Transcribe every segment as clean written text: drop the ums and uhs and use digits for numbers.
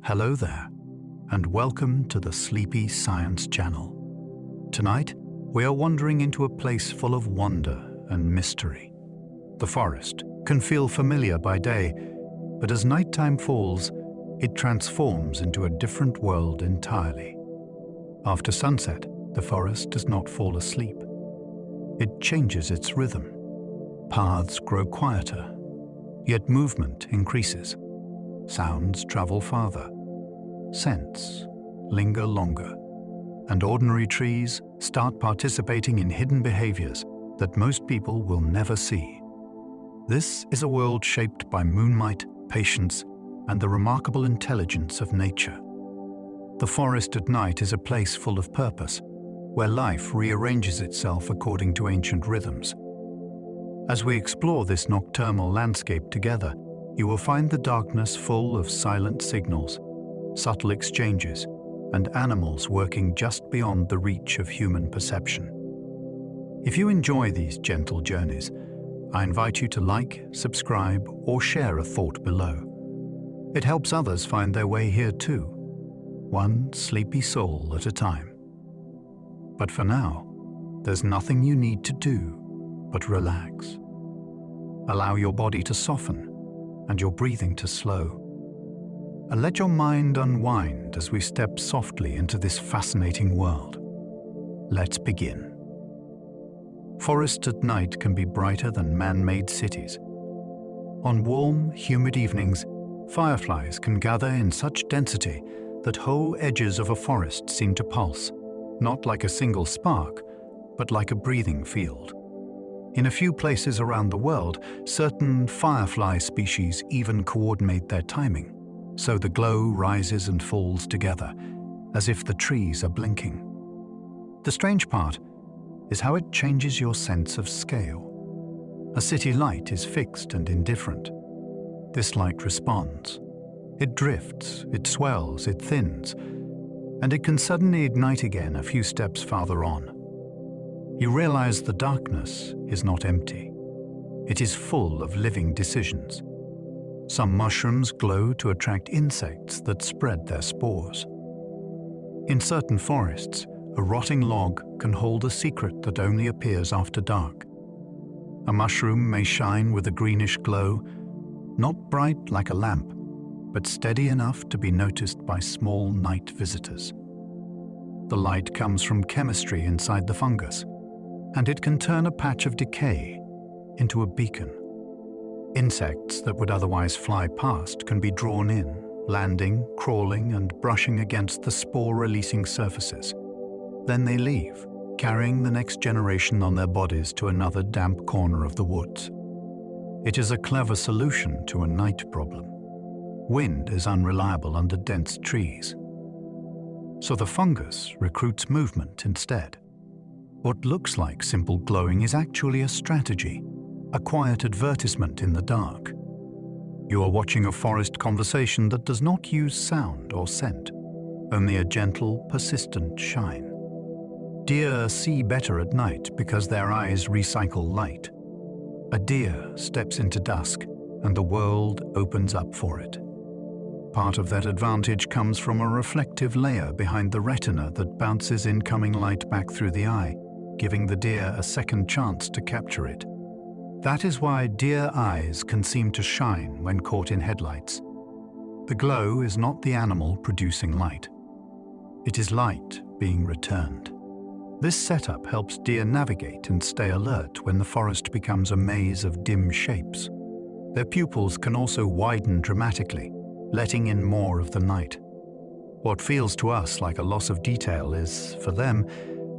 Hello there, and welcome to the Sleepy Science Channel. Tonight, we are wandering into a place full of wonder and mystery. The forest can feel familiar by day, but as nighttime falls, it transforms into a different world entirely. After sunset, the forest does not fall asleep. It changes its rhythm. Paths grow quieter, yet movement increases. Sounds travel farther. Scents linger longer. And ordinary trees start participating in hidden behaviors that most people will never see. This is a world shaped by moonlight, patience, and the remarkable intelligence of nature. The forest at night is a place full of purpose, where life rearranges itself according to ancient rhythms. As we explore this nocturnal landscape together, you will find the darkness full of silent signals, subtle exchanges, and animals working just beyond the reach of human perception. If you enjoy these gentle journeys, I invite you to like, subscribe, or share a thought below. It helps others find their way here too, one sleepy soul at a time. But for now, there's nothing you need to do but relax. Allow your body to soften and your breathing to slow. And let your mind unwind as we step softly into this fascinating world. Let's begin. Forests at night can be brighter than man-made cities. On warm, humid evenings, fireflies can gather in such density that whole edges of a forest seem to pulse, not like a single spark, but like a breathing field. In a few places around the world, certain firefly species even coordinate their timing, so the glow rises and falls together, as if the trees are blinking. The strange part is how it changes your sense of scale. A city light is fixed and indifferent. This light responds. It drifts, it swells, it thins, and it can suddenly ignite again a few steps farther on. You realize the darkness is not empty. It is full of living decisions. Some mushrooms glow to attract insects that spread their spores. In certain forests, a rotting log can hold a secret that only appears after dark. A mushroom may shine with a greenish glow, not bright like a lamp, but steady enough to be noticed by small night visitors. The light comes from chemistry inside the fungus, and it can turn a patch of decay into a beacon. Insects that would otherwise fly past can be drawn in, landing, crawling, and brushing against the spore-releasing surfaces. Then they leave, carrying the next generation on their bodies to another damp corner of the woods. It is a clever solution to a night problem. Wind is unreliable under dense trees. So the fungus recruits movement instead. What looks like simple glowing is actually a strategy, a quiet advertisement in the dark. You are watching a forest conversation that does not use sound or scent, only a gentle, persistent shine. Deer see better at night because their eyes recycle light. A deer steps into dusk, and the world opens up for it. Part of that advantage comes from a reflective layer behind the retina that bounces incoming light back through the eye, giving the deer a second chance to capture it. That is why deer eyes can seem to shine when caught in headlights. The glow is not the animal producing light. It is light being returned. This setup helps deer navigate and stay alert when the forest becomes a maze of dim shapes. Their pupils can also widen dramatically, letting in more of the night. What feels to us like a loss of detail is, for them,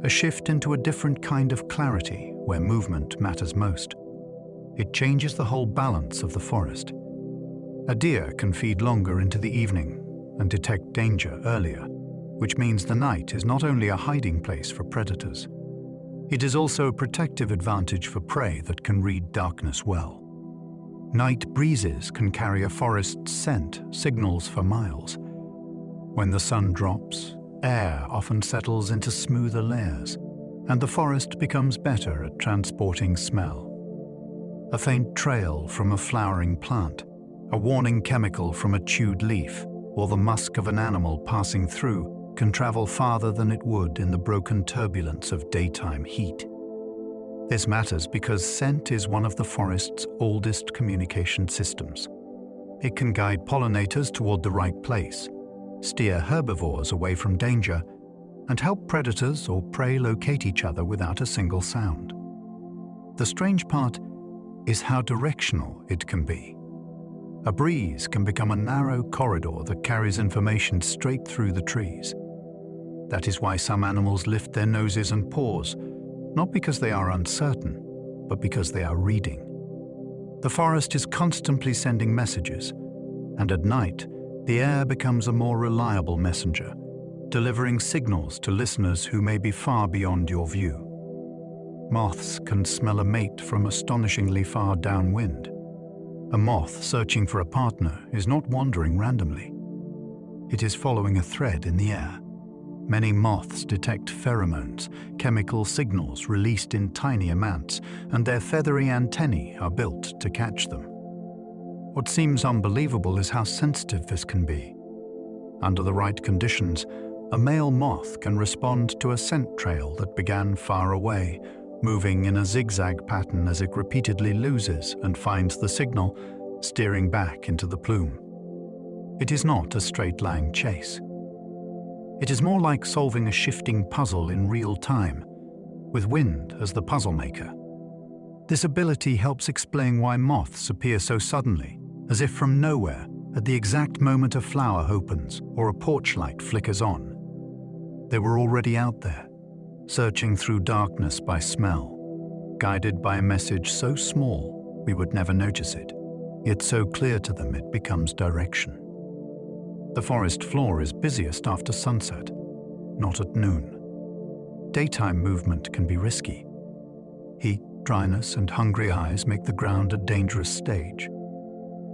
a shift into a different kind of clarity where movement matters most. It changes the whole balance of the forest. A deer can feed longer into the evening and detect danger earlier, which means the night is not only a hiding place for predators. It is also a protective advantage for prey that can read darkness well. Night breezes can carry a forest's scent signals for miles. When the sun drops, air often settles into smoother layers, and the forest becomes better at transporting smell. A faint trail from a flowering plant, a warning chemical from a chewed leaf, or the musk of an animal passing through can travel farther than it would in the broken turbulence of daytime heat. This matters because scent is one of the forest's oldest communication systems. It can guide pollinators toward the right place, steer herbivores away from danger, and help predators or prey locate each other without a single sound. The strange part is how directional it can be. A breeze can become a narrow corridor that carries information straight through the trees. That is why some animals lift their noses and paws, not because they are uncertain, but because they are reading. The forest is constantly sending messages, and at night, the air becomes a more reliable messenger, delivering signals to listeners who may be far beyond your view. Moths can smell a mate from astonishingly far downwind. A moth searching for a partner is not wandering randomly. It is following a thread in the air. Many moths detect pheromones, chemical signals released in tiny amounts, and their feathery antennae are built to catch them. What seems unbelievable is how sensitive this can be. Under the right conditions, a male moth can respond to a scent trail that began far away, moving in a zigzag pattern as it repeatedly loses and finds the signal, steering back into the plume. It is not a straight-line chase. It is more like solving a shifting puzzle in real time, with wind as the puzzle maker. This ability helps explain why moths appear so suddenly, as if from nowhere, at the exact moment a flower opens or a porch light flickers on. They were already out there, searching through darkness by smell, guided by a message so small we would never notice it, yet so clear to them it becomes direction. The forest floor is busiest after sunset, not at noon. Daytime movement can be risky. Heat, dryness, and hungry eyes make the ground a dangerous stage.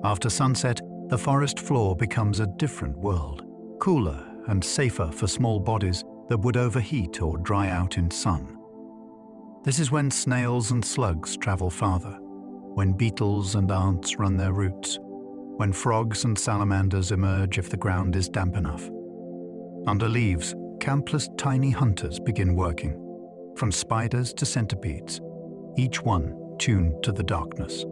After sunset, the forest floor becomes a different world, cooler and safer for small bodies that would overheat or dry out in sun. This is when snails and slugs travel farther, when beetles and ants run their roots, when frogs and salamanders emerge if the ground is damp enough. Under leaves, countless tiny hunters begin working, from spiders to centipedes, each one tuned to the darkness.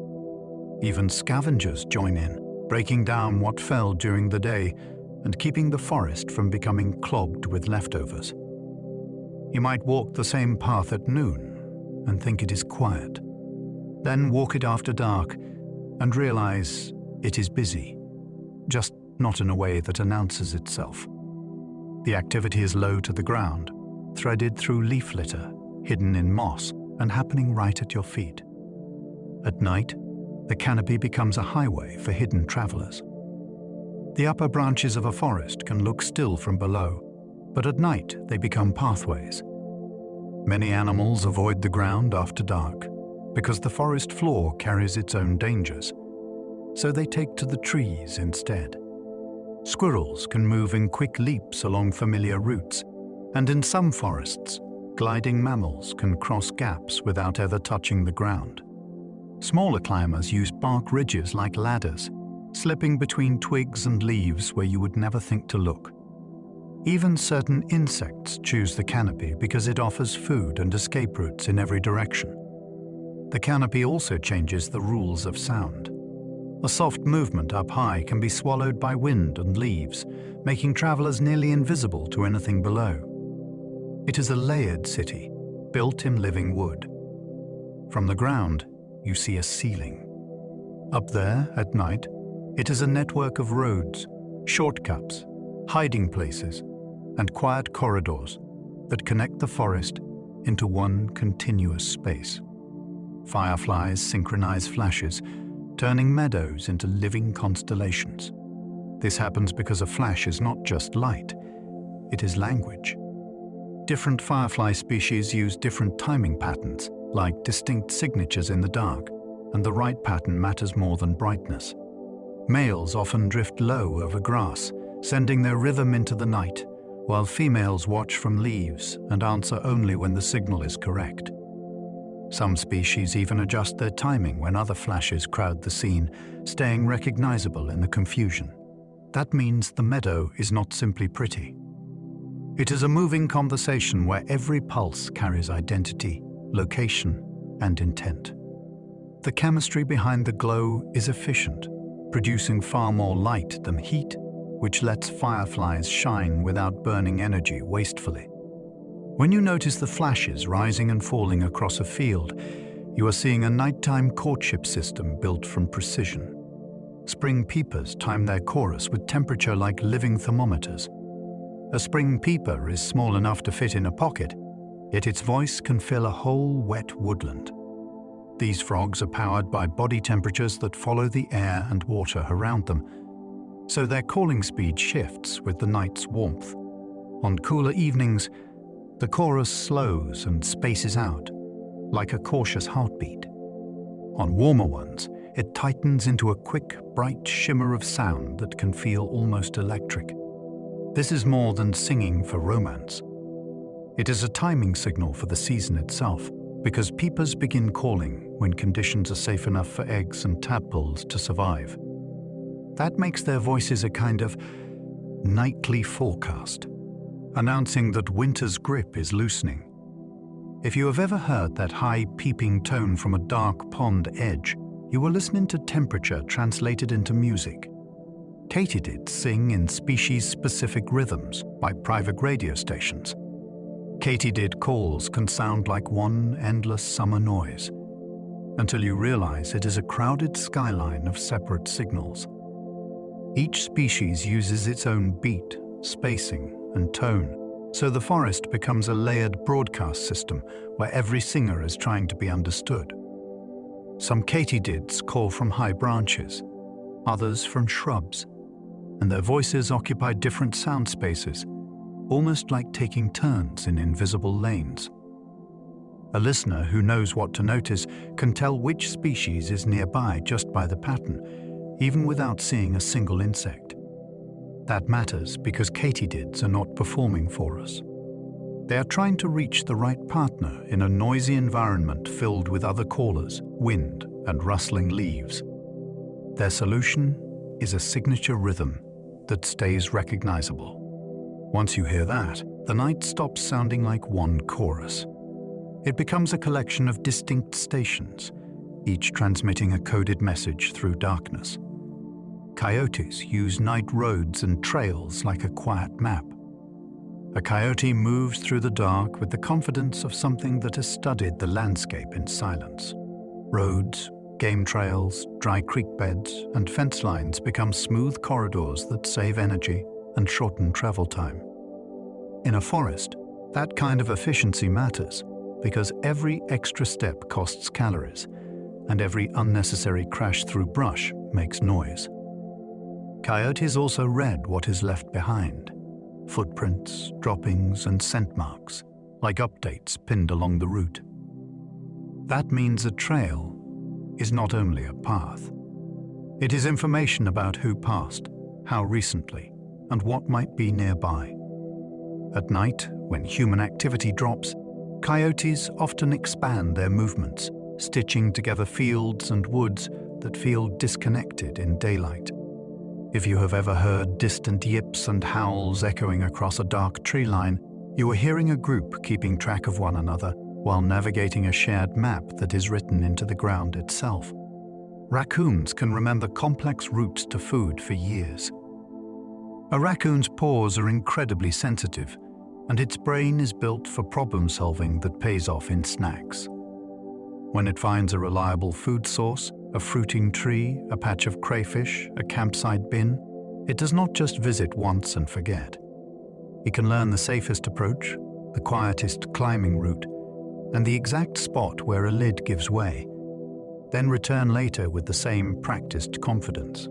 Even scavengers join in, breaking down what fell during the day and keeping the forest from becoming clogged with leftovers. You might walk the same path at noon and think it is quiet, then walk it after dark and realize it is busy, just not in a way that announces itself. The activity is low to the ground, threaded through leaf litter, hidden in moss, and happening right at your feet. At night, the canopy becomes a highway for hidden travelers. The upper branches of a forest can look still from below, but at night they become pathways. Many animals avoid the ground after dark because the forest floor carries its own dangers, so they take to the trees instead. Squirrels can move in quick leaps along familiar routes, and in some forests, gliding mammals can cross gaps without ever touching the ground. Smaller climbers use bark ridges like ladders, slipping between twigs and leaves where you would never think to look. Even certain insects choose the canopy because it offers food and escape routes in every direction. The canopy also changes the rules of sound. A soft movement up high can be swallowed by wind and leaves, making travelers nearly invisible to anything below. It is a layered city, built in living wood. From the ground, you see a ceiling. Up there, at night, it is a network of roads, shortcuts, hiding places, and quiet corridors that connect the forest into one continuous space. Fireflies synchronize flashes, turning meadows into living constellations. This happens because a flash is not just light, it is language. Different firefly species use different timing patterns, like distinct signatures in the dark, and the right pattern matters more than brightness. Males often drift low over grass, sending their rhythm into the night, while females watch from leaves and answer only when the signal is correct. Some species even adjust their timing when other flashes crowd the scene, staying recognizable in the confusion. that means the meadow is not simply pretty. It is a moving conversation where every pulse carries identity, location, and intent. The chemistry behind the glow is efficient, producing far more light than heat, which lets fireflies shine without burning energy wastefully. When you notice the flashes rising and falling across a field, you are seeing a nighttime courtship system built from precision. Spring peepers time their chorus with temperature like living thermometers. A spring peeper is small enough to fit in a pocket, yet its voice can fill a whole wet woodland. These frogs are powered by body temperatures that follow the air and water around them, so their calling speed shifts with the night's warmth. On cooler evenings, the chorus slows and spaces out, like a cautious heartbeat. On warmer ones, it tightens into a quick, bright shimmer of sound that can feel almost electric. This is more than singing for romance. It is a timing signal for the season itself, because peepers begin calling when conditions are safe enough for eggs and tadpoles to survive. That makes their voices a kind of nightly forecast, announcing that winter's grip is loosening. If you have ever heard that high peeping tone from a dark pond edge, you were listening to temperature translated into music. Katydids sing in species-specific rhythms by private radio stations. Katydid calls can sound like one endless summer noise, until you realize it is a crowded skyline of separate signals. Each species uses its own beat, spacing, and tone, so the forest becomes a layered broadcast system where every singer is trying to be understood. Some katydids call from high branches, others from shrubs, and their voices occupy different sound spaces, almost like taking turns in invisible lanes. A listener who knows what to notice can tell which species is nearby just by the pattern, even without seeing a single insect. That matters because katydids are not performing for us. They are trying to reach the right partner in a noisy environment filled with other callers, wind, and rustling leaves. Their solution is a signature rhythm that stays recognizable. Once you hear that, the night stops sounding like one chorus. It becomes a collection of distinct stations, each transmitting a coded message through darkness. Coyotes use night roads and trails like a quiet map. A coyote moves through the dark with the confidence of something that has studied the landscape in silence. Roads, game trails, dry creek beds, and fence lines become smooth corridors that save energy and shorten travel time. In a forest, that kind of efficiency matters because every extra step costs calories, and every unnecessary crash through brush makes noise. Coyotes also read what is left behind: footprints, droppings, and scent marks, like updates pinned along the route. That means a trail is not only a path. It is information about who passed, how recently, and what might be nearby. At night, when human activity drops, coyotes often expand their movements, stitching together fields and woods that feel disconnected in daylight. If you have ever heard distant yips and howls echoing across a dark tree line, you are hearing a group keeping track of one another while navigating a shared map that is written into the ground itself. Raccoons can remember complex routes to food for years. A raccoon's paws are incredibly sensitive, and its brain is built for problem-solving that pays off in snacks. When it finds a reliable food source, a fruiting tree, a patch of crayfish, a campsite bin, it does not just visit once and forget. It can learn the safest approach, the quietest climbing route, and the exact spot where a lid gives way, then return later with the same practiced confidence.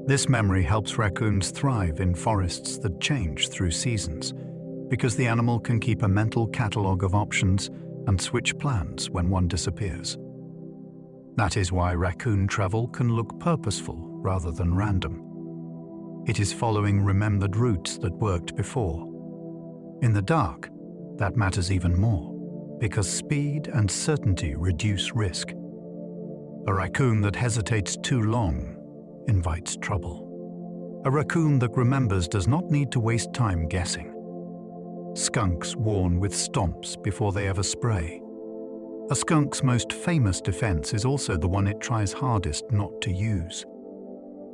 This memory helps raccoons thrive in forests that change through seasons, because the animal can keep a mental catalogue of options and switch plans when one disappears. That is why raccoon travel can look purposeful rather than random. It is following remembered routes that worked before. In the dark, that matters even more, because speed and certainty reduce risk. A raccoon that hesitates too long invites trouble. A raccoon that remembers does not need to waste time guessing. Skunks warn with stomps before they ever spray. A skunk's most famous defense is also the one it tries hardest not to use.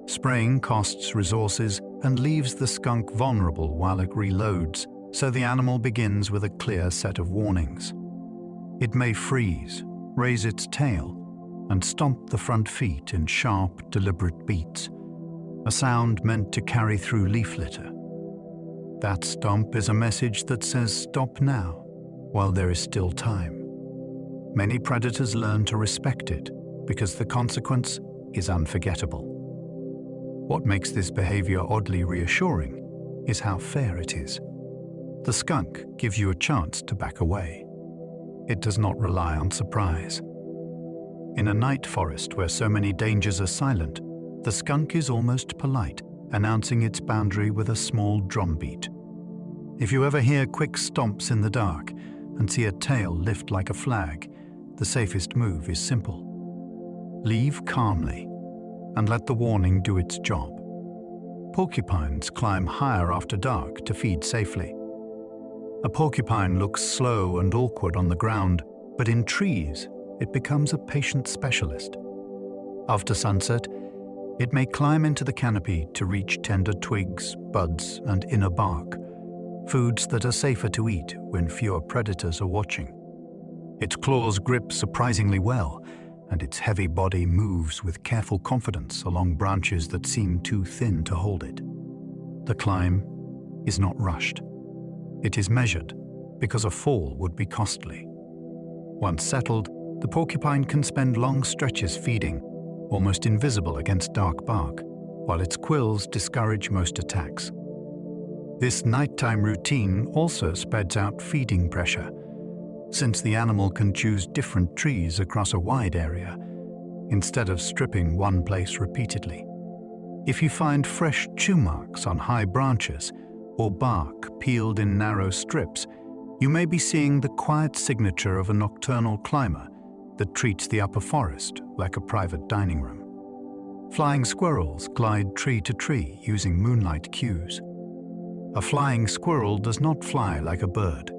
Spraying costs resources and leaves the skunk vulnerable while it reloads, so the animal begins with a clear set of warnings. It may freeze, raise its tail, and stomp the front feet in sharp, deliberate beats, a sound meant to carry through leaf litter. That stomp is a message that says stop now, while there is still time. Many predators learn to respect it because the consequence is unforgettable. What makes this behavior oddly reassuring is how fair it is. The skunk gives you a chance to back away. It does not rely on surprise. In a night forest where so many dangers are silent, the skunk is almost polite, announcing its boundary with a small drumbeat. If you ever hear quick stomps in the dark and see a tail lift like a flag, the safest move is simple. Leave calmly and let the warning do its job. Porcupines climb higher after dark to feed safely. A porcupine looks slow and awkward on the ground, but in trees, it becomes a patient specialist. After sunset, it may climb into the canopy to reach tender twigs, buds, and inner bark, foods that are safer to eat when fewer predators are watching. Its claws grip surprisingly well, and its heavy body moves with careful confidence along branches that seem too thin to hold it. The climb is not rushed. It is measured because a fall would be costly. Once settled, the porcupine can spend long stretches feeding, almost invisible against dark bark, while its quills discourage most attacks. This nighttime routine also spreads out feeding pressure, since the animal can choose different trees across a wide area, instead of stripping one place repeatedly. If you find fresh chew marks on high branches or bark peeled in narrow strips, you may be seeing the quiet signature of a nocturnal climber that treats the upper forest like a private dining room. Flying squirrels glide tree to tree using moonlight cues. A flying squirrel does not fly like a bird.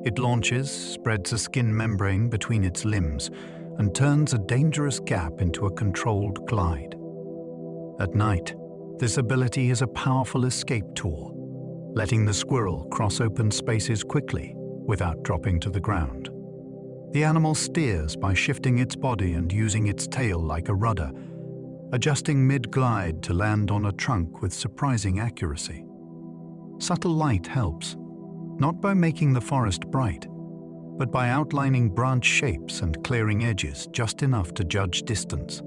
It launches, spreads a skin membrane between its limbs, and turns a dangerous gap into a controlled glide. At night, this ability is a powerful escape tool, letting the squirrel cross open spaces quickly without dropping to the ground. The animal steers by shifting its body and using its tail like a rudder, adjusting mid-glide to land on a trunk with surprising accuracy. Subtle light helps, not by making the forest bright, but by outlining branch shapes and clearing edges just enough to judge distance.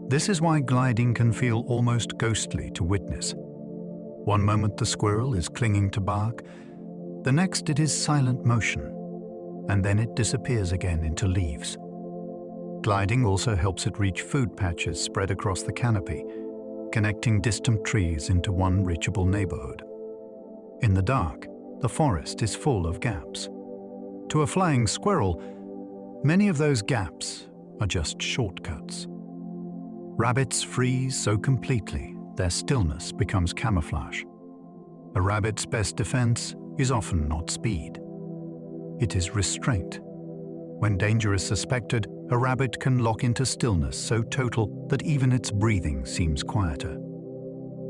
This is why gliding can feel almost ghostly to witness. One moment the squirrel is clinging to bark, the next it is silent motion, and then it disappears again into leaves. Gliding also helps it reach food patches spread across the canopy, connecting distant trees into one reachable neighborhood. In the dark, the forest is full of gaps. To a flying squirrel, many of those gaps are just shortcuts. Rabbits freeze so completely, their stillness becomes camouflage. A rabbit's best defense is often not speed. It is restraint. When danger is suspected, a rabbit can lock into stillness so total that even its breathing seems quieter.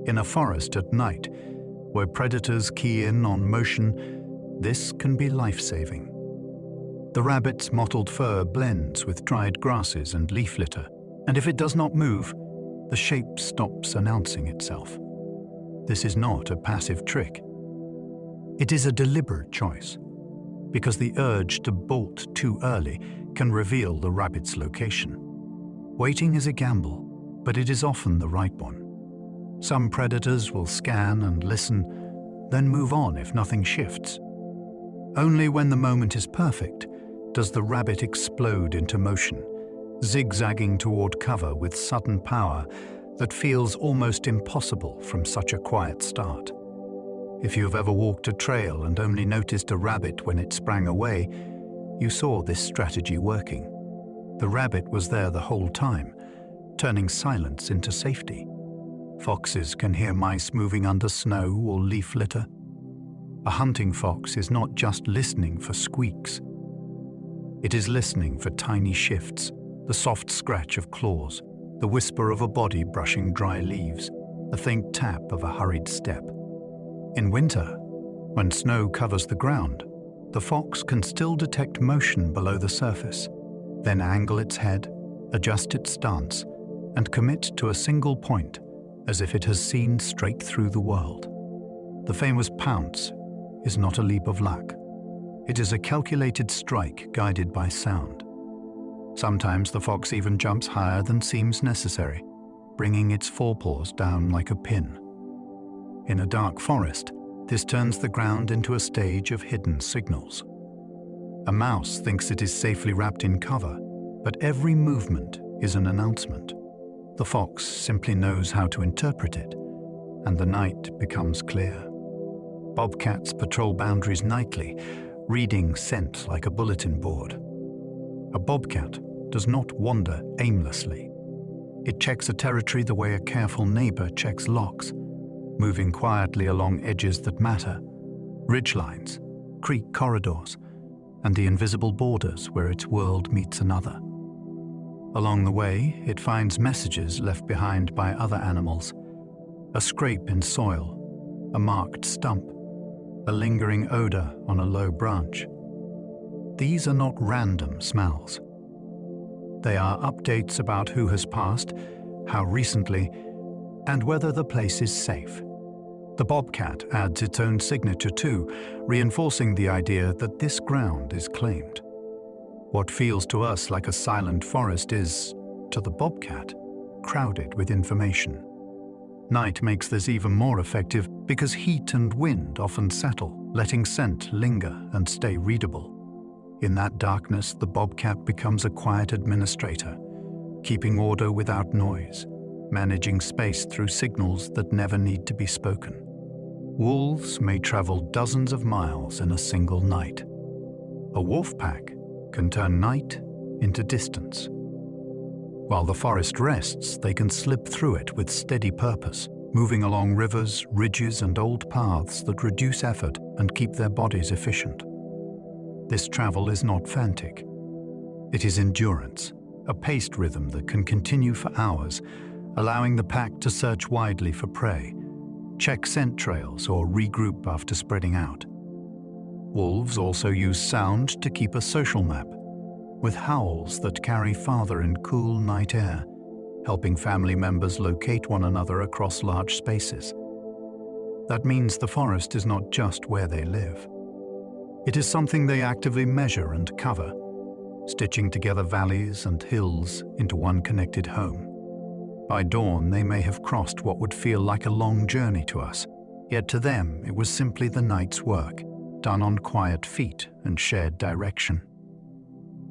In a forest at night, where predators key in on motion, this can be life-saving. The rabbit's mottled fur blends with dried grasses and leaf litter, and if it does not move, the shape stops announcing itself. This is not a passive trick. It is a deliberate choice, because the urge to bolt too early can reveal the rabbit's location. Waiting is a gamble, but it is often the right one. Some predators will scan and listen, then move on if nothing shifts. Only when the moment is perfect does the rabbit explode into motion, zigzagging toward cover with sudden power that feels almost impossible from such a quiet start. If you have ever walked a trail and only noticed a rabbit when it sprang away, you saw this strategy working. The rabbit was there the whole time, turning silence into safety. Foxes can hear mice moving under snow or leaf litter. A hunting fox is not just listening for squeaks. It is listening for tiny shifts, the soft scratch of claws, the whisper of a body brushing dry leaves, the faint tap of a hurried step. In winter, when snow covers the ground, the fox can still detect motion below the surface, then angle its head, adjust its stance, and commit to a single point, as if it has seen straight through the world. The famous pounce is not a leap of luck. It is a calculated strike guided by sound. Sometimes the fox even jumps higher than seems necessary, bringing its forepaws down like a pin. In a dark forest, this turns the ground into a stage of hidden signals. A mouse thinks it is safely wrapped in cover, but every movement is an announcement. The fox simply knows how to interpret it, and the night becomes clear. Bobcats patrol boundaries nightly, reading scent like a bulletin board. A bobcat does not wander aimlessly. It checks a territory the way a careful neighbor checks locks, moving quietly along edges that matter, ridgelines, creek corridors, and the invisible borders where its world meets another. Along the way, it finds messages left behind by other animals, a scrape in soil, a marked stump, a lingering odor on a low branch. These are not random smells. They are updates about who has passed, how recently, and whether the place is safe. The bobcat adds its own signature too, reinforcing the idea that this ground is claimed. What feels to us like a silent forest is, to the bobcat, crowded with information. Night makes this even more effective because heat and wind often settle, letting scent linger and stay readable. In that darkness, the bobcat becomes a quiet administrator, keeping order without noise, managing space through signals that never need to be spoken. Wolves may travel dozens of miles in a single night. A wolf pack can turn night into distance. While the forest rests, they can slip through it with steady purpose, moving along rivers, ridges, and old paths that reduce effort and keep their bodies efficient. This travel is not frantic. It is endurance, a paced rhythm that can continue for hours, allowing the pack to search widely for prey, check scent trails, or regroup after spreading out. Wolves also use sound to keep a social map, with howls that carry farther in cool night air, helping family members locate one another across large spaces. That means the forest is not just where they live. It is something they actively measure and cover, stitching together valleys and hills into one connected home. By dawn, they may have crossed what would feel like a long journey to us, yet to them it was simply the night's work, done on quiet feet and shared direction.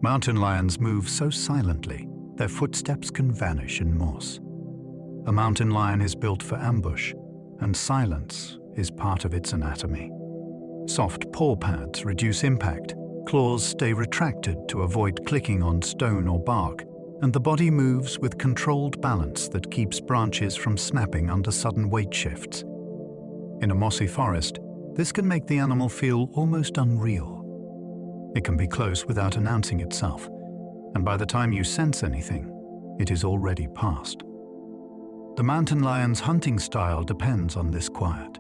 Mountain lions move so silently, their footsteps can vanish in moss. A mountain lion is built for ambush, and silence is part of its anatomy. Soft paw pads reduce impact, claws stay retracted to avoid clicking on stone or bark, and the body moves with controlled balance that keeps branches from snapping under sudden weight shifts. In a mossy forest, this can make the animal feel almost unreal. It can be close without announcing itself, and by the time you sense anything, it is already past. The mountain lion's hunting style depends on this quiet.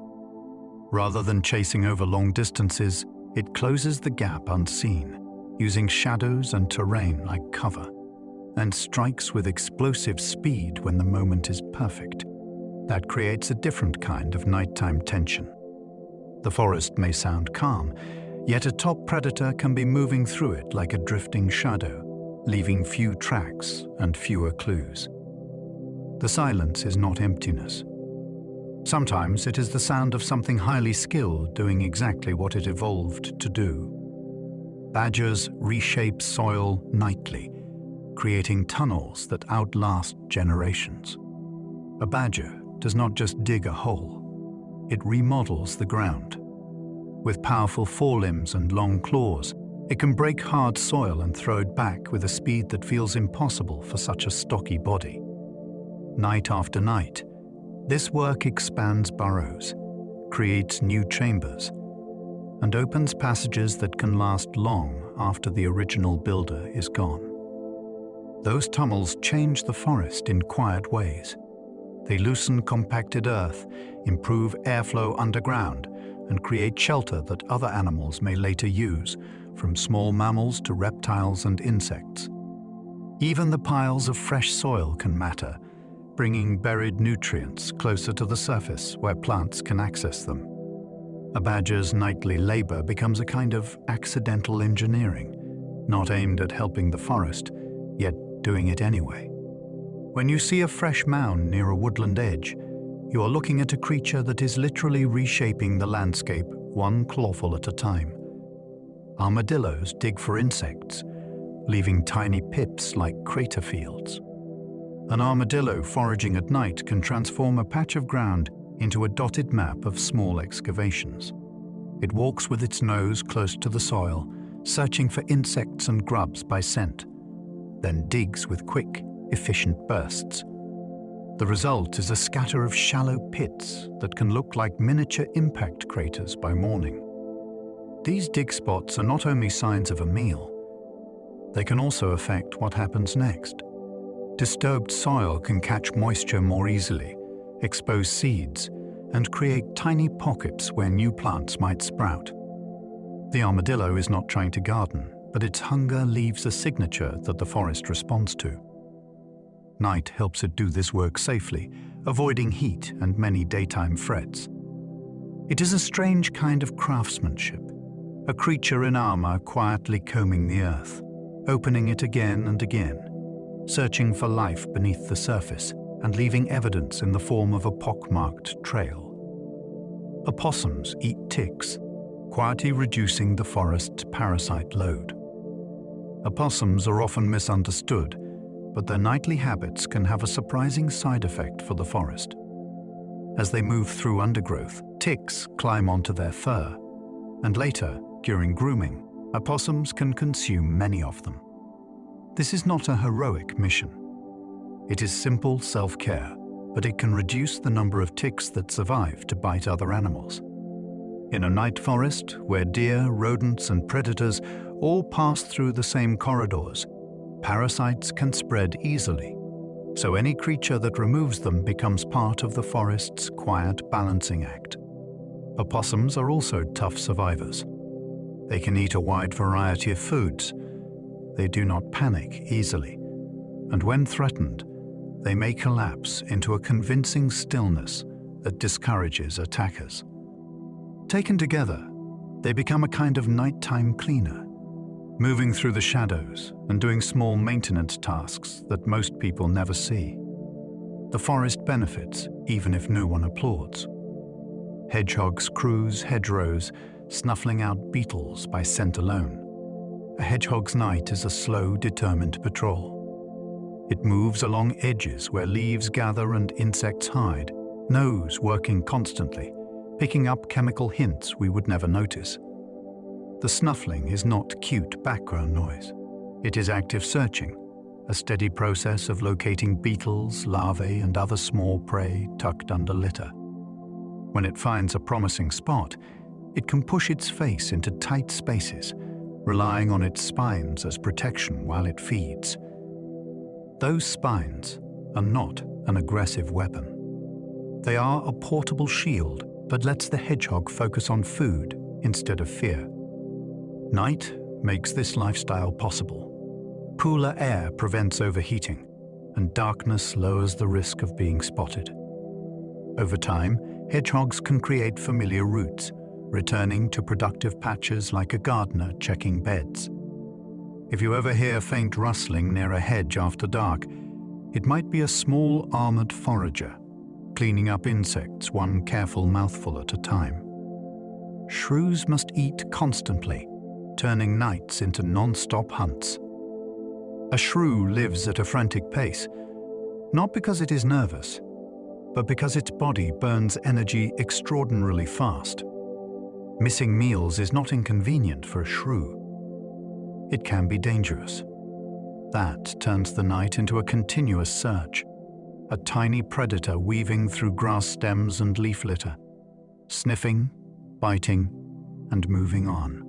Rather than chasing over long distances, it closes the gap unseen, using shadows and terrain like cover, and strikes with explosive speed when the moment is perfect. That creates a different kind of nighttime tension. The forest may sound calm, yet a top predator can be moving through it like a drifting shadow, leaving few tracks and fewer clues. The silence is not emptiness. Sometimes it is the sound of something highly skilled doing exactly what it evolved to do. Badgers reshape soil nightly, creating tunnels that outlast generations. A badger does not just dig a hole, it remodels the ground. With powerful forelimbs and long claws, it can break hard soil and throw it back with a speed that feels impossible for such a stocky body. Night after night, This work expands burrows, creates new chambers, and opens passages that can last long after the original builder is gone. Those tunnels change the forest in quiet ways. They loosen compacted earth, improve airflow underground, and create shelter that other animals may later use, from small mammals to reptiles and insects. Even the piles of fresh soil can matter, bringing buried nutrients closer to the surface where plants can access them. A badger's nightly labor becomes a kind of accidental engineering, not aimed at helping the forest, yet doing it anyway. When you see a fresh mound near a woodland edge, you are looking at a creature that is literally reshaping the landscape one clawful at a time. Armadillos dig for insects, leaving tiny pips like crater fields. An armadillo foraging at night can transform a patch of ground into a dotted map of small excavations. It walks with its nose close to the soil, searching for insects and grubs by scent, then digs with quick, efficient bursts. The result is a scatter of shallow pits that can look like miniature impact craters by morning. These dig spots are not only signs of a meal, they can also affect what happens next. Disturbed soil can catch moisture more easily, expose seeds, and create tiny pockets where new plants might sprout. The armadillo is not trying to garden, but its hunger leaves a signature that the forest responds to. Night helps it do this work safely, avoiding heat and many daytime frets. It is a strange kind of craftsmanship, a creature in armor quietly combing the earth, opening it again and again, searching for life beneath the surface and leaving evidence in the form of a pockmarked trail. Opossums eat ticks, quietly reducing the forest's parasite load. Opossums are often misunderstood, but their nightly habits can have a surprising side effect for the forest. As they move through undergrowth, ticks climb onto their fur, and later, during grooming, opossums can consume many of them. This is not a heroic mission. It is simple self-care, but it can reduce the number of ticks that survive to bite other animals. In a night forest, where deer, rodents, and predators all pass through the same corridors, parasites can spread easily, so any creature that removes them becomes part of the forest's quiet balancing act. Opossums are also tough survivors. They can eat a wide variety of foods. They do not panic easily, and when threatened, they may collapse into a convincing stillness that discourages attackers. Taken together, they become a kind of nighttime cleaner, moving through the shadows and doing small maintenance tasks that most people never see. The forest benefits even if no one applauds. Hedgehogs cruise hedgerows, snuffling out beetles by scent alone. A hedgehog's night is a slow, determined patrol. It moves along edges where leaves gather and insects hide, nose working constantly, picking up chemical hints we would never notice. The snuffling is not cute background noise. It is active searching, a steady process of locating beetles, larvae, and other small prey tucked under litter. When it finds a promising spot, it can push its face into tight spaces, relying on its spines as protection while it feeds. Those spines are not an aggressive weapon. They are a portable shield that lets the hedgehog focus on food instead of fear. Night makes this lifestyle possible. Cooler air prevents overheating, and darkness lowers the risk of being spotted. Over time, hedgehogs can create familiar routes, returning to productive patches like a gardener checking beds. If you ever hear faint rustling near a hedge after dark, it might be a small armored forager, cleaning up insects one careful mouthful at a time. Shrews must eat constantly, turning nights into non-stop hunts. A shrew lives at a frantic pace, not because it is nervous, but because its body burns energy extraordinarily fast. Missing meals is not inconvenient for a shrew. It can be dangerous. That turns the night into a continuous search. a tiny predator weaving through grass stems and leaf litter, sniffing, biting, and moving on.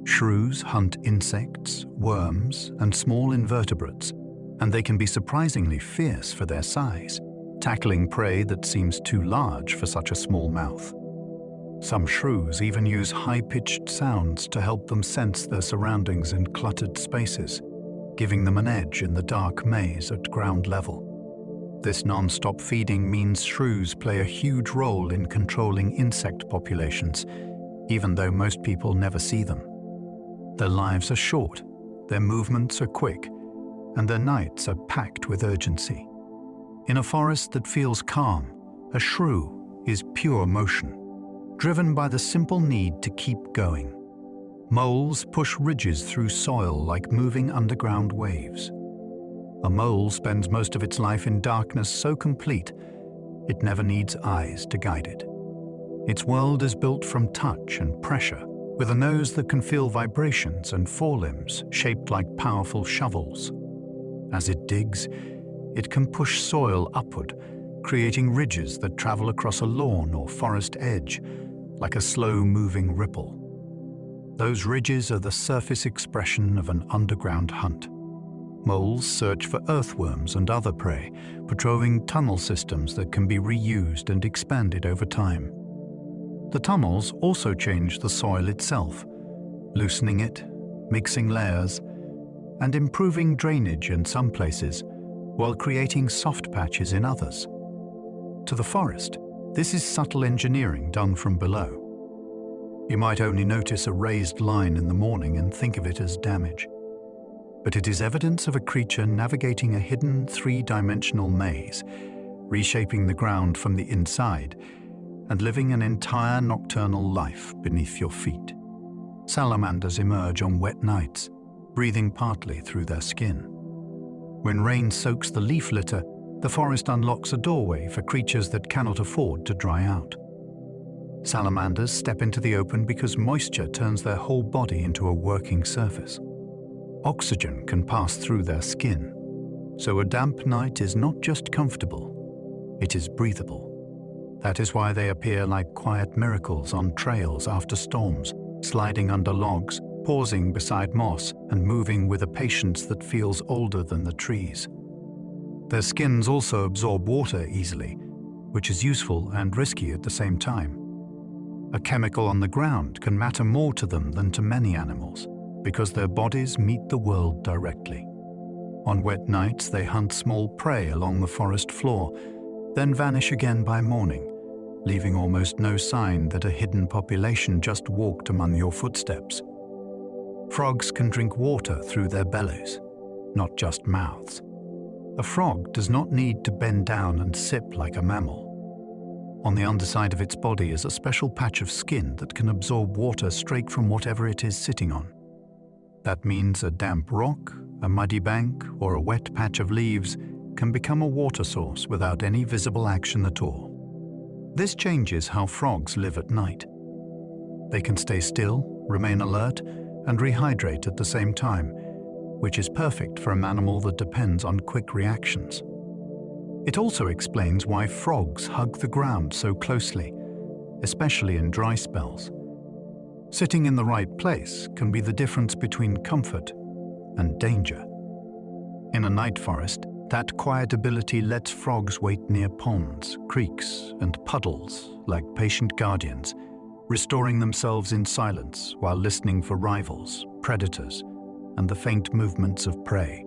Shrews hunt insects, worms, and small invertebrates, and they can be surprisingly fierce for their size, tackling prey that seems too large for such a small mouth. Some shrews even use high-pitched sounds to help them sense their surroundings in cluttered spaces, giving them an edge in the dark maze at ground level. This non-stop feeding means shrews play a huge role in controlling insect populations, even though most people never see them. Their lives are short, their movements are quick, and their nights are packed with urgency. In a forest that feels calm, a shrew is pure motion, driven by the simple need to keep going. Moles push ridges through soil like moving underground waves. A mole spends most of its life in darkness so complete, it never needs eyes to guide it. Its world is built from touch and pressure, with a nose that can feel vibrations and forelimbs shaped like powerful shovels. As it digs, it can push soil upward, creating ridges that travel across a lawn or forest edge, like a slow-moving ripple. Those ridges are the surface expression of an underground hunt. Moles search for earthworms and other prey, patrolling tunnel systems that can be reused and expanded over time. The tunnels also change the soil itself, loosening it, mixing layers, and improving drainage in some places, while creating soft patches in others. To the forest, this is subtle engineering done from below. You might only notice a raised line in the morning and think of it as damage. But it is evidence of a creature navigating a hidden three-dimensional maze, reshaping the ground from the inside, and living an entire nocturnal life beneath your feet. Salamanders emerge on wet nights, breathing partly through their skin. When rain soaks the leaf litter, the forest unlocks a doorway for creatures that cannot afford to dry out. Salamanders step into the open because moisture turns their whole body into a working surface. Oxygen can pass through their skin, so a damp night is not just comfortable, it is breathable. That is why they appear like quiet miracles on trails after storms, sliding under logs, pausing beside moss, and moving with a patience that feels older than the trees. Their skins also absorb water easily, which is useful and risky at the same time. A chemical on the ground can matter more to them than to many animals, because their bodies meet the world directly. On wet nights, they hunt small prey along the forest floor, then vanish again by morning, leaving almost no sign that a hidden population just walked among your footsteps. Frogs can drink water through their bellies, not just mouths. A frog does not need to bend down and sip like a mammal. On the underside of its body is a special patch of skin that can absorb water straight from whatever it is sitting on. That means a damp rock, a muddy bank, or a wet patch of leaves can become a water source without any visible action at all. This changes how frogs live at night. They can stay still, remain alert, and rehydrate at the same time, which is perfect for an animal that depends on quick reactions. It also explains why frogs hug the ground so closely, especially in dry spells. Sitting in the right place can be the difference between comfort and danger. In a night forest, that quiet ability lets frogs wait near ponds, creeks, and puddles like patient guardians, restoring themselves in silence while listening for rivals, predators, and the faint movements of prey.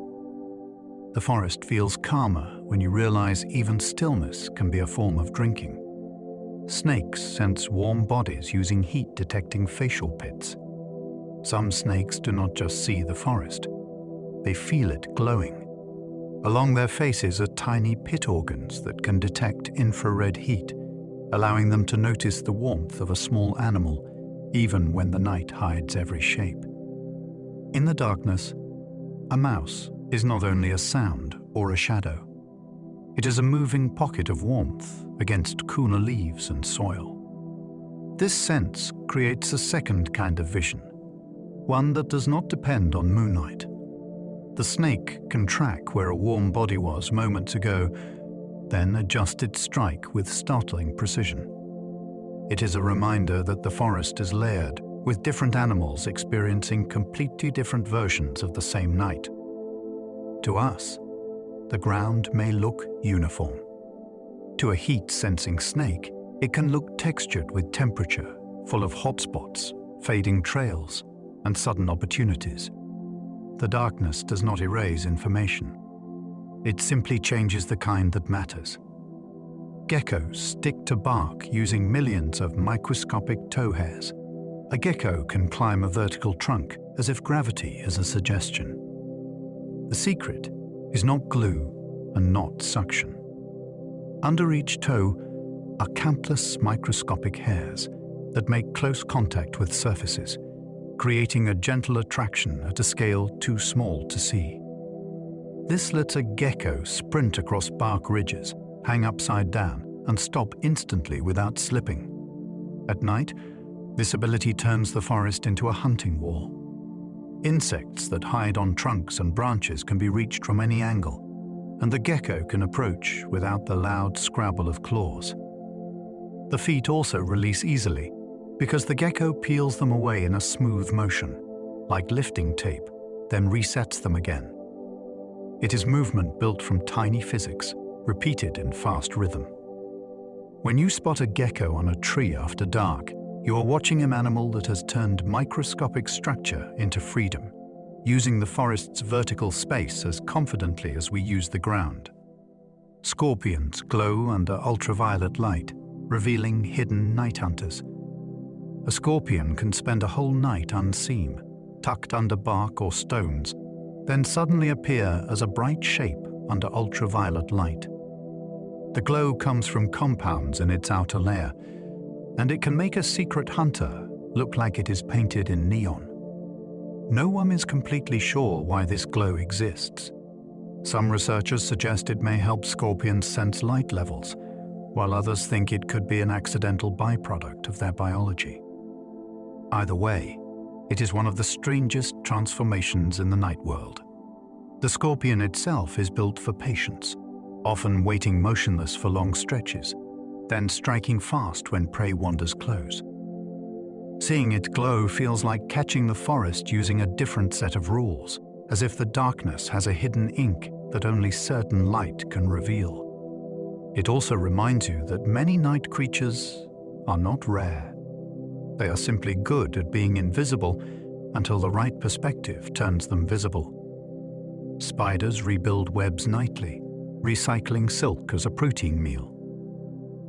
The forest feels calmer when you realize even stillness can be a form of drinking. Snakes sense warm bodies using heat-detecting facial pits. Some snakes do not just see the forest, they feel it glowing. Along their faces are tiny pit organs that can detect infrared heat, allowing them to notice the warmth of a small animal, even when the night hides every shape. In the darkness, a mouse is not only a sound or a shadow. It is a moving pocket of warmth against cooler leaves and soil. This sense creates a second kind of vision, one that does not depend on moonlight. The snake can track where a warm body was moments ago, then adjust its strike with startling precision. It is a reminder that the forest is layered, with different animals experiencing completely different versions of the same night. To us, the ground may look uniform. To a heat-sensing snake, it can look textured with temperature, full of hotspots, fading trails, and sudden opportunities. The darkness does not erase information. It simply changes the kind that matters. Geckos stick to bark using millions of microscopic toe hairs. A gecko can climb a vertical trunk as if gravity is a suggestion. The secret is not glue and not suction. Under each toe are countless microscopic hairs that make close contact with surfaces, creating a gentle attraction at a scale too small to see. This lets a gecko sprint across bark ridges, hang upside down, and stop instantly without slipping. At night, this ability turns the forest into a hunting wall. Insects that hide on trunks and branches can be reached from any angle, and the gecko can approach without the loud scrabble of claws. The feet also release easily, because the gecko peels them away in a smooth motion, like lifting tape, then resets them again. It is movement built from tiny physics, repeated in fast rhythm. When you spot a gecko on a tree after dark, you are watching an animal that has turned microscopic structure into freedom, using the forest's vertical space as confidently as we use the ground. Scorpions glow under ultraviolet light, revealing hidden night hunters. A scorpion can spend a whole night unseen, tucked under bark or stones, then suddenly appear as a bright shape under ultraviolet light. The glow comes from compounds in its outer layer, and it can make a secret hunter look like it is painted in neon. No one is completely sure why this glow exists. Some researchers suggest it may help scorpions sense light levels, while others think it could be an accidental byproduct of their biology. Either way, it is one of the strangest transformations in the night world. The scorpion itself is built for patience, often waiting motionless for long stretches, then striking fast when prey wanders close. Seeing it glow feels like catching the forest using a different set of rules, as if the darkness has a hidden ink that only certain light can reveal. It also reminds you that many night creatures are not rare. They are simply good at being invisible until the right perspective turns them visible. Spiders rebuild webs nightly, recycling silk as a protein meal.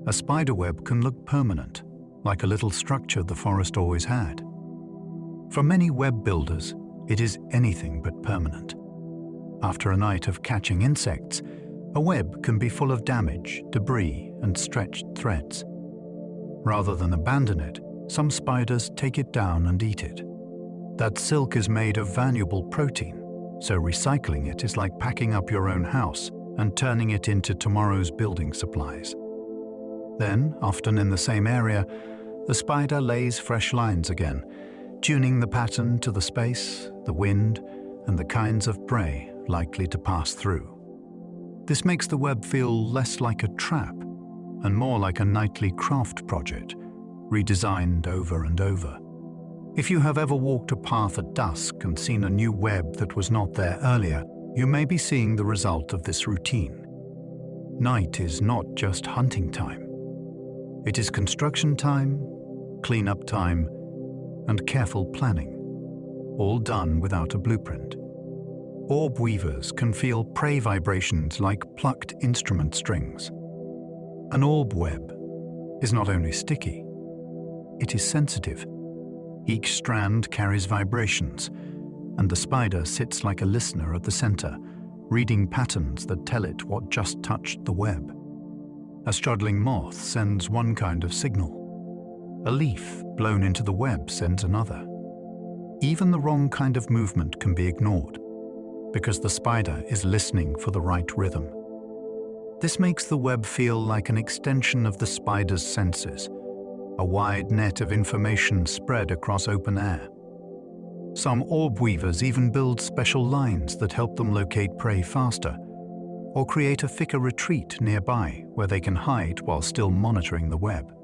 A spider web can look permanent, like a little structure the forest always had. For many web builders, it is anything but permanent. After a night of catching insects, a web can be full of damage, debris, and stretched threads. Rather than abandon it, some spiders take it down and eat it. That silk is made of valuable protein, so recycling it is like packing up your own house and turning it into tomorrow's building supplies. Then, often in the same area, the spider lays fresh lines again, tuning the pattern to the space, the wind, and the kinds of prey likely to pass through. This makes the web feel less like a trap and more like a nightly craft project, redesigned over and over. If you have ever walked a path at dusk and seen a new web that was not there earlier, you may be seeing the result of this routine. Night is not just hunting time. It is construction time, cleanup time, and careful planning, all done without a blueprint. Orb weavers can feel prey vibrations like plucked instrument strings. An orb web is not only sticky, it is sensitive. Each strand carries vibrations, and the spider sits like a listener at the center, reading patterns that tell it what just touched the web. A struggling moth sends one kind of signal. A leaf blown into the web sends another. Even the wrong kind of movement can be ignored, because the spider is listening for the right rhythm. This makes the web feel like an extension of the spider's senses, a wide net of information spread across open air. Some orb weavers even build special lines that help them locate prey faster, or create a thicker retreat nearby where they can hide while still monitoring the web.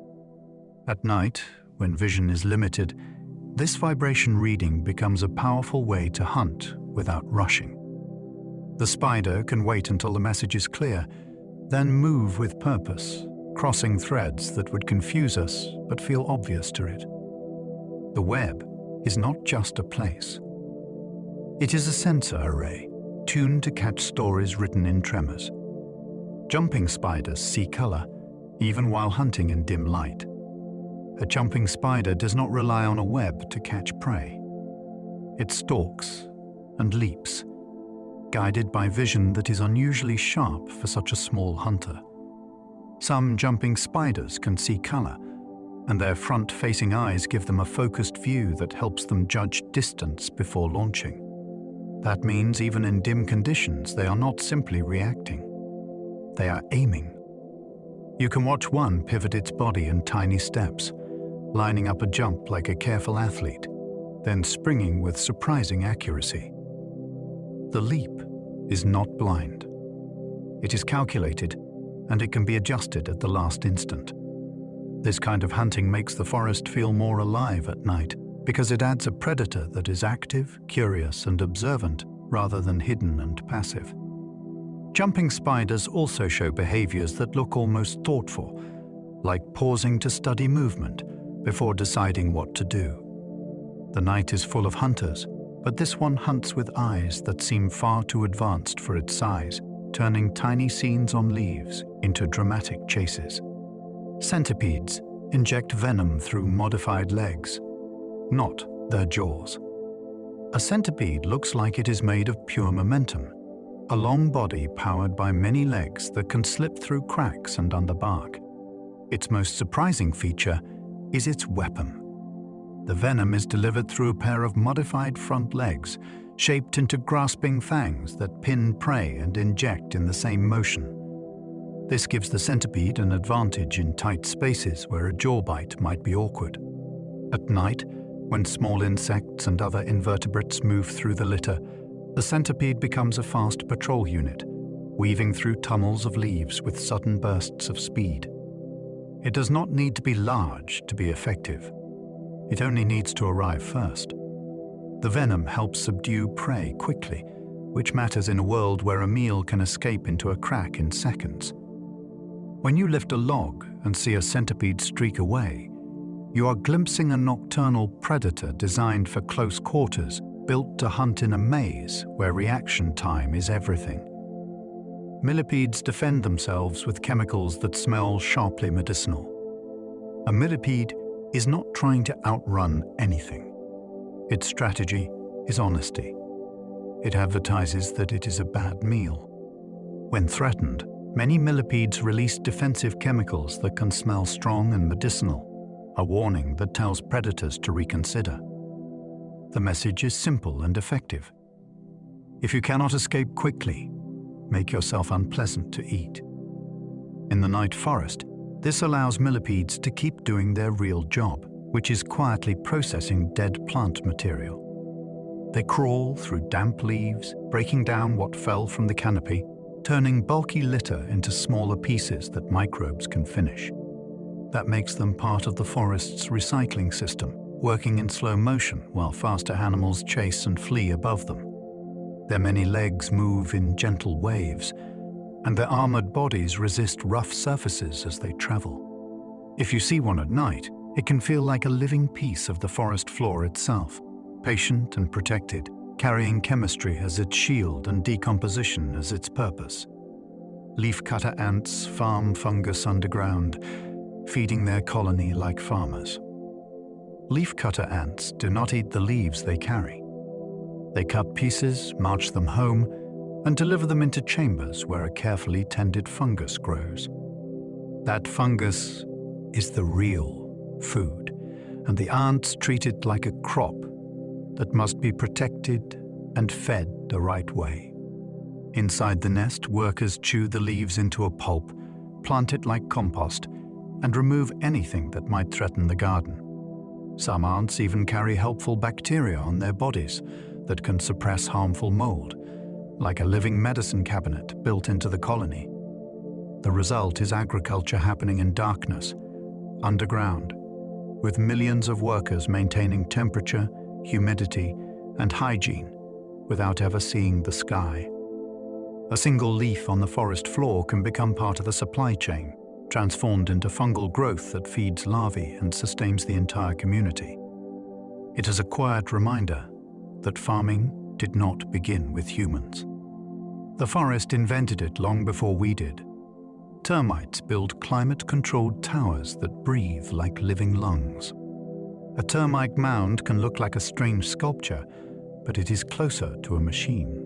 At night, when vision is limited, this vibration reading becomes a powerful way to hunt without rushing. The spider can wait until the message is clear, then move with purpose, crossing threads that would confuse us but feel obvious to it. The web is not just a place. It is a sensor array, tuned to catch stories written in tremors. Jumping spiders see color, even while hunting in dim light. A jumping spider does not rely on a web to catch prey. It stalks and leaps, guided by vision that is unusually sharp for such a small hunter. Some jumping spiders can see color, and their front-facing eyes give them a focused view that helps them judge distance before launching. That means even in dim conditions, they are not simply reacting. They are aiming. You can watch one pivot its body in tiny steps, lining up a jump like a careful athlete, then springing with surprising accuracy. The leap is not blind. It is calculated, and it can be adjusted at the last instant. This kind of hunting makes the forest feel more alive at night because it adds a predator that is active, curious, and observant rather than hidden and passive. Jumping spiders also show behaviors that look almost thoughtful, like pausing to study movement before deciding what to do. The night is full of hunters, but this one hunts with eyes that seem far too advanced for its size, turning tiny scenes on leaves into dramatic chases. Centipedes inject venom through modified legs, not their jaws. A centipede looks like it is made of pure momentum, a long body powered by many legs that can slip through cracks and under bark. Its most surprising feature is its weapon. The venom is delivered through a pair of modified front legs, shaped into grasping fangs that pin prey and inject in the same motion. This gives the centipede an advantage in tight spaces where a jaw bite might be awkward. At night, when small insects and other invertebrates move through the litter, the centipede becomes a fast patrol unit, weaving through tunnels of leaves with sudden bursts of speed. It does not need to be large to be effective. It only needs to arrive first. The venom helps subdue prey quickly, which matters in a world where a meal can escape into a crack in seconds. When you lift a log and see a centipede streak away, you are glimpsing a nocturnal predator designed for close quarters, built to hunt in a maze where reaction time is everything. Millipedes defend themselves with chemicals that smell sharply medicinal. A millipede is not trying to outrun anything. Its strategy is honesty. It advertises that it is a bad meal. When threatened, many millipedes release defensive chemicals that can smell strong and medicinal, a warning that tells predators to reconsider. The message is simple and effective. If you cannot escape quickly, make yourself unpleasant to eat. In the night forest, this allows millipedes to keep doing their real job, which is quietly processing dead plant material. They crawl through damp leaves, breaking down what fell from the canopy, turning bulky litter into smaller pieces that microbes can finish. That makes them part of the forest's recycling system, working in slow motion while faster animals chase and flee above them. Their many legs move in gentle waves, and their armored bodies resist rough surfaces as they travel. If you see one at night, it can feel like a living piece of the forest floor itself, patient and protected, carrying chemistry as its shield and decomposition as its purpose. Leafcutter ants farm fungus underground, feeding their colony like farmers. Leafcutter ants do not eat the leaves they carry. They cut pieces, march them home, and deliver them into chambers where a carefully tended fungus grows. That fungus is the real food, and the ants treat it like a crop that must be protected and fed the right way. Inside the nest, workers chew the leaves into a pulp, plant it like compost, and remove anything that might threaten the garden. Some ants even carry helpful bacteria on their bodies that can suppress harmful mold, like a living medicine cabinet built into the colony. The result is agriculture happening in darkness, underground, with millions of workers maintaining temperature, humidity, and hygiene without ever seeing the sky. A single leaf on the forest floor can become part of the supply chain, transformed into fungal growth that feeds larvae and sustains the entire community. It is a quiet reminder that farming did not begin with humans. The forest invented it long before we did. Termites build climate-controlled towers that breathe like living lungs. A termite mound can look like a strange sculpture, but it is closer to a machine.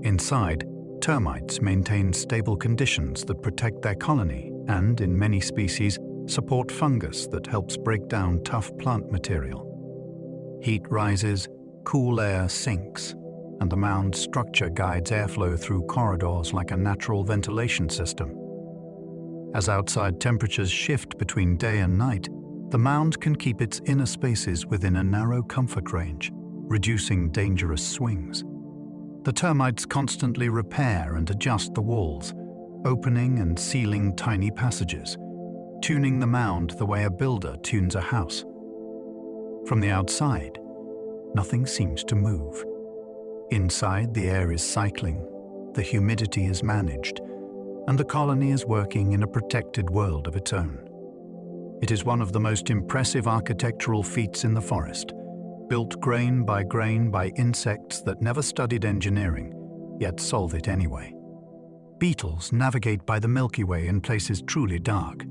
Inside, termites maintain stable conditions that protect their colony and, in many species, support fungus that helps break down tough plant material. Heat rises, cool air sinks, and the mound's structure guides airflow through corridors like a natural ventilation system. As outside temperatures shift between day and night, the mound can keep its inner spaces within a narrow comfort range, reducing dangerous swings. The termites constantly repair and adjust the walls, opening and sealing tiny passages, tuning the mound the way a builder tunes a house. From the outside, nothing seems to move. Inside, the air is cycling, the humidity is managed, and the colony is working in a protected world of its own. It is one of the most impressive architectural feats in the forest, built grain by insects that never studied engineering, yet solve it anyway. Beetles navigate by the Milky Way in places truly dark.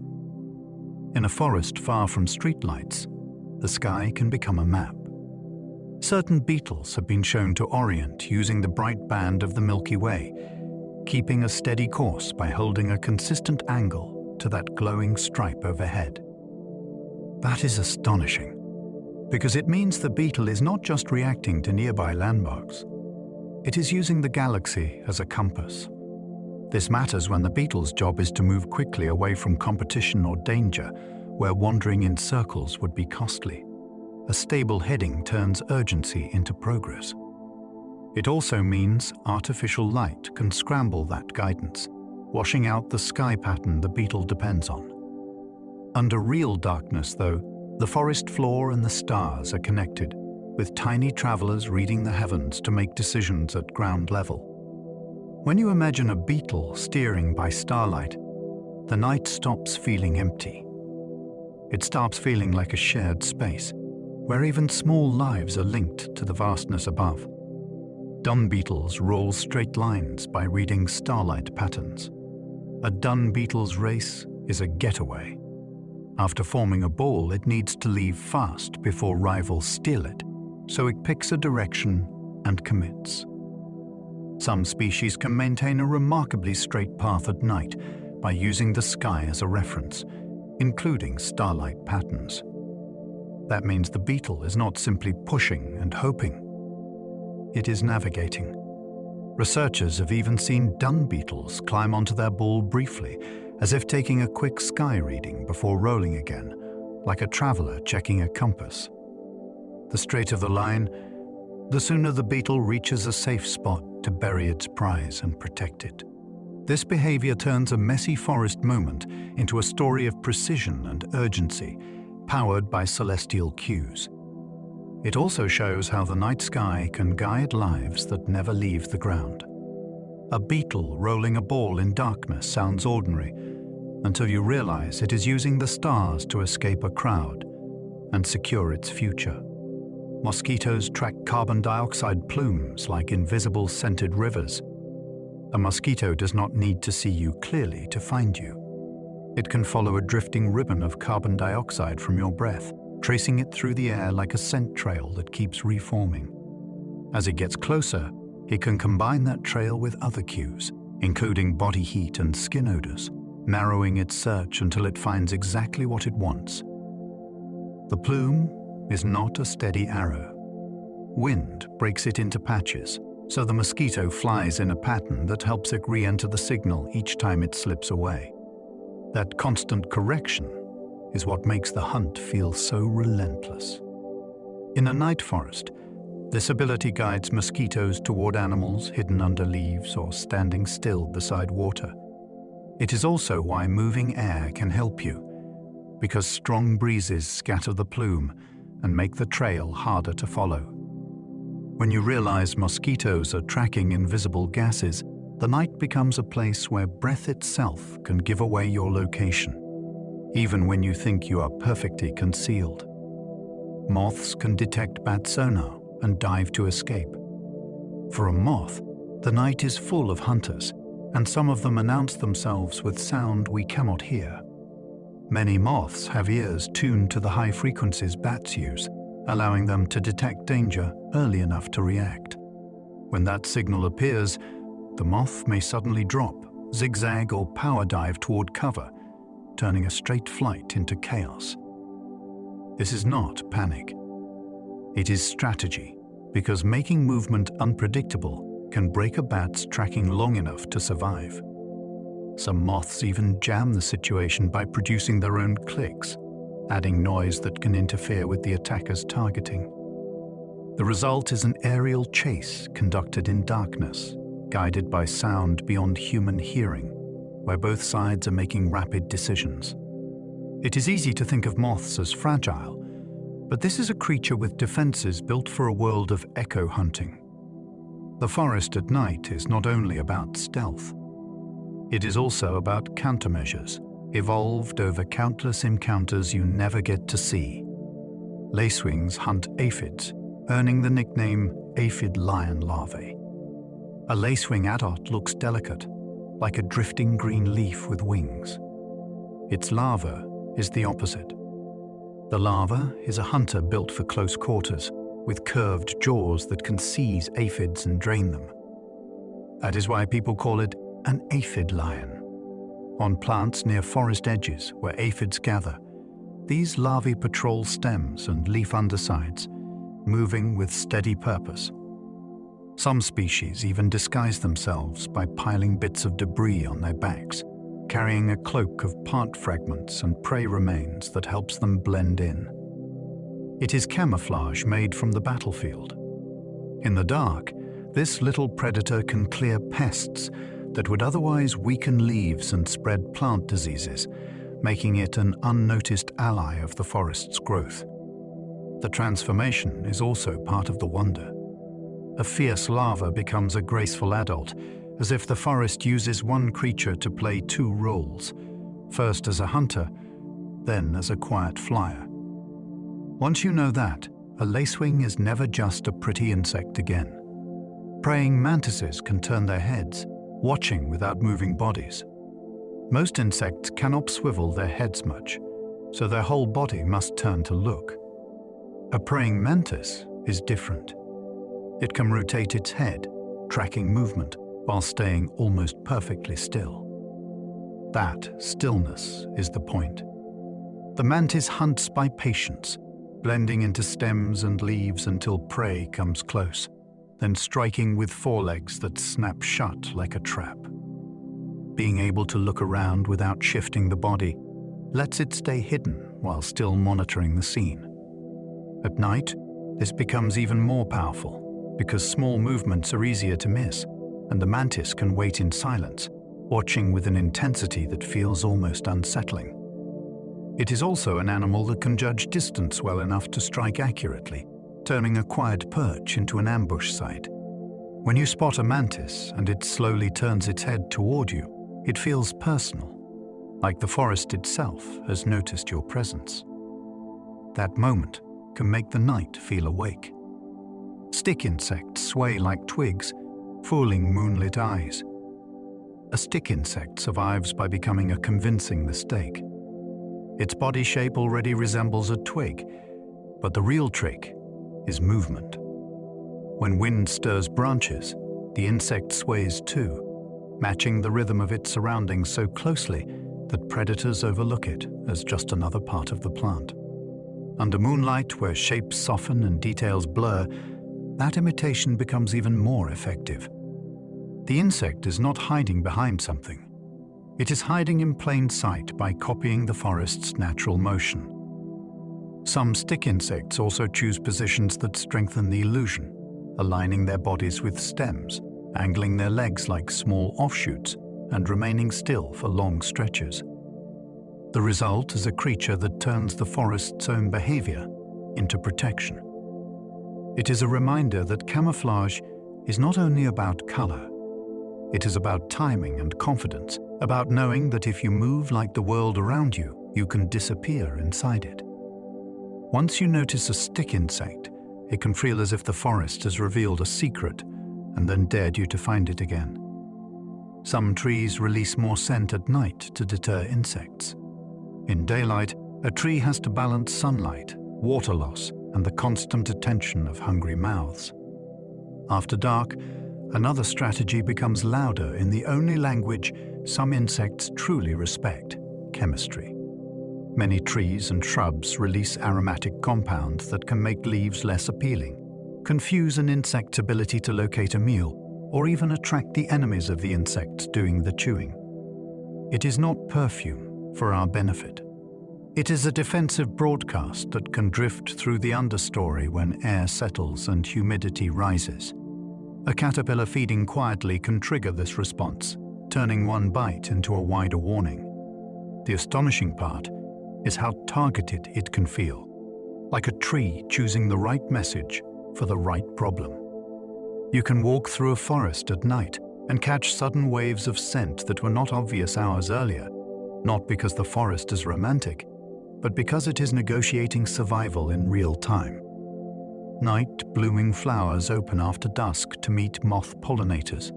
In a forest far from streetlights, the sky can become a map. Certain beetles have been shown to orient using the bright band of the Milky Way, keeping a steady course by holding a consistent angle to that glowing stripe overhead. That is astonishing, because it means the beetle is not just reacting to nearby landmarks. It is using the galaxy as a compass. This matters when the beetle's job is to move quickly away from competition or danger, where wandering in circles would be costly. A stable heading turns urgency into progress. It also means artificial light can scramble that guidance, washing out the sky pattern the beetle depends on. Under real darkness, though, the forest floor and the stars are connected, with tiny travelers reading the heavens to make decisions at ground level. When you imagine a beetle steering by starlight, the night stops feeling empty. It starts feeling like a shared space, where even small lives are linked to the vastness above. Dung beetles roll straight lines by reading starlight patterns. A dung beetle's race is a getaway. After forming a ball, it needs to leave fast before rivals steal it, so it picks a direction and commits. Some species can maintain a remarkably straight path at night by using the sky as a reference, including starlight patterns. That means the beetle is not simply pushing and hoping. It is navigating. Researchers have even seen dung beetles climb onto their ball briefly, as if taking a quick sky reading before rolling again, like a traveler checking a compass. The straighter the line, the sooner the beetle reaches a safe spot to bury its prize and protect it. This behavior turns a messy forest moment into a story of precision and urgency, powered by celestial cues. It also shows how the night sky can guide lives that never leave the ground. A beetle rolling a ball in darkness sounds ordinary, until you realize it is using the stars to escape a crowd and secure its future. Mosquitoes track carbon dioxide plumes like invisible scented rivers. A mosquito does not need to see you clearly to find you. It can follow a drifting ribbon of carbon dioxide from your breath, tracing it through the air like a scent trail that keeps reforming. As it gets closer, it can combine that trail with other cues, including body heat and skin odors, narrowing its search until it finds exactly what it wants. The plume is not a steady arrow. Wind breaks it into patches, so the mosquito flies in a pattern that helps it re-enter the signal each time it slips away. That constant correction is what makes the hunt feel so relentless. In a night forest, This ability guides mosquitoes toward animals hidden under leaves or standing still beside water. It is also why moving air can help you, because strong breezes scatter the plume and make the trail harder to follow. When you realize mosquitoes are tracking invisible gases, the night becomes a place where breath itself can give away your location, even when you think you are perfectly concealed. Moths can detect bat sonar and dive to escape. For a moth, the night is full of hunters, and some of them announce themselves with sound we cannot hear. Many moths have ears tuned to the high frequencies bats use, allowing them to detect danger early enough to react. When that signal appears, the moth may suddenly drop, zigzag, or power dive toward cover, turning a straight flight into chaos. This is not panic. It is strategy, because making movement unpredictable can break a bat's tracking long enough to survive. Some moths even jam the situation by producing their own clicks, adding noise that can interfere with the attacker's targeting. The result is an aerial chase conducted in darkness, guided by sound beyond human hearing, where both sides are making rapid decisions. It is easy to think of moths as fragile, but this is a creature with defenses built for a world of echo hunting. The forest at night is not only about stealth. It is also about countermeasures, evolved over countless encounters you never get to see. Lacewings hunt aphids, earning the nickname aphid lion larvae. A lacewing adult looks delicate, like a drifting green leaf with wings. Its larva is the opposite. The larva is a hunter built for close quarters, with curved jaws that can seize aphids and drain them. That is why people call it an aphid lion. On plants near forest edges where aphids gather, these larvae patrol stems and leaf undersides, moving with steady purpose. Some species even disguise themselves by piling bits of debris on their backs, carrying a cloak of part fragments and prey remains that helps them blend in. It is camouflage made from the battlefield. In the dark, this little predator can clear pests that would otherwise weaken leaves and spread plant diseases, making it an unnoticed ally of the forest's growth. The transformation is also part of the wonder. A fierce larva becomes a graceful adult, as if the forest uses one creature to play two roles, first as a hunter, then as a quiet flyer. Once you know that, a lacewing is never just a pretty insect again. Praying mantises can turn their heads, watching without moving bodies. Most insects cannot swivel their heads much, so their whole body must turn to look. A praying mantis is different. It can rotate its head, tracking movement, while staying almost perfectly still. That stillness is the point. The mantis hunts by patience, blending into stems and leaves until prey comes close, then striking with forelegs that snap shut like a trap. Being able to look around without shifting the body lets it stay hidden while still monitoring the scene. At night, this becomes even more powerful because small movements are easier to miss, and the mantis can wait in silence, watching with an intensity that feels almost unsettling. It is also an animal that can judge distance well enough to strike accurately, turning a quiet perch into an ambush site. When you spot a mantis and it slowly turns its head toward you, it feels personal, like the forest itself has noticed your presence. That moment can make the night feel awake. Stick insects sway like twigs, fooling moonlit eyes. A stick insect survives by becoming a convincing mistake. Its body shape already resembles a twig, but the real trick is movement. When wind stirs branches, the insect sways too, matching the rhythm of its surroundings so closely that predators overlook it as just another part of the plant. Under moonlight, where shapes soften and details blur, that imitation becomes even more effective. The insect is not hiding behind something. It is hiding in plain sight by copying the forest's natural motion. Some stick insects also choose positions that strengthen the illusion, aligning their bodies with stems, angling their legs like small offshoots, and remaining still for long stretches. The result is a creature that turns the forest's own behavior into protection. It is a reminder that camouflage is not only about color. It is about timing and confidence, about knowing that if you move like the world around you, you can disappear inside it. Once you notice a stick insect, it can feel as if the forest has revealed a secret and then dared you to find it again. Some trees release more scent at night to deter insects. In daylight, a tree has to balance sunlight, water loss, and the constant attention of hungry mouths. After dark, another strategy becomes louder in the only language some insects truly respect: chemistry. Many trees and shrubs release aromatic compounds that can make leaves less appealing, confuse an insect's ability to locate a meal, or even attract the enemies of the insects doing the chewing. It is not perfume for our benefit. It is a defensive broadcast that can drift through the understory when air settles and humidity rises. A caterpillar feeding quietly can trigger this response, turning one bite into a wider warning. The astonishing part is how targeted it can feel, like a tree choosing the right message for the right problem. You can walk through a forest at night and catch sudden waves of scent that were not obvious hours earlier, not because the forest is romantic, but because it is negotiating survival in real time. Night-blooming flowers open after dusk to meet moth pollinators.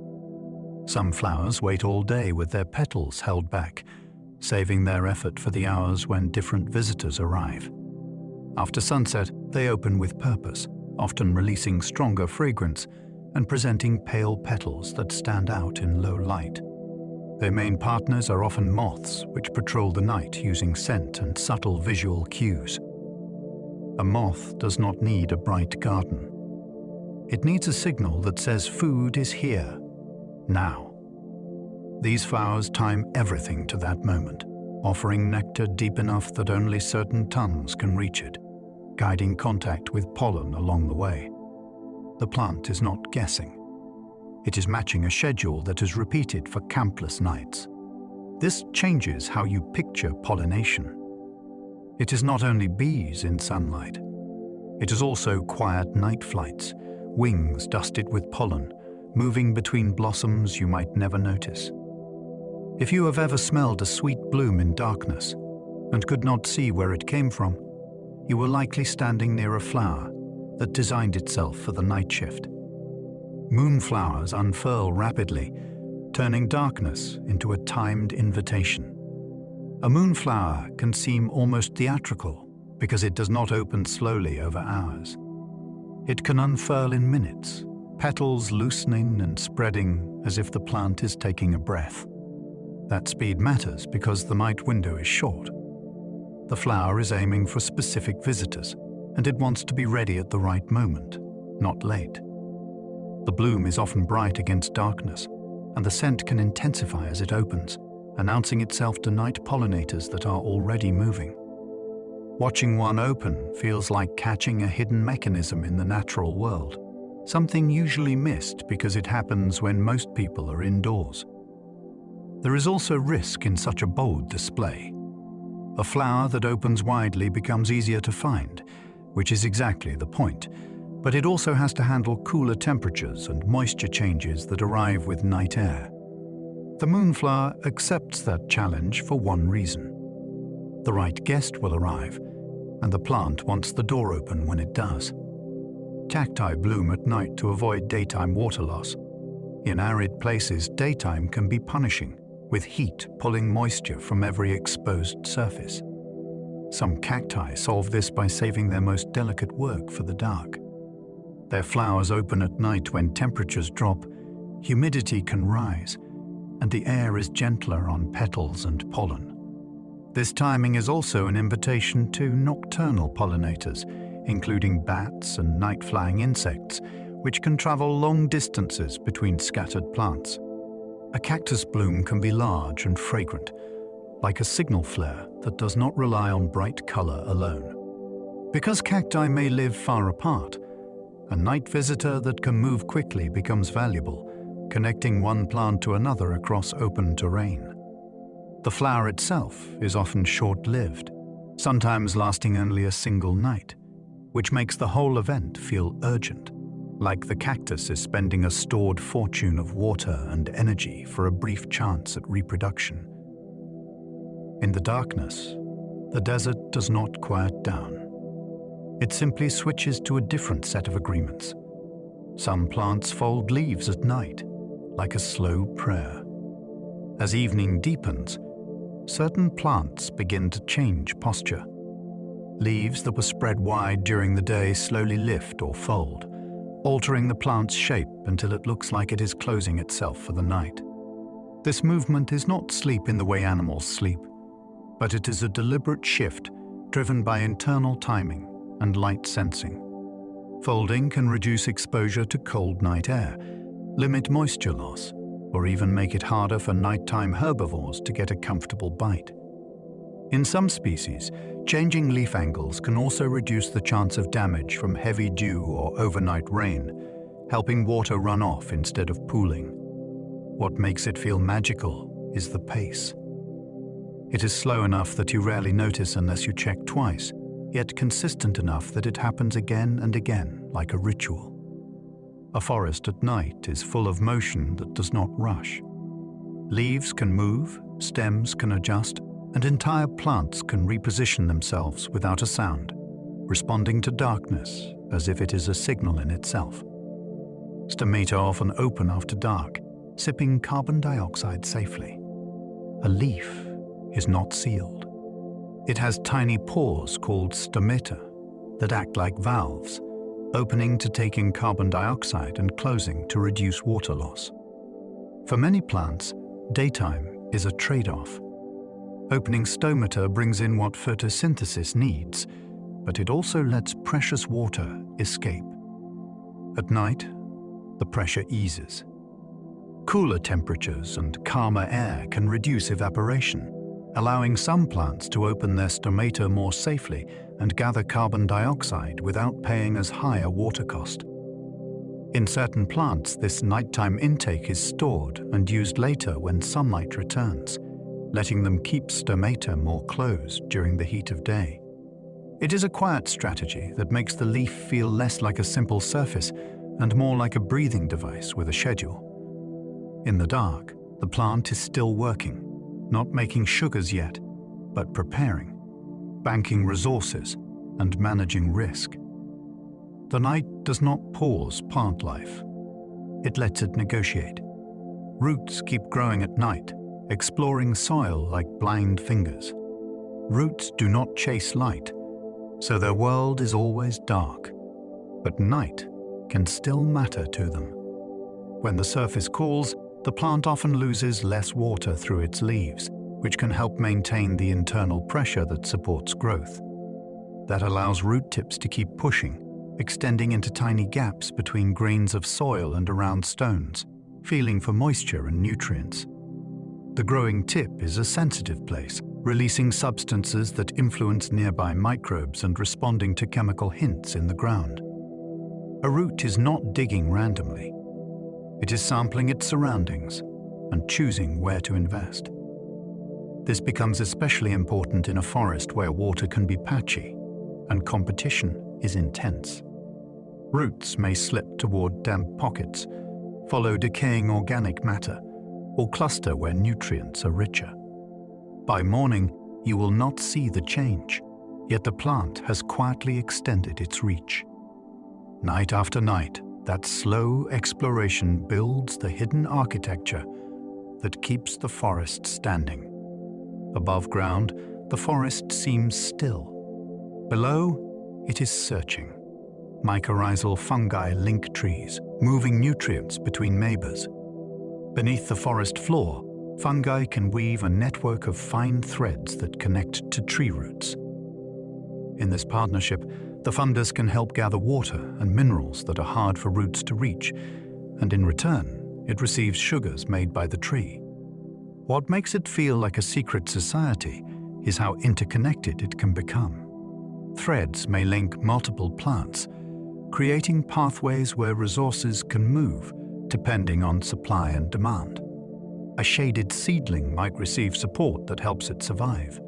Some flowers wait all day with their petals held back, saving their effort for the hours when different visitors arrive. After sunset, they open with purpose, often releasing stronger fragrance and presenting pale petals that stand out in low light. Their main partners are often moths, which patrol the night using scent and subtle visual cues. A moth does not need a bright garden. It needs a signal that says food is here, now. These flowers time everything to that moment, offering nectar deep enough that only certain tongues can reach it, guiding contact with pollen along the way. The plant is not guessing. It is matching a schedule that is repeated for countless nights. This changes how you picture pollination. It is not only bees in sunlight. It is also quiet night flights, wings dusted with pollen, moving between blossoms you might never notice. If you have ever smelled a sweet bloom in darkness and could not see where it came from, you were likely standing near a flower that designed itself for the night shift. Moonflowers unfurl rapidly, turning darkness into a timed invitation. A moonflower can seem almost theatrical because it does not open slowly over hours. It can unfurl in minutes, petals loosening and spreading as if the plant is taking a breath. That speed matters because the night window is short. The flower is aiming for specific visitors, and it wants to be ready at the right moment, not late. The bloom is often bright against darkness, and the scent can intensify as it opens, announcing itself to night pollinators that are already moving. Watching one open feels like catching a hidden mechanism in the natural world, something usually missed because it happens when most people are indoors. There is also risk in such a bold display. A flower that opens widely becomes easier to find, which is exactly the point, but it also has to handle cooler temperatures and moisture changes that arrive with night air. The moonflower accepts that challenge for one reason. The right guest will arrive, and the plant wants the door open when it does. Cacti bloom at night to avoid daytime water loss. In arid places, daytime can be punishing, with heat pulling moisture from every exposed surface. Some cacti solve this by saving their most delicate work for the dark. Their flowers open at night when temperatures drop, humidity can rise, and the air is gentler on petals and pollen. This timing is also an invitation to nocturnal pollinators, including bats and night-flying insects, which can travel long distances between scattered plants. A cactus bloom can be large and fragrant, like a signal flare that does not rely on bright color alone. Because cacti may live far apart, a night visitor that can move quickly becomes valuable, connecting one plant to another across open terrain. The flower itself is often short-lived, sometimes lasting only a single night, which makes the whole event feel urgent, like the cactus is spending a stored fortune of water and energy for a brief chance at reproduction. In the darkness, the desert does not quiet down. It simply switches to a different set of agreements. Some plants fold leaves at night, like a slow prayer. As evening deepens, certain plants begin to change posture. Leaves that were spread wide during the day slowly lift or fold, altering the plant's shape until it looks like it is closing itself for the night. This movement is not sleep in the way animals sleep, but it is a deliberate shift driven by internal timing and light sensing. Folding can reduce exposure to cold night air, limit moisture loss, or even make it harder for nighttime herbivores to get a comfortable bite. In some species, changing leaf angles can also reduce the chance of damage from heavy dew or overnight rain, helping water run off instead of pooling. What makes it feel magical is the pace. It is slow enough that you rarely notice unless you check twice, yet consistent enough that it happens again and again, like a ritual. A forest at night is full of motion that does not rush. Leaves can move, stems can adjust, and entire plants can reposition themselves without a sound, responding to darkness as if it is a signal in itself. Stomata often open after dark, sipping carbon dioxide safely. A leaf is not sealed. It has tiny pores called stomata that act like valves, opening to take in carbon dioxide and closing to reduce water loss. For many plants, daytime is a trade-off. Opening stomata brings in what photosynthesis needs, but it also lets precious water escape. At night, the pressure eases. Cooler temperatures and calmer air can reduce evaporation, allowing some plants to open their stomata more safely and gather carbon dioxide without paying as high a water cost. In certain plants, this nighttime intake is stored and used later when sunlight returns, letting them keep stomata more closed during the heat of day. It is a quiet strategy that makes the leaf feel less like a simple surface and more like a breathing device with a schedule. In the dark, the plant is still working, not making sugars yet, but preparing, banking resources, and managing risk. The night does not pause plant life. It lets it negotiate. Roots keep growing at night, exploring soil like blind fingers. Roots do not chase light, so their world is always dark. But night can still matter to them. When the surface cools, the plant often loses less water through its leaves, which can help maintain the internal pressure that supports growth. That allows root tips to keep pushing, extending into tiny gaps between grains of soil and around stones, feeling for moisture and nutrients. The growing tip is a sensitive place, releasing substances that influence nearby microbes and responding to chemical hints in the ground. A root is not digging randomly. It is sampling its surroundings and choosing where to invest. This becomes especially important in a forest where water can be patchy and competition is intense. Roots may slip toward damp pockets, follow decaying organic matter, or cluster where nutrients are richer. By morning, you will not see the change, yet the plant has quietly extended its reach. Night after night, that slow exploration builds the hidden architecture that keeps the forest standing. Above ground, the forest seems still. Below, it is searching. Mycorrhizal fungi link trees, moving nutrients between neighbors. Beneath the forest floor, fungi can weave a network of fine threads that connect to tree roots. In this partnership, the fungus can help gather water and minerals that are hard for roots to reach, and in return, it receives sugars made by the tree. What makes it feel like a secret society is how interconnected it can become. Threads may link multiple plants, creating pathways where resources can move depending on supply and demand. A shaded seedling might receive support that helps it survive.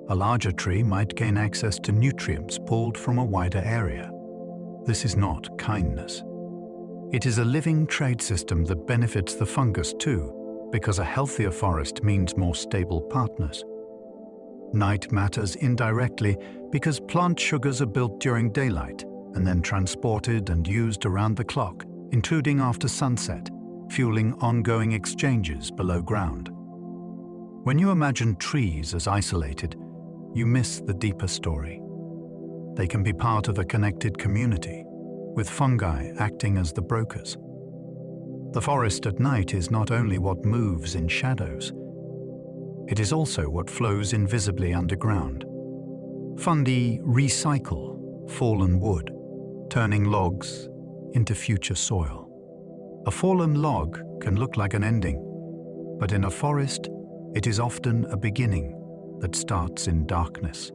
A larger tree might gain access to nutrients pulled from a wider area. This is not kindness. It is a living trade system that benefits the fungus too, because a healthier forest means more stable partners. Night matters indirectly because plant sugars are built during daylight and then transported and used around the clock, including after sunset, fueling ongoing exchanges below ground. When you imagine trees as isolated, you miss the deeper story. They can be part of a connected community, with fungi acting as the brokers. The forest at night is not only what moves in shadows, it is also what flows invisibly underground. Fungi recycle fallen wood, turning logs into future soil. A fallen log can look like an ending, but in a forest, it is often a beginning that starts in darkness.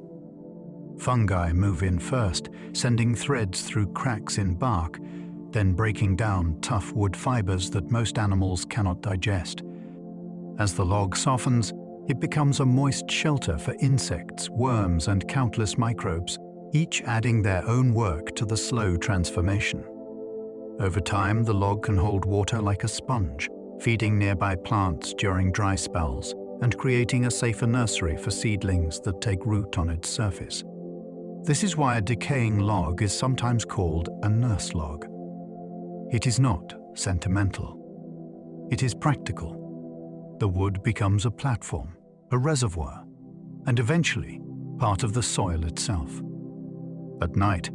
Fungi move in first, sending threads through cracks in bark, then breaking down tough wood fibers that most animals cannot digest. As the log softens, it becomes a moist shelter for insects, worms, and countless microbes, each adding their own work to the slow transformation. Over time, the log can hold water like a sponge, feeding nearby plants during dry spells and creating a safer nursery for seedlings that take root on its surface. This is why a decaying log is sometimes called a nurse log. It is not sentimental. It is practical. The wood becomes a platform, a reservoir, and eventually part of the soil itself. At night,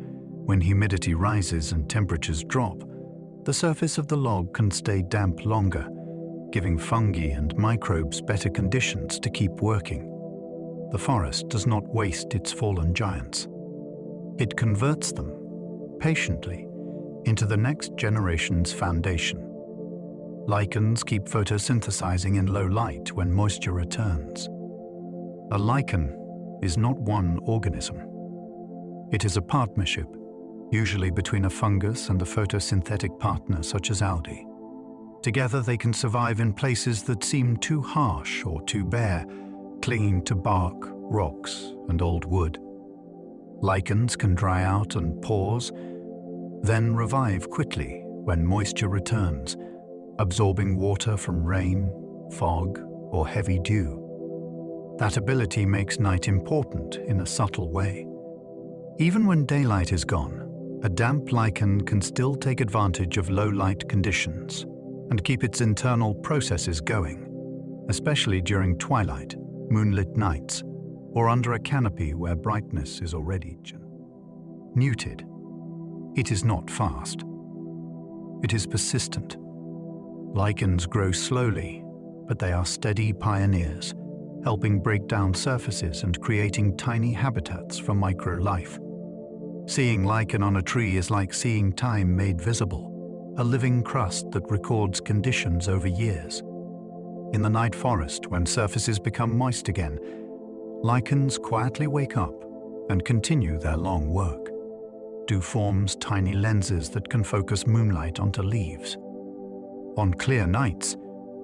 when humidity rises and temperatures drop, the surface of the log can stay damp longer, giving fungi and microbes better conditions to keep working. The forest does not waste its fallen giants. It converts them, patiently, into the next generation's foundation. Lichens keep photosynthesizing in low light when moisture returns. A lichen is not one organism. It is a partnership, usually between a fungus and a photosynthetic partner such as algae. Together they can survive in places that seem too harsh or too bare, clinging to bark, rocks, and old wood. Lichens can dry out and pause, then revive quickly when moisture returns, absorbing water from rain, fog, or heavy dew. That ability makes night important in a subtle way. Even when daylight is gone, a damp lichen can still take advantage of low light conditions and keep its internal processes going, especially during twilight, moonlit nights, or under a canopy where brightness is already muted. It is not fast. It is persistent. Lichens grow slowly, but they are steady pioneers, helping break down surfaces and creating tiny habitats for micro-life. Seeing lichen on a tree is like seeing time made visible, a living crust that records conditions over years. In the night forest, when surfaces become moist again, lichens quietly wake up and continue their long work. Dew forms tiny lenses that can focus moonlight onto leaves. On clear nights,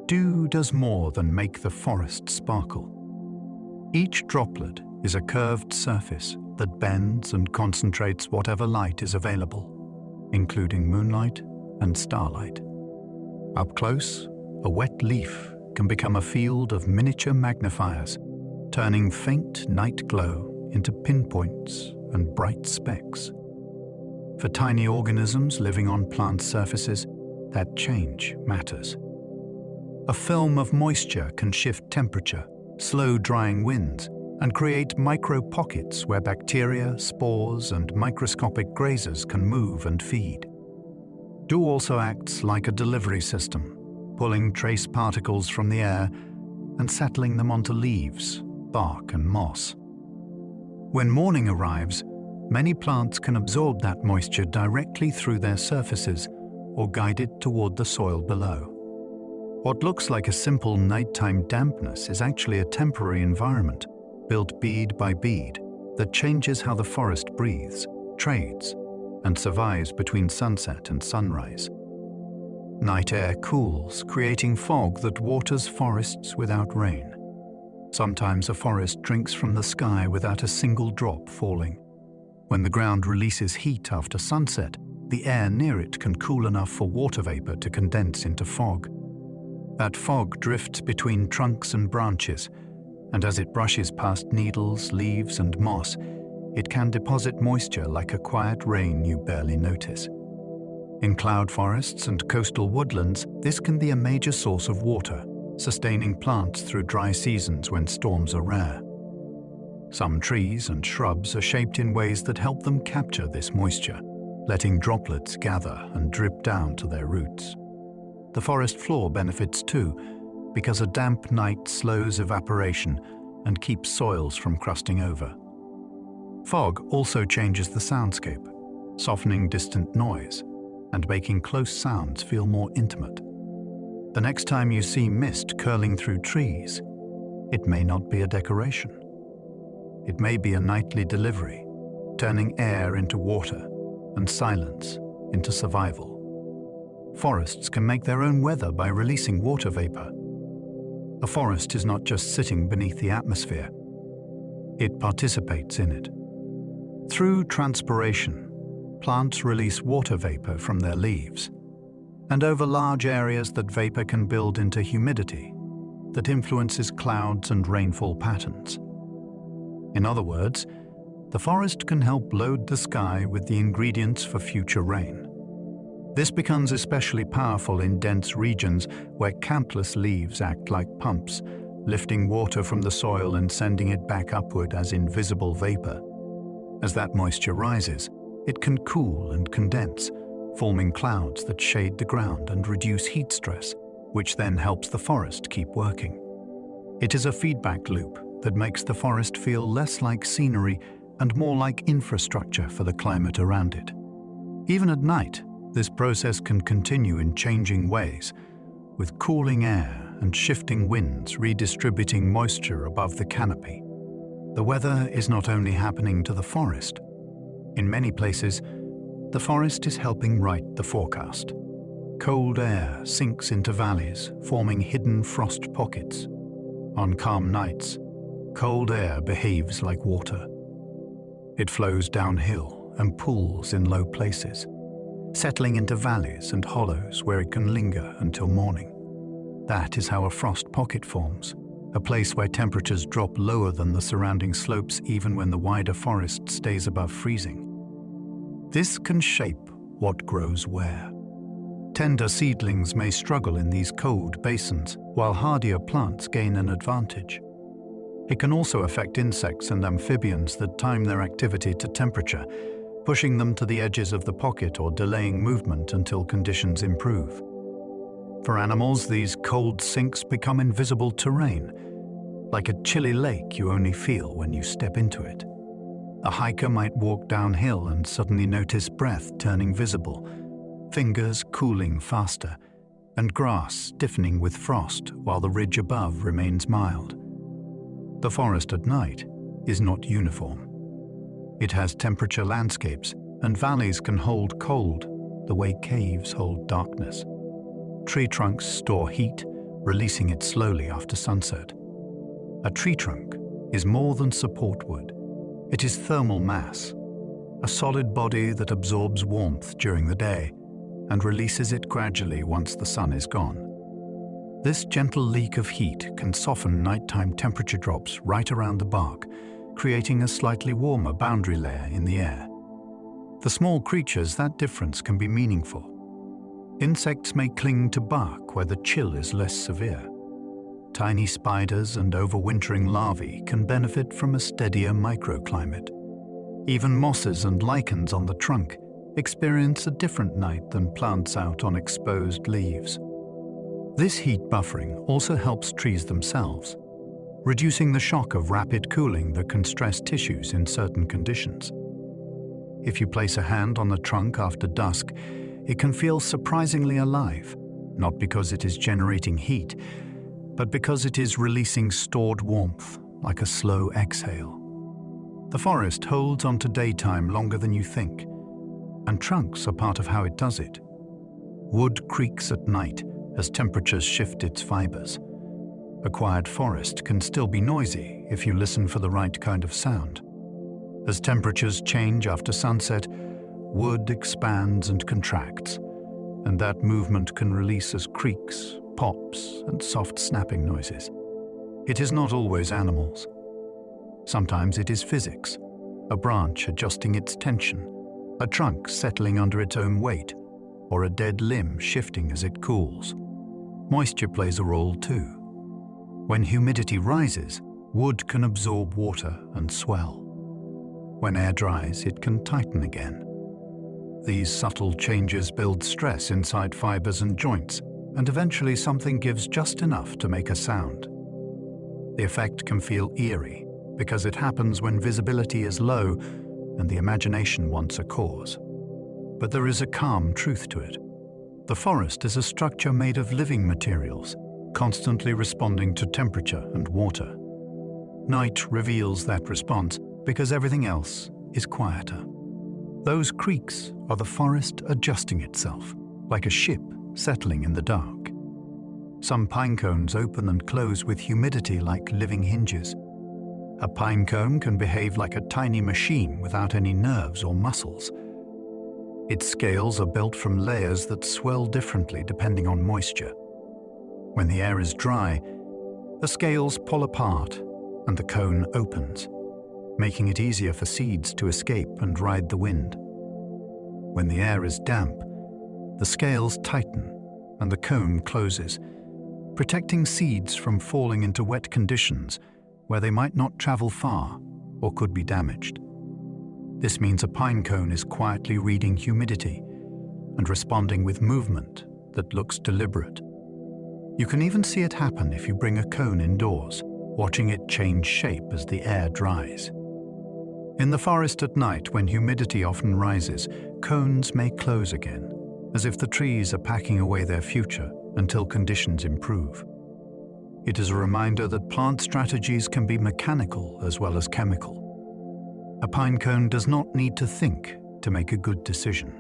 dew does more than make the forest sparkle. Each droplet is a curved surface that bends and concentrates whatever light is available, including moonlight and starlight. Up close, a wet leaf can become a field of miniature magnifiers, turning faint night glow into pinpoints and bright specks. For tiny organisms living on plant surfaces, that change matters. A film of moisture can shift temperature, slow drying winds, and create micro-pockets where bacteria, spores, and microscopic grazers can move and feed. Dew also acts like a delivery system, pulling trace particles from the air and settling them onto leaves, bark, and moss. When morning arrives, many plants can absorb that moisture directly through their surfaces or guide it toward the soil below. What looks like a simple nighttime dampness is actually a temporary environment, built bead by bead, that changes how the forest breathes, trades, and survives between sunset and sunrise. Night air cools, creating fog that waters forests without rain. Sometimes a forest drinks from the sky without a single drop falling. When the ground releases heat after sunset, the air near it can cool enough for water vapor to condense into fog. That fog drifts between trunks and branches, and as it brushes past needles, leaves, and moss, it can deposit moisture like a quiet rain you barely notice. In cloud forests and coastal woodlands, this can be a major source of water, sustaining plants through dry seasons when storms are rare. Some trees and shrubs are shaped in ways that help them capture this moisture, letting droplets gather and drip down to their roots. The forest floor benefits too, because a damp night slows evaporation and keeps soils from crusting over. Fog also changes the soundscape, softening distant noise and making close sounds feel more intimate. The next time you see mist curling through trees, it may not be a decoration. It may be a nightly delivery, turning air into water and silence into survival. Forests can make their own weather by releasing water vapor. A forest is not just sitting beneath the atmosphere. It participates in it. Through transpiration, plants release water vapor from their leaves, and over large areas that vapor can build into humidity that influences clouds and rainfall patterns. In other words, the forest can help load the sky with the ingredients for future rain. This becomes especially powerful in dense regions where countless leaves act like pumps, lifting water from the soil and sending it back upward as invisible vapor. As that moisture rises, it can cool and condense, forming clouds that shade the ground and reduce heat stress, which then helps the forest keep working. It is a feedback loop that makes the forest feel less like scenery and more like infrastructure for the climate around it. Even at night, this process can continue in changing ways, with cooling air and shifting winds redistributing moisture above the canopy. The weather is not only happening to the forest. In many places, the forest is helping write the forecast. Cold air sinks into valleys, forming hidden frost pockets. On calm nights, cold air behaves like water. It flows downhill and pools in low places, settling into valleys and hollows where it can linger until morning. That is how a frost pocket forms, a place where temperatures drop lower than the surrounding slopes even when the wider forest stays above freezing. This can shape what grows where. Tender seedlings may struggle in these cold basins, while hardier plants gain an advantage. It can also affect insects and amphibians that time their activity to temperature, pushing them to the edges of the pocket or delaying movement until conditions improve. For animals, these cold sinks become invisible terrain, like a chilly lake you only feel when you step into it. A hiker might walk downhill and suddenly notice breath turning visible, fingers cooling faster, and grass stiffening with frost while the ridge above remains mild. The forest at night is not uniform. It has temperature landscapes, and valleys can hold cold the way caves hold darkness. Tree trunks store heat, releasing it slowly after sunset. A tree trunk is more than support wood. It is thermal mass, a solid body that absorbs warmth during the day and releases it gradually once the sun is gone. This gentle leak of heat can soften nighttime temperature drops right around the bark, creating a slightly warmer boundary layer in the air. For small creatures, that difference can be meaningful. Insects may cling to bark where the chill is less severe. Tiny spiders and overwintering larvae can benefit from a steadier microclimate. Even mosses and lichens on the trunk experience a different night than plants out on exposed leaves. This heat buffering also helps trees themselves, reducing the shock of rapid cooling that can stress tissues in certain conditions. If you place a hand on the trunk after dusk, it can feel surprisingly alive, not because it is generating heat, but because it is releasing stored warmth like a slow exhale. The forest holds onto daytime longer than you think. and trunks are part of how it does it. Wood creaks at night as temperatures shift its fibers. A quiet forest can still be noisy if you listen for the right kind of sound. As temperatures change after sunset, wood expands and contracts, and that movement can release as creaks, pops, and soft snapping noises. It is not always animals. Sometimes it is physics, a branch adjusting its tension, a trunk settling under its own weight, or a dead limb shifting as it cools. Moisture plays a role too. When humidity rises, wood can absorb water and swell. When air dries, it can tighten again. These subtle changes build stress inside fibers and joints, and eventually something gives just enough to make a sound. The effect can feel eerie because it happens when visibility is low and the imagination wants a cause. But there is a calm truth to it. The forest is a structure made of living materials, constantly responding to temperature and water. Night reveals that response because everything else is quieter. Those creaks are the forest adjusting itself, like a ship settling in the dark. Some pine cones open and close with humidity like living hinges. A pine cone can behave like a tiny machine without any nerves or muscles. Its scales are built from layers that swell differently depending on moisture. When the air is dry, the scales pull apart and the cone opens, making it easier for seeds to escape and ride the wind. When the air is damp, the scales tighten and the cone closes, protecting seeds from falling into wet conditions where they might not travel far or could be damaged. This means a pine cone is quietly reading humidity and responding with movement that looks deliberate. You can even see it happen if you bring a cone indoors, watching it change shape as the air dries. In the forest at night, when humidity often rises, cones may close again, as if the trees are packing away their future until conditions improve. It is a reminder that plant strategies can be mechanical as well as chemical. A pine cone does not need to think to make a good decision.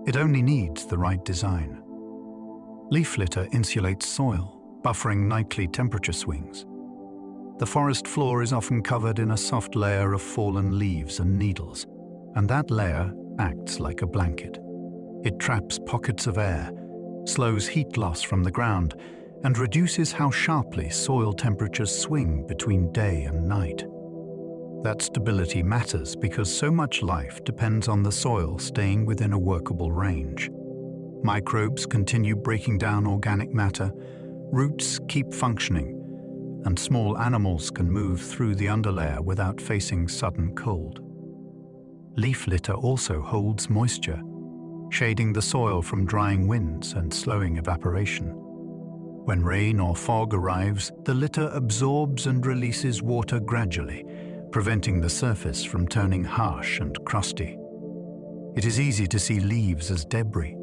It only needs the right design. Leaf litter insulates soil, buffering nightly temperature swings. The forest floor is often covered in a soft layer of fallen leaves and needles, and that layer acts like a blanket. It traps pockets of air, slows heat loss from the ground, and reduces how sharply soil temperatures swing between day and night. That stability matters because so much life depends on the soil staying within a workable range. Microbes continue breaking down organic matter, roots keep functioning, and small animals can move through the underlayer without facing sudden cold. Leaf litter also holds moisture, shading the soil from drying winds and slowing evaporation. When rain or fog arrives, the litter absorbs and releases water gradually, preventing the surface from turning harsh and crusty. It is easy to see leaves as debris,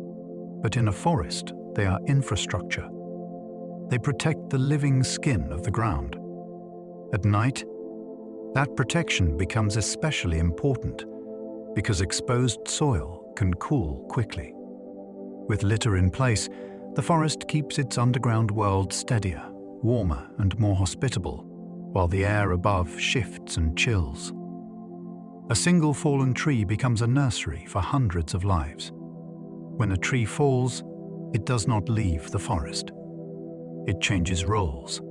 but in a forest, they are infrastructure. They protect the living skin of the ground. At night, that protection becomes especially important because exposed soil can cool quickly. With litter in place, the forest keeps its underground world steadier, warmer, and more hospitable, while the air above shifts and chills. A single fallen tree becomes a nursery for hundreds of lives. When a tree falls, it does not leave the forest. It changes roles.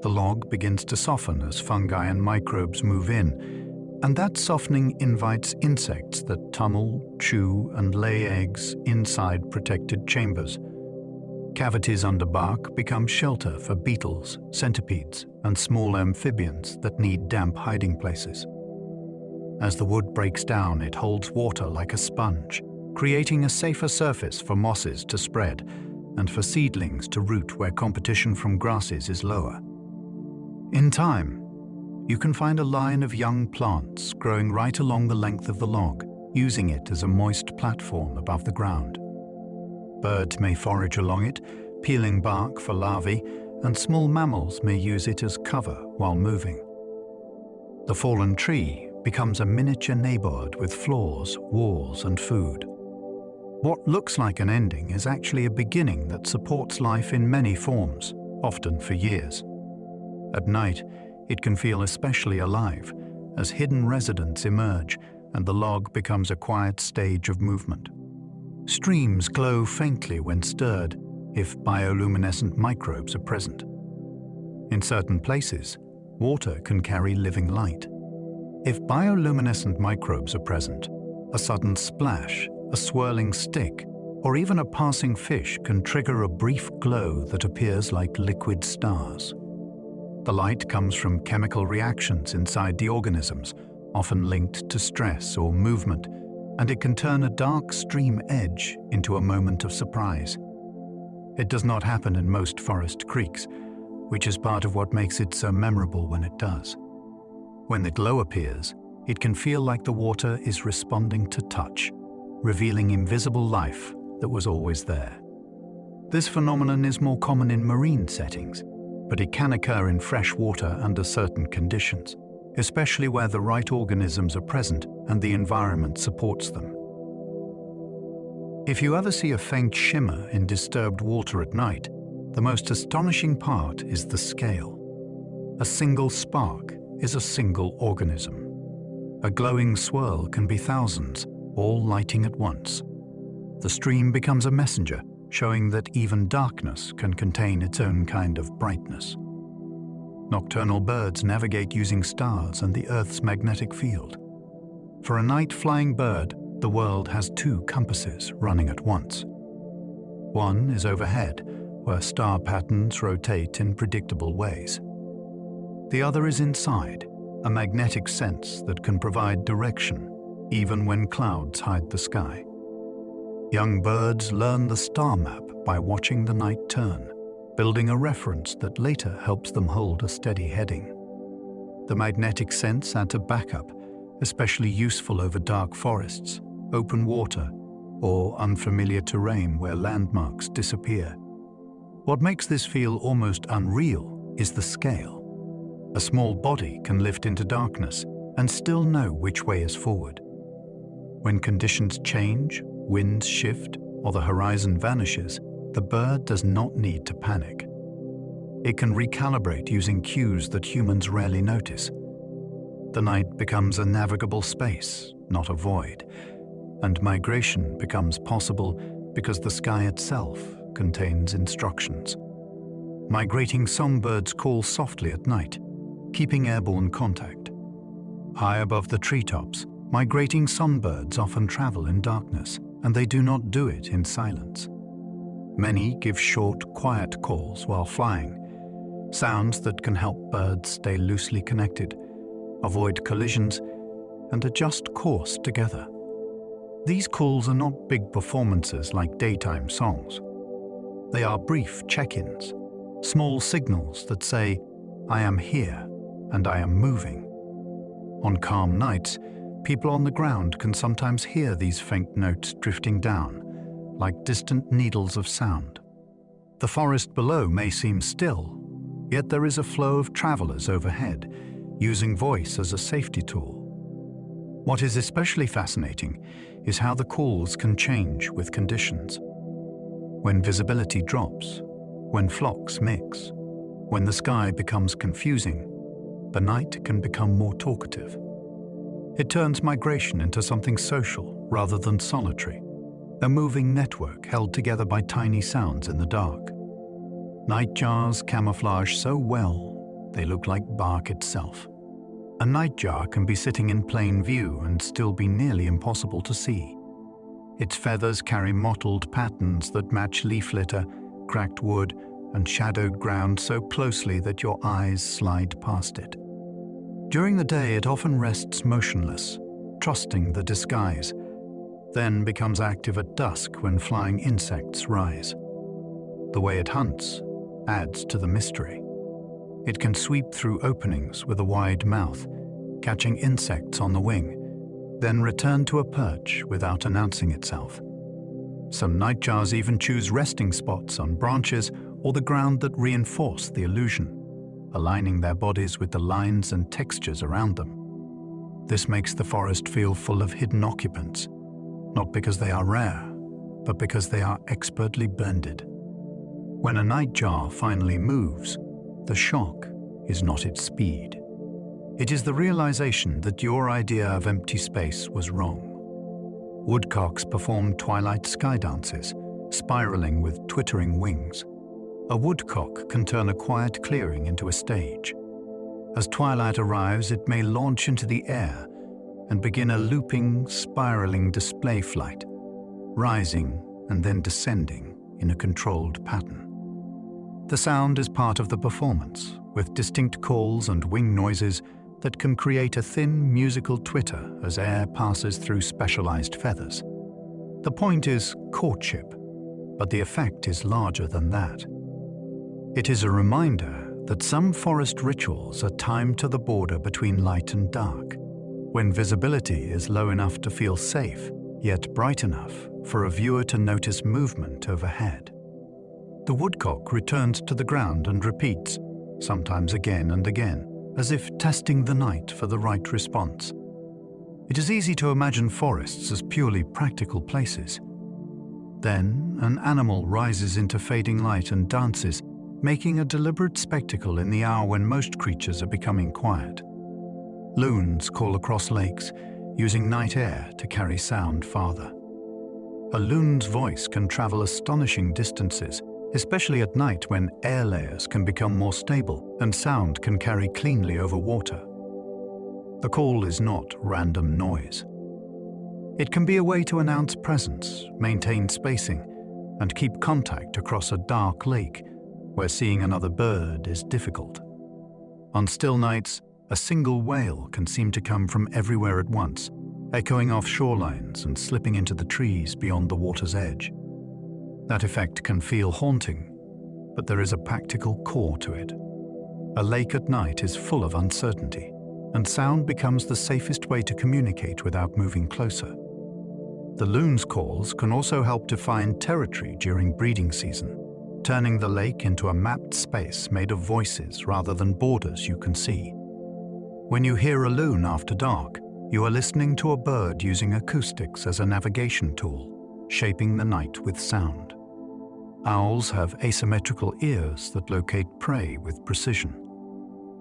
The log begins to soften as fungi and microbes move in, and that softening invites insects that tunnel, chew, and lay eggs inside protected chambers. Cavities under bark become shelter for beetles, centipedes, and small amphibians that need damp hiding places. As the wood breaks down, it holds water like a sponge, creating a safer surface for mosses to spread and for seedlings to root where competition from grasses is lower. In time, you can find a line of young plants growing right along the length of the log, using it as a moist platform above the ground. Birds may forage along it, peeling bark for larvae, and small mammals may use it as cover while moving. The fallen tree becomes a miniature neighborhood with floors, walls, and food. What looks like an ending is actually a beginning that supports life in many forms, often for years. At night, it can feel especially alive as hidden residents emerge and the log becomes a quiet stage of movement. Streams glow faintly when stirred if bioluminescent microbes are present. In certain places, water can carry living light. If bioluminescent microbes are present, a sudden splash, a swirling stick, or even a passing fish can trigger a brief glow that appears like liquid stars. The light comes from chemical reactions inside the organisms, often linked to stress or movement, and it can turn a dark stream edge into a moment of surprise. It does not happen in most forest creeks, which is part of what makes it so memorable when it does. When the glow appears, it can feel like the water is responding to touch, revealing invisible life that was always there. This phenomenon is more common in marine settings, but it can occur in fresh water under certain conditions, especially where the right organisms are present and the environment supports them. If you ever see a faint shimmer in disturbed water at night, the most astonishing part is the scale. A single spark is a single organism. A glowing swirl can be thousands, all lighting at once. The stream becomes a messenger, showing that even darkness can contain its own kind of brightness. Nocturnal birds navigate using stars and the Earth's magnetic field. For a night-flying bird, the world has two compasses running at once. One is overhead, where star patterns rotate in predictable ways. The other is inside, a magnetic sense that can provide direction, even when clouds hide the sky. Young birds learn the star map by watching the night turn, building a reference that later helps them hold a steady heading. The magnetic sense adds a backup, especially useful over dark forests, open water, or unfamiliar terrain where landmarks disappear. What makes this feel almost unreal is the scale. A small body can lift into darkness and still know which way is forward. When conditions change, winds shift, or the horizon vanishes, the bird does not need to panic. It can recalibrate using cues that humans rarely notice. The night becomes a navigable space, not a void, and migration becomes possible because the sky itself contains instructions. Migrating songbirds call softly at night, keeping airborne contact. High above the treetops, migrating songbirds often travel in darkness, and they do not do it in silence. Many give short, quiet calls while flying, sounds that can help birds stay loosely connected, avoid collisions, and adjust course together. These calls are not big performances like daytime songs. They are brief check-ins, small signals that say, "I am here and I am moving." On calm nights, people on the ground can sometimes hear these faint notes drifting down, like distant needles of sound. The forest below may seem still, yet there is a flow of travelers overhead, using voice as a safety tool. What is especially fascinating is how the calls can change with conditions. When visibility drops, when flocks mix, when the sky becomes confusing, the night can become more talkative. It turns migration into something social rather than solitary, a moving network held together by tiny sounds in the dark. Nightjars camouflage so well, they look like bark itself. A nightjar can be sitting in plain view and still be nearly impossible to see. Its feathers carry mottled patterns that match leaf litter, cracked wood, and shadowed ground so closely that your eyes slide past it. During the day, it often rests motionless, trusting the disguise, then becomes active at dusk when flying insects rise. The way it hunts adds to the mystery. It can sweep through openings with a wide mouth, catching insects on the wing, then return to a perch without announcing itself. Some nightjars even choose resting spots on branches or the ground that reinforce the illusion, aligning their bodies with the lines and textures around them. This makes the forest feel full of hidden occupants, not because they are rare, but because they are expertly blended. When a nightjar finally moves, the shock is not its speed. It is the realization that your idea of empty space was wrong. Woodcocks perform twilight sky dances, spiraling with twittering wings. A woodcock can turn a quiet clearing into a stage. As twilight arrives, it may launch into the air and begin a looping, spiraling display flight, rising and then descending in a controlled pattern. The sound is part of the performance, with distinct calls and wing noises that can create a thin musical twitter as air passes through specialized feathers. The point is courtship, but the effect is larger than that. It is a reminder that some forest rituals are timed to the border between light and dark, when visibility is low enough to feel safe, yet bright enough for a viewer to notice movement overhead. The woodcock returns to the ground and repeats, sometimes again and again, as if testing the night for the right response. It is easy to imagine forests as purely practical places. Then an animal rises into fading light and dances, making a deliberate spectacle in the hour when most creatures are becoming quiet. Loons call across lakes, using night air to carry sound farther. A loon's voice can travel astonishing distances, especially at night when air layers can become more stable and sound can carry cleanly over water. The call is not random noise. It can be a way to announce presence, maintain spacing, and keep contact across a dark lake where seeing another bird is difficult. On still nights, a single wail can seem to come from everywhere at once, echoing off shorelines and slipping into the trees beyond the water's edge. That effect can feel haunting, but there is a practical core to it. A lake at night is full of uncertainty, and sound becomes the safest way to communicate without moving closer. The loon's calls can also help define territory during breeding season, turning the lake into a mapped space made of voices rather than borders you can see. When you hear a loon after dark, you are listening to a bird using acoustics as a navigation tool, shaping the night with sound. Owls have asymmetrical ears that locate prey with precision.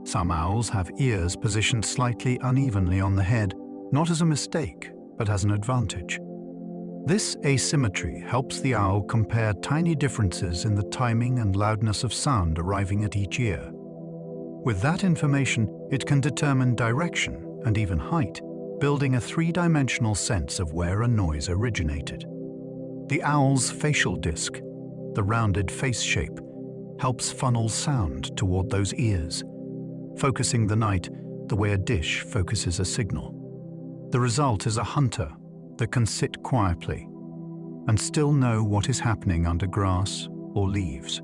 Some owls have ears positioned slightly unevenly on the head, not as a mistake, but as an advantage. This asymmetry helps the owl compare tiny differences in the timing and loudness of sound arriving at each ear. With that information, it can determine direction and even height, building a three-dimensional sense of where a noise originated. The owl's facial disc, the rounded face shape, helps funnel sound toward those ears, focusing the night the way a dish focuses a signal. The result is a hunter that can sit quietly and still know what is happening under grass or leaves.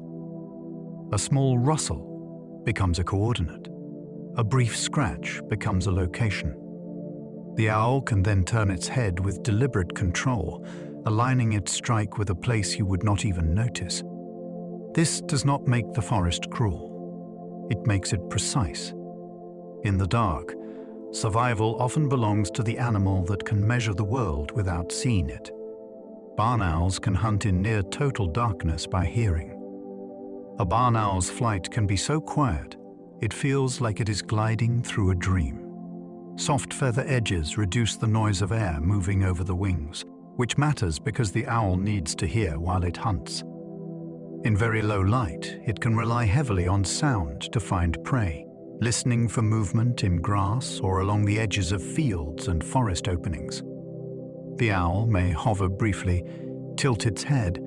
A small rustle becomes a coordinate. A brief scratch becomes a location. The owl can then turn its head with deliberate control, aligning its strike with a place you would not even notice. This does not make the forest cruel. It makes it precise. In the dark, survival often belongs to the animal that can measure the world without seeing it. Barn owls can hunt in near total darkness by hearing. A barn owl's flight can be so quiet, it feels like it is gliding through a dream. Soft feather edges reduce the noise of air moving over the wings, which matters because the owl needs to hear while it hunts. In very low light, it can rely heavily on sound to find prey, listening for movement in grass or along the edges of fields and forest openings. The owl may hover briefly, tilt its head,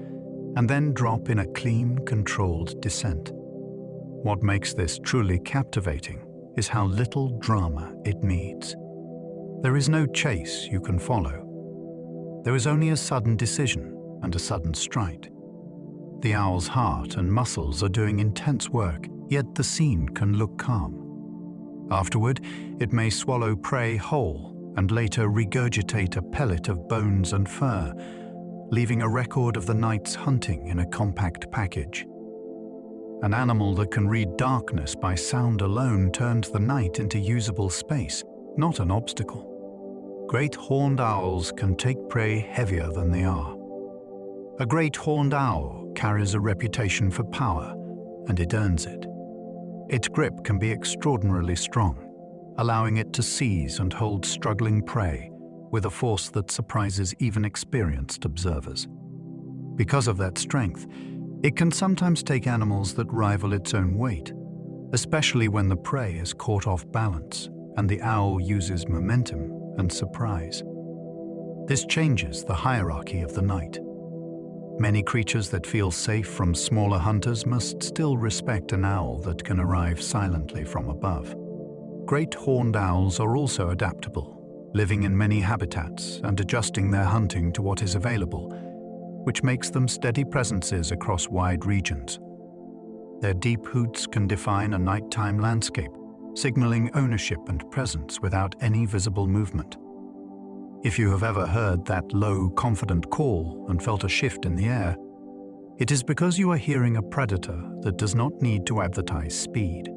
and then drop in a clean, controlled descent. What makes this truly captivating is how little drama it needs. There is no chase you can follow. There is only a sudden decision and a sudden strike. The owl's heart and muscles are doing intense work, yet the scene can look calm. Afterward, it may swallow prey whole and later regurgitate a pellet of bones and fur, leaving a record of the night's hunting in a compact package. An animal that can read darkness by sound alone turns the night into usable space, not an obstacle. Great horned owls can take prey heavier than they are. A great horned owl carries a reputation for power, and it earns it. Its grip can be extraordinarily strong, allowing it to seize and hold struggling prey with a force that surprises even experienced observers. Because of that strength, it can sometimes take animals that rival its own weight, especially when the prey is caught off balance and the owl uses momentum and surprise. This changes the hierarchy of the night. Many creatures that feel safe from smaller hunters must still respect an owl that can arrive silently from above. Great horned owls are also adaptable, living in many habitats and adjusting their hunting to what is available, which makes them steady presences across wide regions. Their deep hoots can define a nighttime landscape, signaling ownership and presence without any visible movement. If you have ever heard that low, confident call and felt a shift in the air, it is because you are hearing a predator that does not need to advertise speed.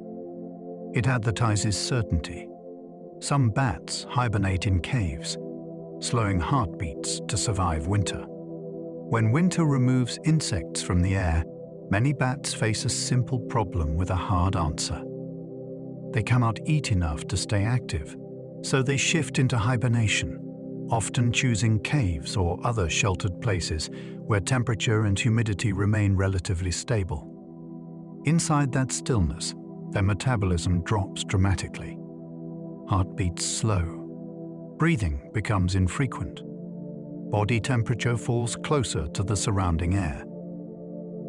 It advertises certainty. Some bats hibernate in caves, slowing heartbeats to survive winter. When winter removes insects from the air, many bats face a simple problem with a hard answer. They cannot eat enough to stay active, so they shift into hibernation, often choosing caves or other sheltered places where temperature and humidity remain relatively stable. Inside that stillness, their metabolism drops dramatically. Heartbeats slow. Breathing becomes infrequent. Body temperature falls closer to the surrounding air.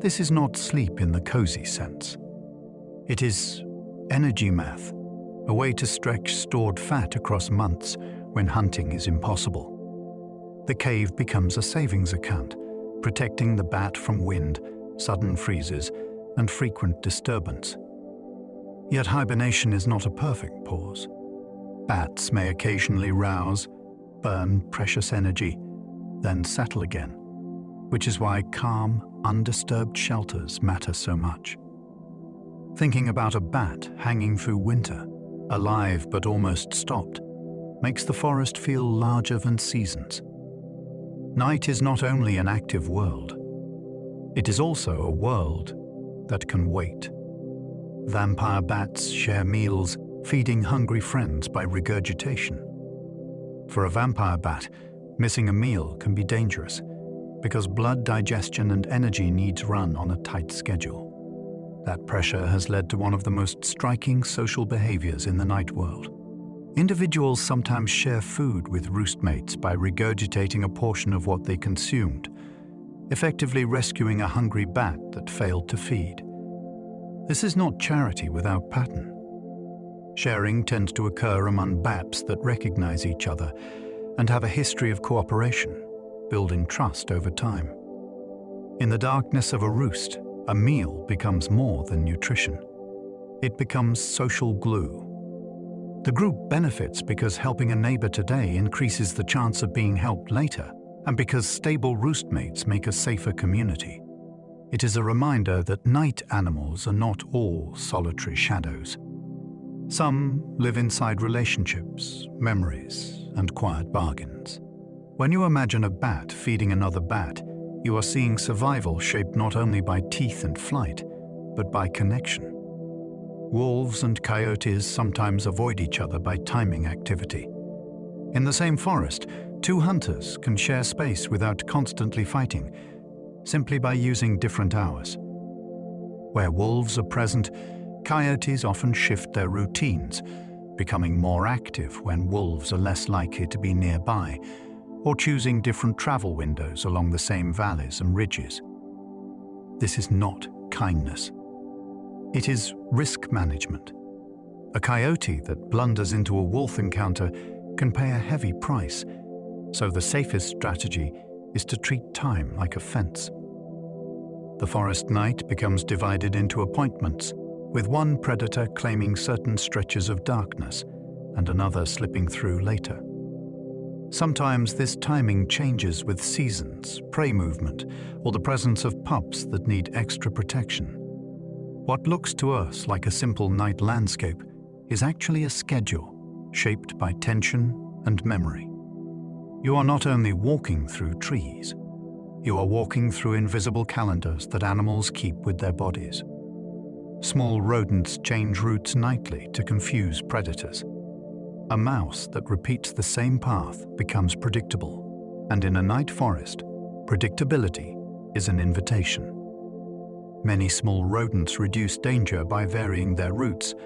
This is not sleep in the cozy sense. It is energy math, a way to stretch stored fat across months when hunting is impossible. The cave becomes a savings account, protecting the bat from wind, sudden freezes, and frequent disturbance. Yet hibernation is not a perfect pause. Bats may occasionally rouse, burn precious energy, then settle again, which is why calm, undisturbed shelters matter so much. Thinking about a bat hanging through winter, alive but almost stopped, makes the forest feel larger than seasons. Night is not only an active world, it is also a world that can wait. Vampire bats share meals, feeding hungry friends by regurgitation. For a vampire bat, missing a meal can be dangerous because blood digestion and energy needs run on a tight schedule. That pressure has led to one of the most striking social behaviors in the night world. Individuals sometimes share food with roostmates by regurgitating a portion of what they consumed, effectively rescuing a hungry bat that failed to feed. This is not charity without pattern. Sharing tends to occur among bats that recognize each other and have a history of cooperation, building trust over time. In the darkness of a roost, a meal becomes more than nutrition. It becomes social glue. The group benefits because helping a neighbor today increases the chance of being helped later, and because stable roostmates make a safer community. It is a reminder that night animals are not all solitary shadows. Some live inside relationships, memories, and quiet bargains. When you imagine a bat feeding another bat, you are seeing survival shaped not only by teeth and flight, but by connection. Wolves and coyotes sometimes avoid each other by timing activity. In the same forest, two hunters can share space without constantly fighting, simply by using different hours. Where wolves are present, coyotes often shift their routines, becoming more active when wolves are less likely to be nearby, or choosing different travel windows along the same valleys and ridges. This is not kindness. It is risk management. A coyote that blunders into a wolf encounter can pay a heavy price, so the safest strategy is to treat time like a fence. The forest night becomes divided into appointments, with one predator claiming certain stretches of darkness and another slipping through later. Sometimes this timing changes with seasons, prey movement, or the presence of pups that need extra protection. What looks to us like a simple night landscape is actually a schedule shaped by tension and memory. You are not only walking through trees, You are walking through invisible calendars that animals keep with their bodies. Small rodents change routes nightly to confuse predators. A mouse that repeats the same path becomes predictable, and in a night forest, predictability is an invitation. Many small rodents reduce danger by varying their routes,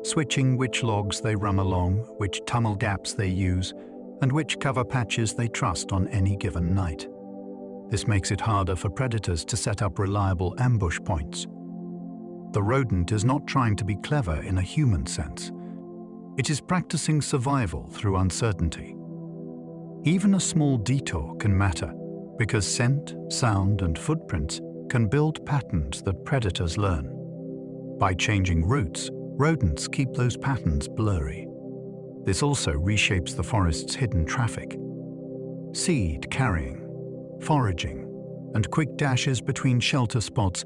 switching which logs they run along, which tunnel gaps they use, and which cover patches they trust on any given night. This makes it harder for predators to set up reliable ambush points. The rodent is not trying to be clever in a human sense. It is practicing survival through uncertainty. Even a small detour can matter, because scent, sound, and footprints can build patterns that predators learn. By changing routes, rodents keep those patterns blurry. This also reshapes the forest's hidden traffic. Seed carrying, foraging, and quick dashes between shelter spots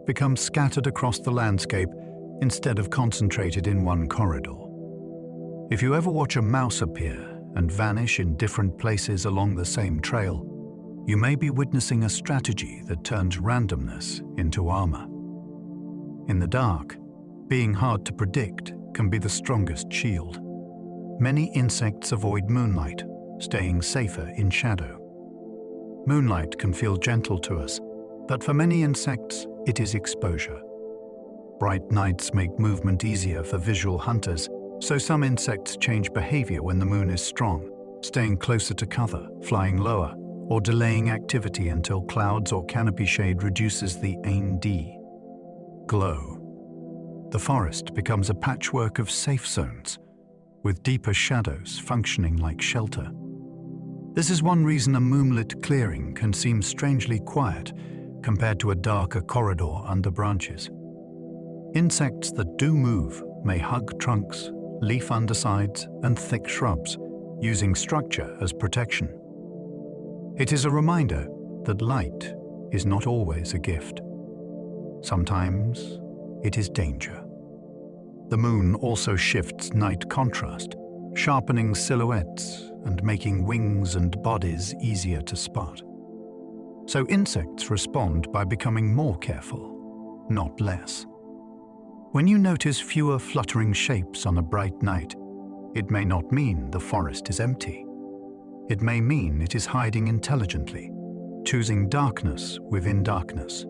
become scattered across the landscape instead of concentrated in one corridor. If you ever watch a mouse appear and vanish in different places along the same trail, you may be witnessing a strategy that turns randomness into armor. In the dark, being hard to predict can be the strongest shield. Many insects avoid moonlight, staying safer in shadow. Moonlight can feel gentle to us, but for many insects, it is exposure. Bright nights make movement easier for visual hunters, so some insects change behavior when the moon is strong, staying closer to cover, flying lower, or delaying activity until clouds or canopy shade reduces the ND. Glow. The forest becomes a patchwork of safe zones, with deeper shadows functioning like shelter. This is one reason a moonlit clearing can seem strangely quiet compared to a darker corridor under branches. Insects that do move may hug trunks, leaf undersides, and thick shrubs, using structure as protection. It is a reminder that light is not always a gift. Sometimes it is danger. The moon also shifts night contrast, sharpening silhouettes and making wings and bodies easier to spot. So insects respond by becoming more careful, not less. When you notice fewer fluttering shapes on a bright night, it may not mean the forest is empty. It may mean it is hiding intelligently, choosing darkness within darkness.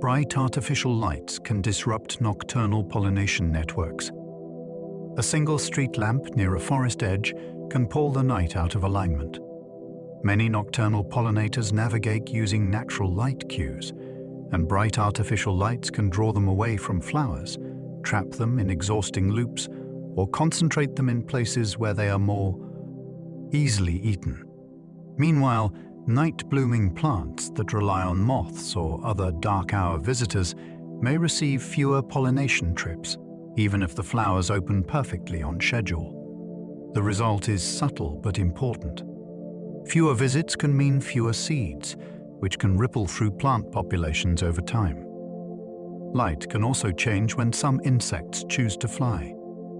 Bright artificial lights can disrupt nocturnal pollination networks. A single street lamp near a forest edge can pull the night out of alignment. Many nocturnal pollinators navigate using natural light cues, and bright artificial lights can draw them away from flowers, trap them in exhausting loops, or concentrate them in places where they are more easily eaten. Meanwhile, night-blooming plants that rely on moths or other dark-hour visitors may receive fewer pollination trips, even if the flowers open perfectly on schedule. The result is subtle but important. Fewer visits can mean fewer seeds, which can ripple through plant populations over time. Light can also change when some insects choose to fly,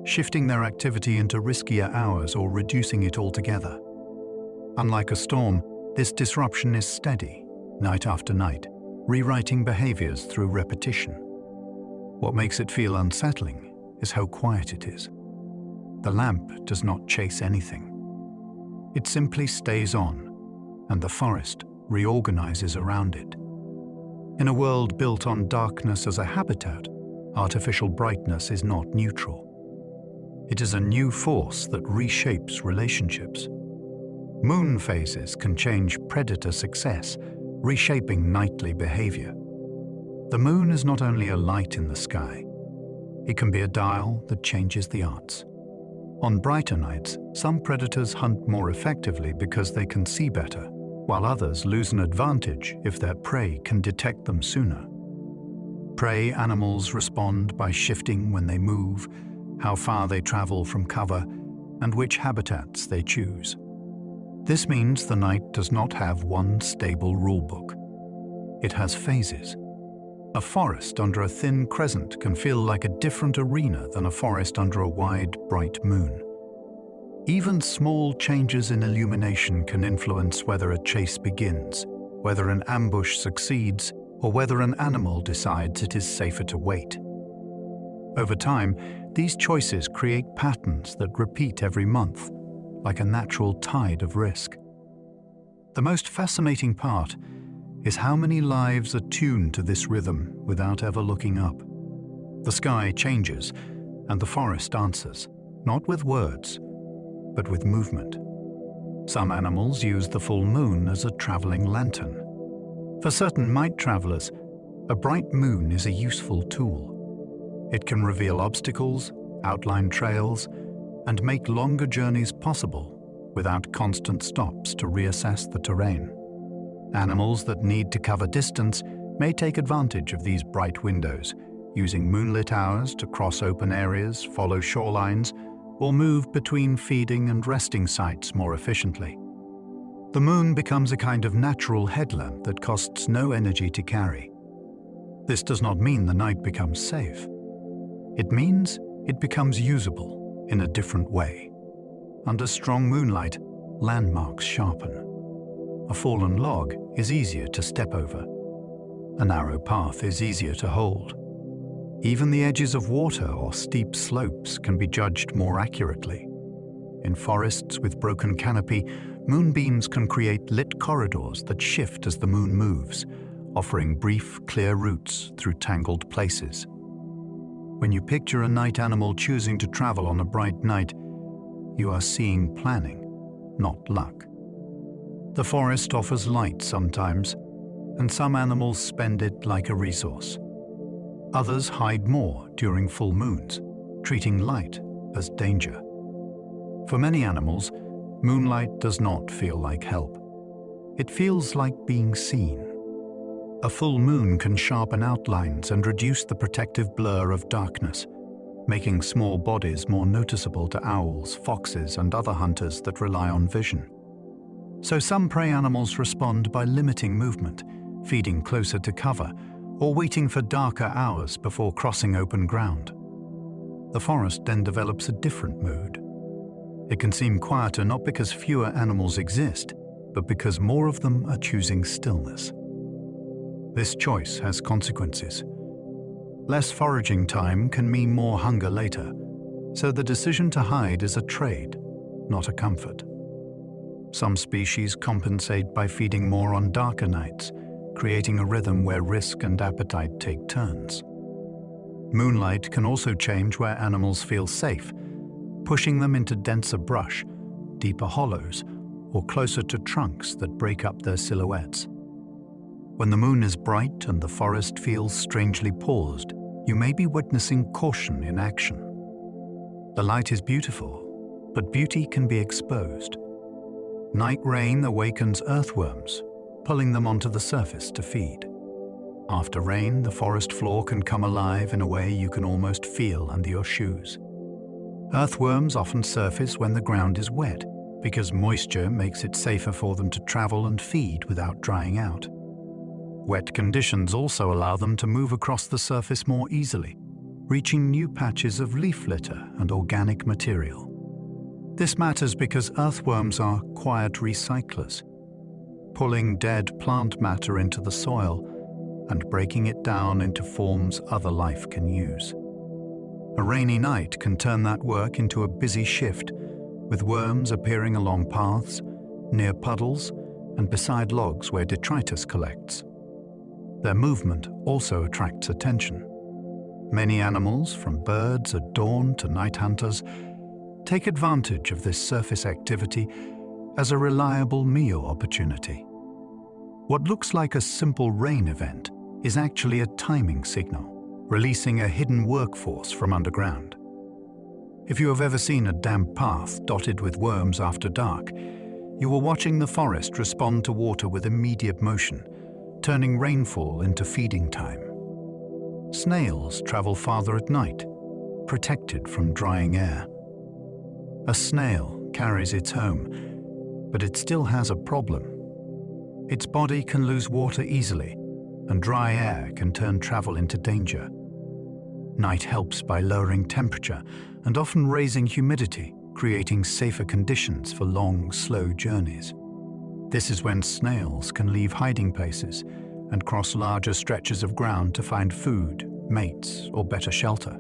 shifting their activity into riskier hours or reducing it altogether. Unlike a storm, this disruption is steady, night after night, rewriting behaviors through repetition. What makes it feel unsettling is how quiet it is. The lamp does not chase anything. It simply stays on, and the forest reorganizes around it. In a world built on darkness as a habitat, artificial brightness is not neutral. It is a new force that reshapes relationships. Moon phases can change predator success, reshaping nightly behavior. The moon is not only a light in the sky, it can be a dial that changes the odds. On brighter nights, some predators hunt more effectively because they can see better, while others lose an advantage if their prey can detect them sooner. Prey animals respond by shifting when they move, how far they travel from cover, and which habitats they choose. This means the night does not have one stable rulebook. It has phases. A forest under a thin crescent can feel like a different arena than a forest under a wide, bright moon. Even small changes in illumination can influence whether a chase begins, whether an ambush succeeds or whether an animal decides it is safer to wait. Over time, these choices create patterns that repeat every month, like a natural tide of risk. The most fascinating part is how many lives are tuned to this rhythm without ever looking up. The sky changes, and the forest answers, not with words, but with movement. Some animals use the full moon as a traveling lantern. For certain night travelers, a bright moon is a useful tool. It can reveal obstacles, outline trails, and make longer journeys possible without constant stops to reassess the terrain. Animals that need to cover distance may take advantage of these bright windows, using moonlit hours to cross open areas, follow shorelines, or move between feeding and resting sites more efficiently. The moon becomes a kind of natural headlamp that costs no energy to carry. This does not mean the night becomes safe. It means it becomes usable in a different way. Under strong moonlight, landmarks sharpen. A fallen log is easier to step over. A narrow path is easier to hold. Even the edges of water or steep slopes can be judged more accurately. In forests with broken canopy, moonbeams can create lit corridors that shift as the moon moves, offering brief, clear routes through tangled places. When you picture a night animal choosing to travel on a bright night, you are seeing planning, not luck. The forest offers light sometimes, and some animals spend it like a resource. Others hide more during full moons, treating light as danger. For many animals, moonlight does not feel like help. It feels like being seen. A full moon can sharpen outlines and reduce the protective blur of darkness, making small bodies more noticeable to owls, foxes, and other hunters that rely on vision. So some prey animals respond by limiting movement, feeding closer to cover, or waiting for darker hours before crossing open ground. The forest then develops a different mood. It can seem quieter not because fewer animals exist, but because more of them are choosing stillness. This choice has consequences. Less foraging time can mean more hunger later, so the decision to hide is a trade, not a comfort. Some species compensate by feeding more on darker nights, creating a rhythm where risk and appetite take turns. Moonlight can also change where animals feel safe, pushing them into denser brush, deeper hollows, or closer to trunks that break up their silhouettes. When the moon is bright and the forest feels strangely paused, you may be witnessing caution in action. The light is beautiful, but beauty can be exposed. Night rain awakens earthworms, pulling them onto the surface to feed. After rain, the forest floor can come alive in a way you can almost feel under your shoes. Earthworms often surface when the ground is wet, because moisture makes it safer for them to travel and feed without drying out. Wet conditions also allow them to move across the surface more easily, reaching new patches of leaf litter and organic material. This matters because earthworms are quiet recyclers, pulling dead plant matter into the soil and breaking it down into forms other life can use. A rainy night can turn that work into a busy shift, with worms appearing along paths, near puddles, and beside logs where detritus collects. Their movement also attracts attention. Many animals, from birds at dawn to night hunters, take advantage of this surface activity as a reliable meal opportunity. What looks like a simple rain event is actually a timing signal, releasing a hidden workforce from underground. If you have ever seen a damp path dotted with worms after dark, you are watching the forest respond to water with immediate motion, turning rainfall into feeding time. Snails travel farther at night, protected from drying air. A snail carries its home, but it still has a problem. Its body can lose water easily, and dry air can turn travel into danger. Night helps by lowering temperature and often raising humidity, creating safer conditions for long, slow journeys. This is when snails can leave hiding places and cross larger stretches of ground to find food, mates, or better shelter.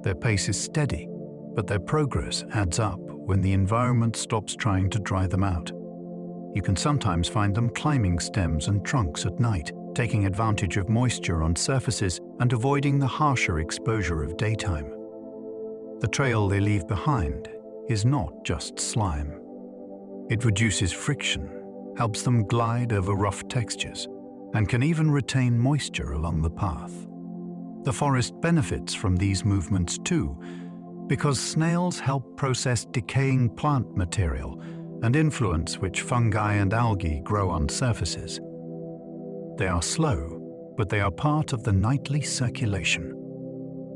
Their pace is steady, but their progress adds up when the environment stops trying to dry them out. You can sometimes find them climbing stems and trunks at night, taking advantage of moisture on surfaces and avoiding the harsher exposure of daytime. The trail they leave behind is not just slime. It reduces friction, helps them glide over rough textures, and can even retain moisture along the path. The forest benefits from these movements too, because snails help process decaying plant material and influence which fungi and algae grow on surfaces. They are slow, but they are part of the nightly circulation.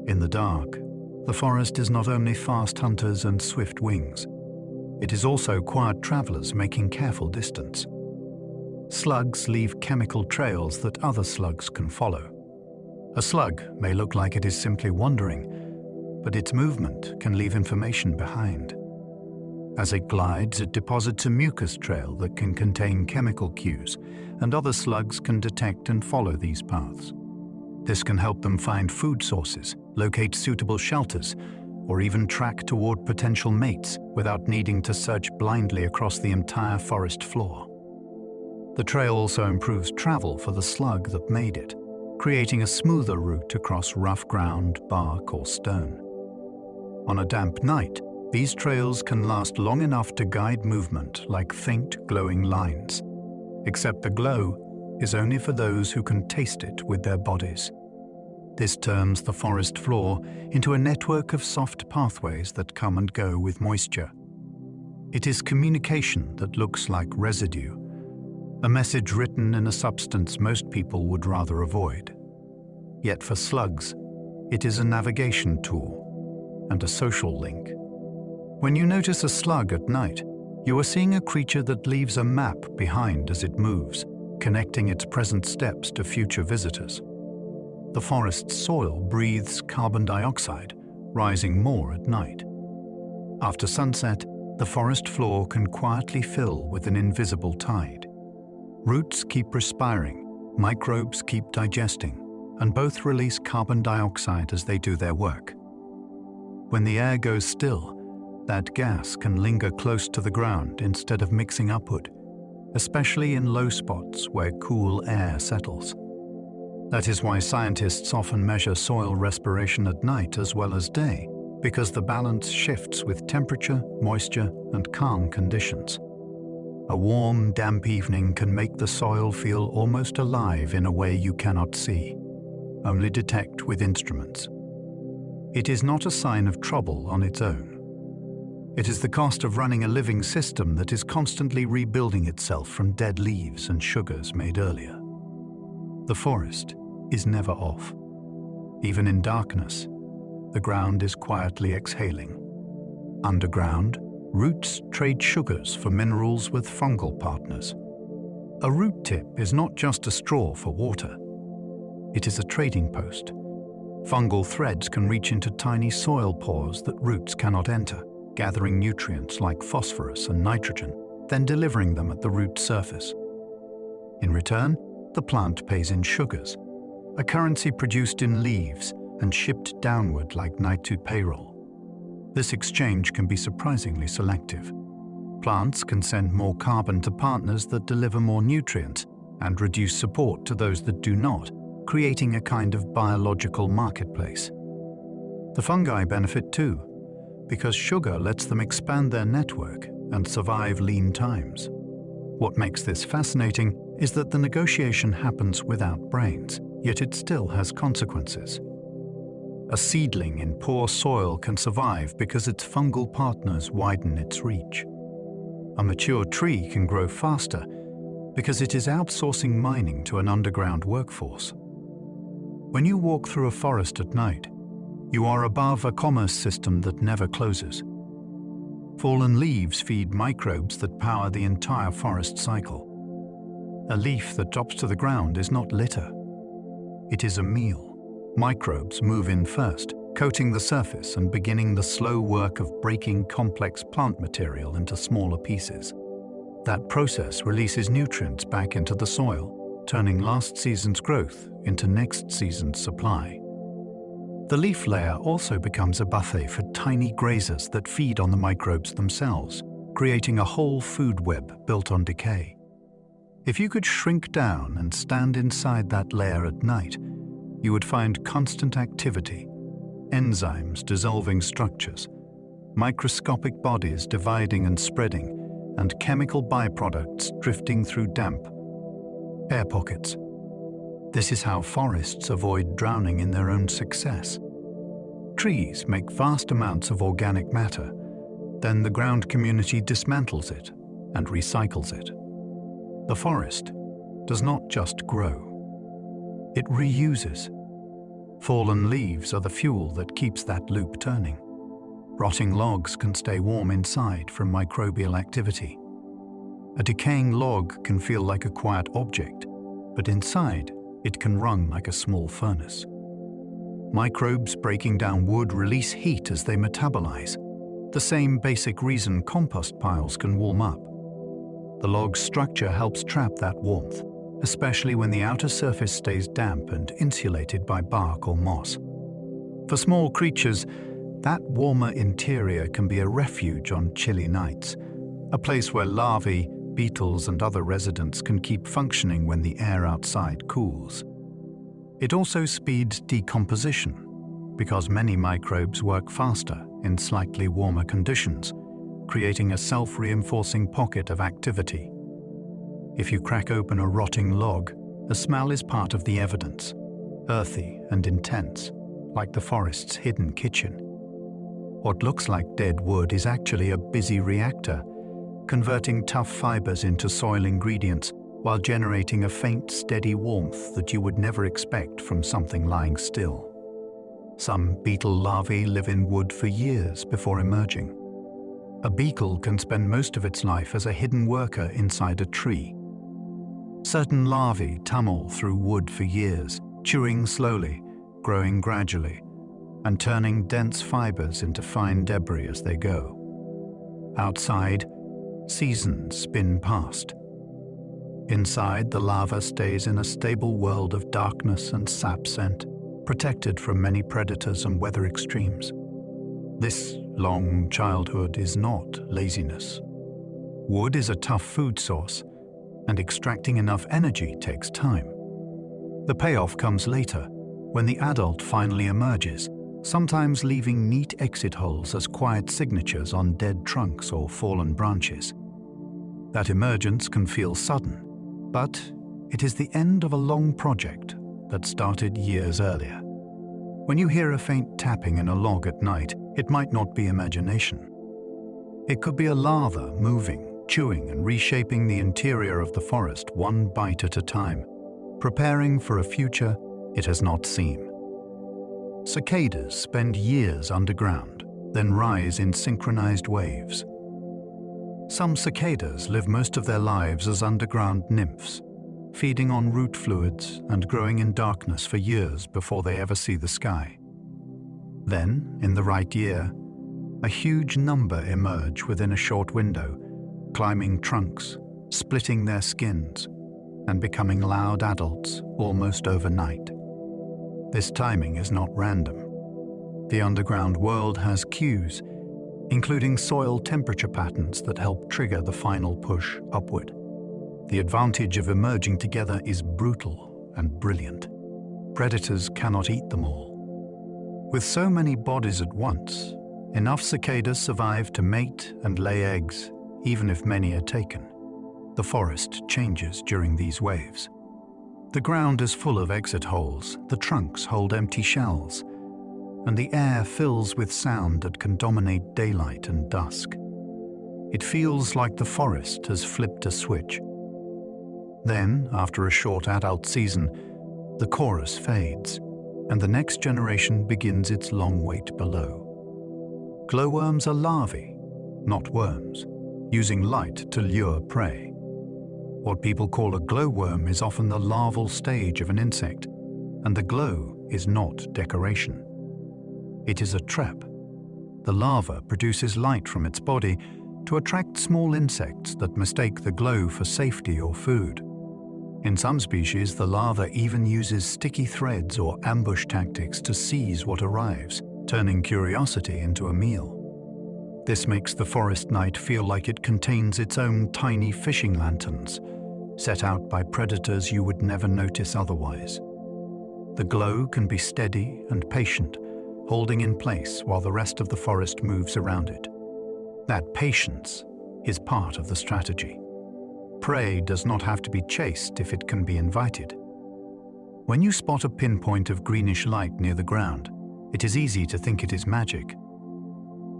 In the dark, the forest is not only fast hunters and swift wings, it is also quiet travelers making careful distance. Slugs leave chemical trails that other slugs can follow. A slug may look like it is simply wandering, but its movement can leave information behind. As it glides, it deposits a mucus trail that can contain chemical cues, and other slugs can detect and follow these paths. This can help them find food sources, locate suitable shelters, or even track toward potential mates without needing to search blindly across the entire forest floor. The trail also improves travel for the slug that made it, creating a smoother route across rough ground, bark, or stone. On a damp night, these trails can last long enough to guide movement like faint glowing lines, except the glow is only for those who can taste it with their bodies. This turns the forest floor into a network of soft pathways that come and go with moisture. It is communication that looks like residue, a message written in a substance most people would rather avoid. Yet for slugs, it is a navigation tool and a social link. When you notice a slug at night, you are seeing a creature that leaves a map behind as it moves, connecting its present steps to future visitors. The forest's soil breathes carbon dioxide, rising more at night. After sunset, the forest floor can quietly fill with an invisible tide. Roots keep respiring, microbes keep digesting, and both release carbon dioxide as they do their work. When the air goes still, that gas can linger close to the ground instead of mixing upward, especially in low spots where cool air settles. That is why scientists often measure soil respiration at night as well as day, because the balance shifts with temperature, moisture, and calm conditions. A warm, damp evening can make the soil feel almost alive in a way you cannot see, only detect with instruments. It is not a sign of trouble on its own. It is the cost of running a living system that is constantly rebuilding itself from dead leaves and sugars made earlier. The forest is never off. Even in darkness, the ground is quietly exhaling. Underground, roots trade sugars for minerals with fungal partners. A root tip is not just a straw for water. It is a trading post. Fungal threads can reach into tiny soil pores that roots cannot enter, gathering nutrients like phosphorus and nitrogen, then delivering them at the root surface. In return, the plant pays in sugars, a currency produced in leaves and shipped downward like night-to payroll. This exchange can be surprisingly selective. Plants can send more carbon to partners that deliver more nutrients and reduce support to those that do not, creating a kind of biological marketplace. The fungi benefit too, because sugar lets them expand their network and survive lean times. What makes this fascinating is that the negotiation happens without brains, yet it still has consequences. A seedling in poor soil can survive because its fungal partners widen its reach. A mature tree can grow faster because it is outsourcing mining to an underground workforce. When you walk through a forest at night, you are above a commerce system that never closes. Fallen leaves feed microbes that power the entire forest cycle. A leaf that drops to the ground is not litter. It is a meal. Microbes move in first, coating the surface and beginning the slow work of breaking complex plant material into smaller pieces. That process releases nutrients back into the soil, turning last season's growth into next season's supply. The leaf layer also becomes a buffet for tiny grazers that feed on the microbes themselves, creating a whole food web built on decay. If you could shrink down and stand inside that layer at night, you would find constant activity, enzymes dissolving structures, microscopic bodies dividing and spreading, and chemical byproducts drifting through damp air pockets. This is how forests avoid drowning in their own success. Trees make vast amounts of organic matter, then the ground community dismantles it and recycles it. The forest does not just grow, it reuses. Fallen leaves are the fuel that keeps that loop turning. Rotting logs can stay warm inside from microbial activity. A decaying log can feel like a quiet object, but inside it can run like a small furnace. Microbes breaking down wood release heat as they metabolize, the same basic reason compost piles can warm up. The log's structure helps trap that warmth, especially when the outer surface stays damp and insulated by bark or moss. For small creatures, that warmer interior can be a refuge on chilly nights, a place where larvae, beetles, and other residents can keep functioning when the air outside cools. It also speeds decomposition, because many microbes work faster in slightly warmer conditions, creating a self-reinforcing pocket of activity. If you crack open a rotting log, the smell is part of the evidence, earthy and intense, like the forest's hidden kitchen. What looks like dead wood is actually a busy reactor, converting tough fibers into soil ingredients while generating a faint, steady warmth that you would never expect from something lying still. Some beetle larvae live in wood for years before emerging. A beetle can spend most of its life as a hidden worker inside a tree. Certain larvae tunnel through wood for years, chewing slowly, growing gradually, and turning dense fibers into fine debris as they go. Outside, seasons spin past. Inside, the larva stays in a stable world of darkness and sap scent, protected from many predators and weather extremes. This long childhood is not laziness. Wood is a tough food source, and extracting enough energy takes time. The payoff comes later, when the adult finally emerges, sometimes leaving neat exit holes as quiet signatures on dead trunks or fallen branches. That emergence can feel sudden, but it is the end of a long project that started years earlier. When you hear a faint tapping in a log at night, it might not be imagination. It could be a larva moving, chewing, and reshaping the interior of the forest one bite at a time, preparing for a future it has not seen. Cicadas spend years underground, then rise in synchronized waves. Some cicadas live most of their lives as underground nymphs, feeding on root fluids and growing in darkness for years before they ever see the sky. Then, in the right year, a huge number emerge within a short window, climbing trunks, splitting their skins, and becoming loud adults almost overnight. This timing is not random. The underground world has cues, including soil temperature patterns that help trigger the final push upward. The advantage of emerging together is brutal and brilliant. Predators cannot eat them all. With so many bodies at once, enough cicadas survive to mate and lay eggs, even if many are taken. The forest changes during these waves. The ground is full of exit holes, the trunks hold empty shells, and the air fills with sound that can dominate daylight and dusk. It feels like the forest has flipped a switch. Then, after a short adult season, the chorus fades, and the next generation begins its long wait below. Glowworms are larvae, not worms, using light to lure prey. What people call a glowworm is often the larval stage of an insect, and the glow is not decoration. It is a trap. The larva produces light from its body, to attract small insects that mistake the glow for safety or food. In some species, the larva even uses sticky threads or ambush tactics to seize what arrives, turning curiosity into a meal. This makes the forest night feel like it contains its own tiny fishing lanterns, set out by predators you would never notice otherwise. The glow can be steady and patient, holding in place while the rest of the forest moves around it. That patience is part of the strategy. Prey does not have to be chased if it can be invited. When you spot a pinpoint of greenish light near the ground, it is easy to think it is magic.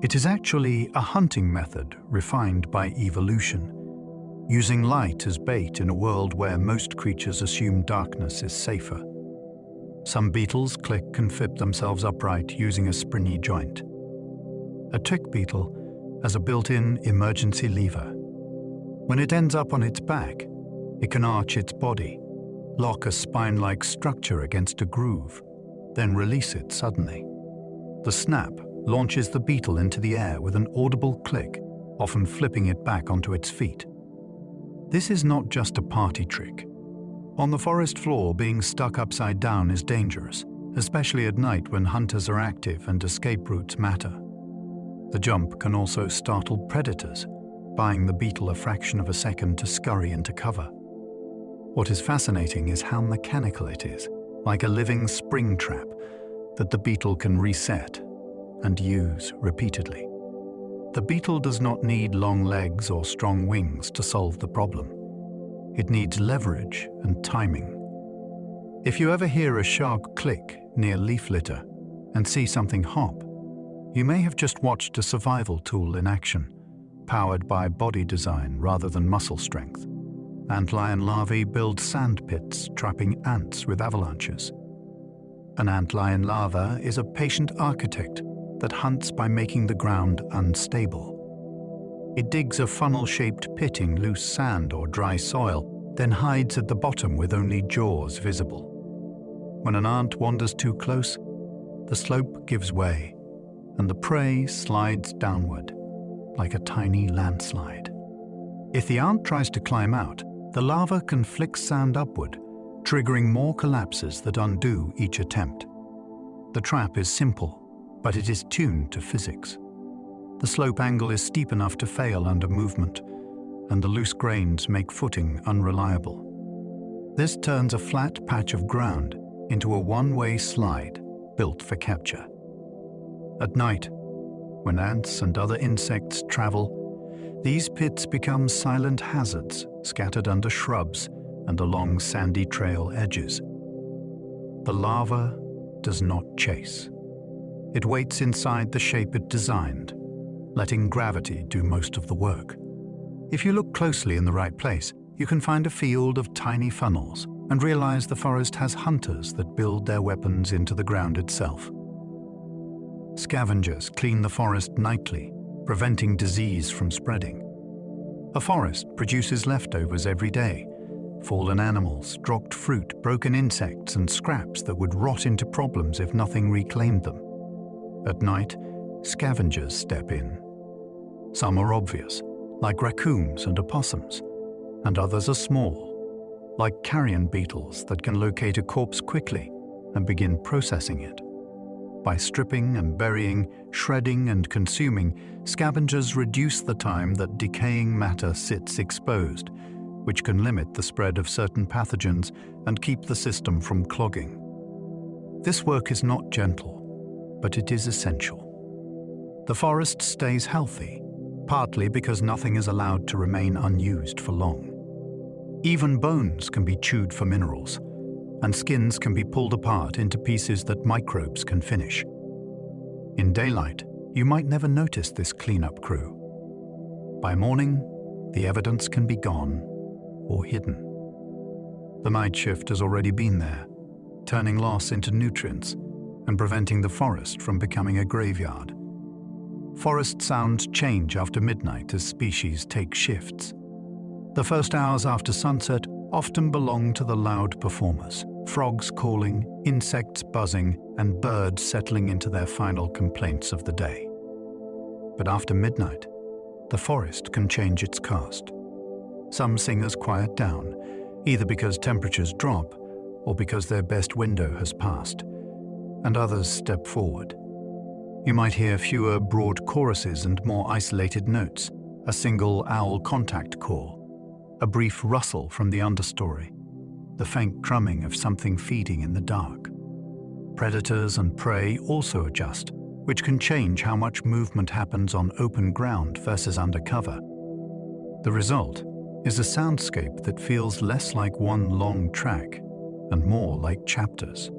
It is actually a hunting method refined by evolution, using light as bait in a world where most creatures assume darkness is safer. Some beetles click and flip themselves upright using a springy joint. A tick beetle has a built-in emergency lever. When it ends up on its back, it can arch its body, lock a spine-like structure against a groove, then release it suddenly. The snap launches the beetle into the air with an audible click, often flipping it back onto its feet. This is not just a party trick. On the forest floor, being stuck upside down is dangerous, especially at night when hunters are active and escape routes matter. The jump can also startle predators, buying the beetle a fraction of a second to scurry into cover. What is fascinating is how mechanical it is, like a living spring trap that the beetle can reset and use repeatedly. The beetle does not need long legs or strong wings to solve the problem. It needs leverage and timing. If you ever hear a sharp click near leaf litter and see something hop, you may have just watched a survival tool in action, powered by body design rather than muscle strength. Antlion larvae build sand pits, trapping ants with avalanches. An antlion larva is a patient architect that hunts by making the ground unstable. It digs a funnel-shaped pit in loose sand or dry soil, then hides at the bottom with only jaws visible. When an ant wanders too close, the slope gives way, and the prey slides downward, like a tiny landslide. If the ant tries to climb out, the larva can flick sand upward, triggering more collapses that undo each attempt. The trap is simple, but it is tuned to physics. The slope angle is steep enough to fail under movement, and the loose grains make footing unreliable. This turns a flat patch of ground into a one-way slide built for capture. At night, when ants and other insects travel, these pits become silent hazards scattered under shrubs and along sandy trail edges. The larva does not chase. It waits inside the shape it designed, letting gravity do most of the work. If you look closely in the right place, you can find a field of tiny funnels and realize the forest has hunters that build their weapons into the ground itself. Scavengers clean the forest nightly, preventing disease from spreading. A forest produces leftovers every day: fallen animals, dropped fruit, broken insects, and scraps that would rot into problems if nothing reclaimed them. At night, scavengers step in. Some are obvious, like raccoons and opossums, and others are small, like carrion beetles that can locate a corpse quickly and begin processing it. By stripping and burying, shredding and consuming, scavengers reduce the time that decaying matter sits exposed, which can limit the spread of certain pathogens and keep the system from clogging. This work is not gentle, but it is essential. The forest stays healthy, partly because nothing is allowed to remain unused for long. Even bones can be chewed for minerals, and skins can be pulled apart into pieces that microbes can finish. In daylight, you might never notice this cleanup crew. By morning, the evidence can be gone or hidden. The night shift has already been there, turning loss into nutrients and preventing the forest from becoming a graveyard. Forest sounds change after midnight as species take shifts. The first hours after sunset often belong to the loud performers, frogs calling, insects buzzing, and birds settling into their final complaints of the day. But after midnight, the forest can change its cast. Some singers quiet down, either because temperatures drop or because their best window has passed, and others step forward. You might hear fewer broad choruses and more isolated notes, a single owl contact call, a brief rustle from the understory, the faint drumming of something feeding in the dark. Predators and prey also adjust, which can change how much movement happens on open ground versus under cover. The result is a soundscape that feels less like one long track and more like chapters.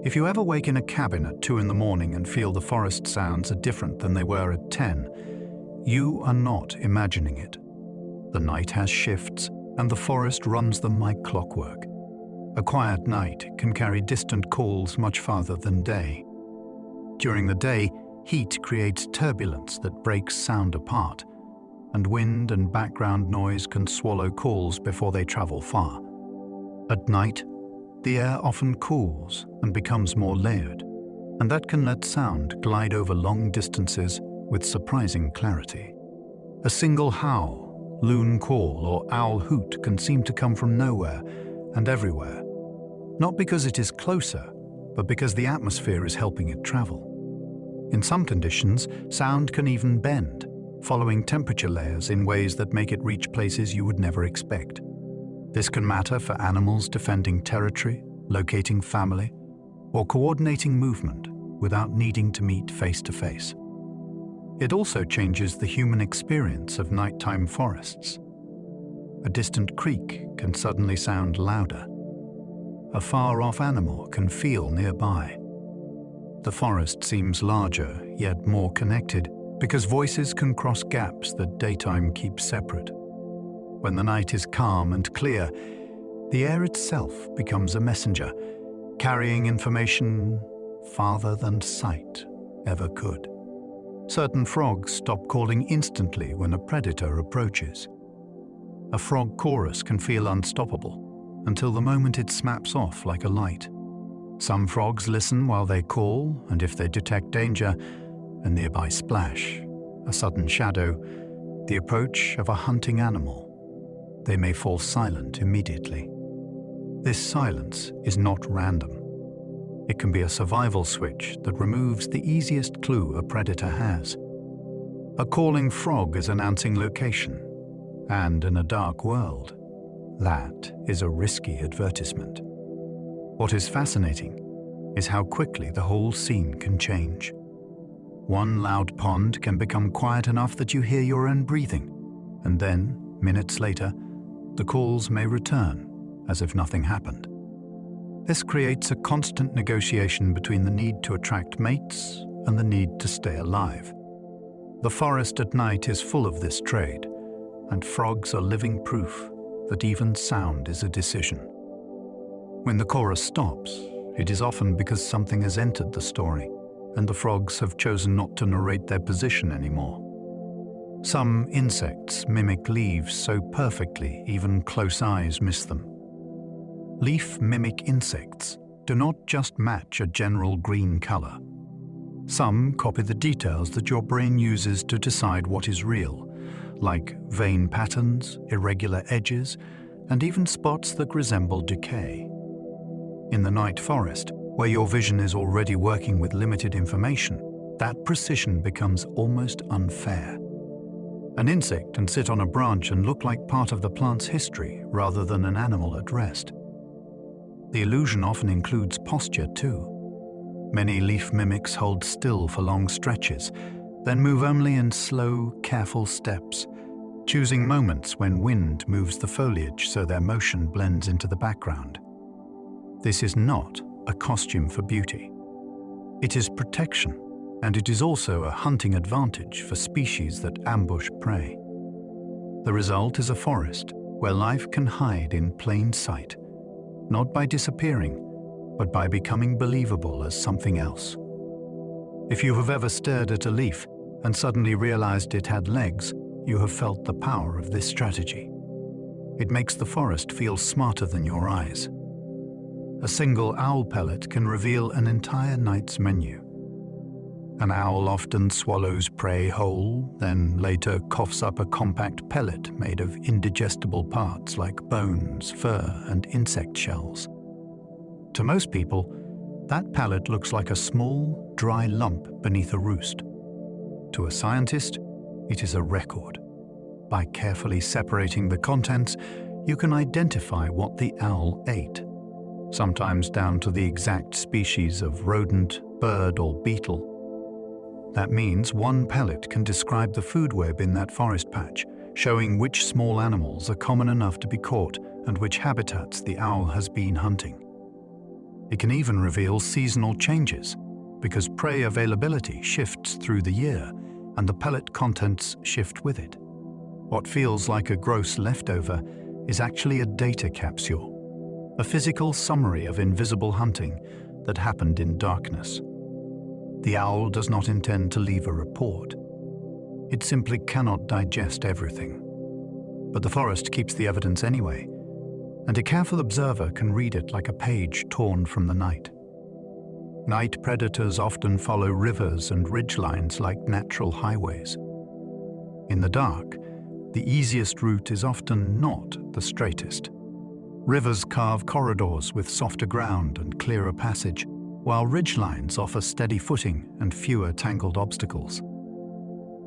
If you ever wake in a cabin at 2 in the morning and feel the forest sounds are different than they were at 10, you are not imagining it. The night has shifts, and the forest runs them like clockwork. A quiet night can carry distant calls much farther than day. During the day, heat creates turbulence that breaks sound apart, and wind and background noise can swallow calls before they travel far. At night, the air often cools and becomes more layered, and that can let sound glide over long distances with surprising clarity. A single howl, loon call, or owl hoot can seem to come from nowhere and everywhere, not because it is closer, but because the atmosphere is helping it travel. In some conditions, sound can even bend, following temperature layers in ways that make it reach places you would never expect. This can matter for animals defending territory, locating family, or coordinating movement without needing to meet face to face. It also changes the human experience of nighttime forests. A distant creak can suddenly sound louder. A far-off animal can feel nearby. The forest seems larger, yet more connected, because voices can cross gaps that daytime keeps separate. When the night is calm and clear, the air itself becomes a messenger, carrying information farther than sight ever could. Certain frogs stop calling instantly when a predator approaches. A frog chorus can feel unstoppable until the moment it snaps off like a light. Some frogs listen while they call, and if they detect danger, a nearby splash, a sudden shadow, the approach of a hunting animal, they may fall silent immediately. This silence is not random. It can be a survival switch that removes the easiest clue a predator has. A calling frog is announcing location, and in a dark world, that is a risky advertisement. What is fascinating is how quickly the whole scene can change. One loud pond can become quiet enough that you hear your own breathing, and then, minutes later, the calls may return as if nothing happened. This creates a constant negotiation between the need to attract mates and the need to stay alive. The forest at night is full of this trade, and frogs are living proof that even sound is a decision. When the chorus stops, it is often because something has entered the story, and the frogs have chosen not to narrate their position anymore. Some insects mimic leaves so perfectly even close eyes miss them. Leaf mimic insects do not just match a general green color. Some copy the details that your brain uses to decide what is real, like vein patterns, irregular edges, and even spots that resemble decay. In the night forest, where your vision is already working with limited information, that precision becomes almost unfair. An insect can sit on a branch and look like part of the plant's history rather than an animal at rest. The illusion often includes posture too. Many leaf mimics hold still for long stretches, then move only in slow, careful steps, choosing moments when wind moves the foliage so their motion blends into the background. This is not a costume for beauty. It is protection, and it is also a hunting advantage for species that ambush prey. The result is a forest where life can hide in plain sight, not by disappearing, but by becoming believable as something else. If you have ever stared at a leaf and suddenly realized it had legs, you have felt the power of this strategy. It makes the forest feel smarter than your eyes. A single owl pellet can reveal an entire night's menu. An owl often swallows prey whole, then later coughs up a compact pellet made of indigestible parts like bones, fur, and insect shells. To most people, that pellet looks like a small, dry lump beneath a roost. To a scientist, it is a record. By carefully separating the contents, you can identify what the owl ate, sometimes down to the exact species of rodent, bird, or beetle. That means one pellet can describe the food web in that forest patch, showing which small animals are common enough to be caught and which habitats the owl has been hunting. It can even reveal seasonal changes, because prey availability shifts through the year and the pellet contents shift with it. What feels like a gross leftover is actually a data capsule, a physical summary of invisible hunting that happened in darkness. The owl does not intend to leave a report. It simply cannot digest everything. But the forest keeps the evidence anyway, and a careful observer can read it like a page torn from the night. Night predators often follow rivers and ridgelines like natural highways. In the dark, the easiest route is often not the straightest. Rivers carve corridors with softer ground and clearer passage, while ridgelines offer steady footing and fewer tangled obstacles.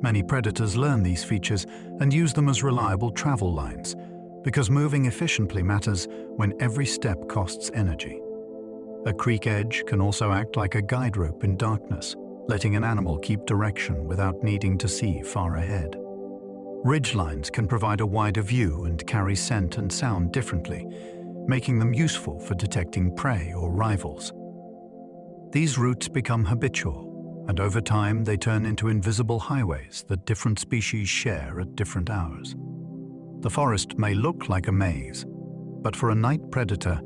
Many predators learn these features and use them as reliable travel lines, because moving efficiently matters when every step costs energy. A creek edge can also act like a guide rope in darkness, letting an animal keep direction without needing to see far ahead. Ridgelines can provide a wider view and carry scent and sound differently, making them useful for detecting prey or rivals. These routes become habitual, and over time they turn into invisible highways that different species share at different hours. The forest may look like a maze, but for a night predator,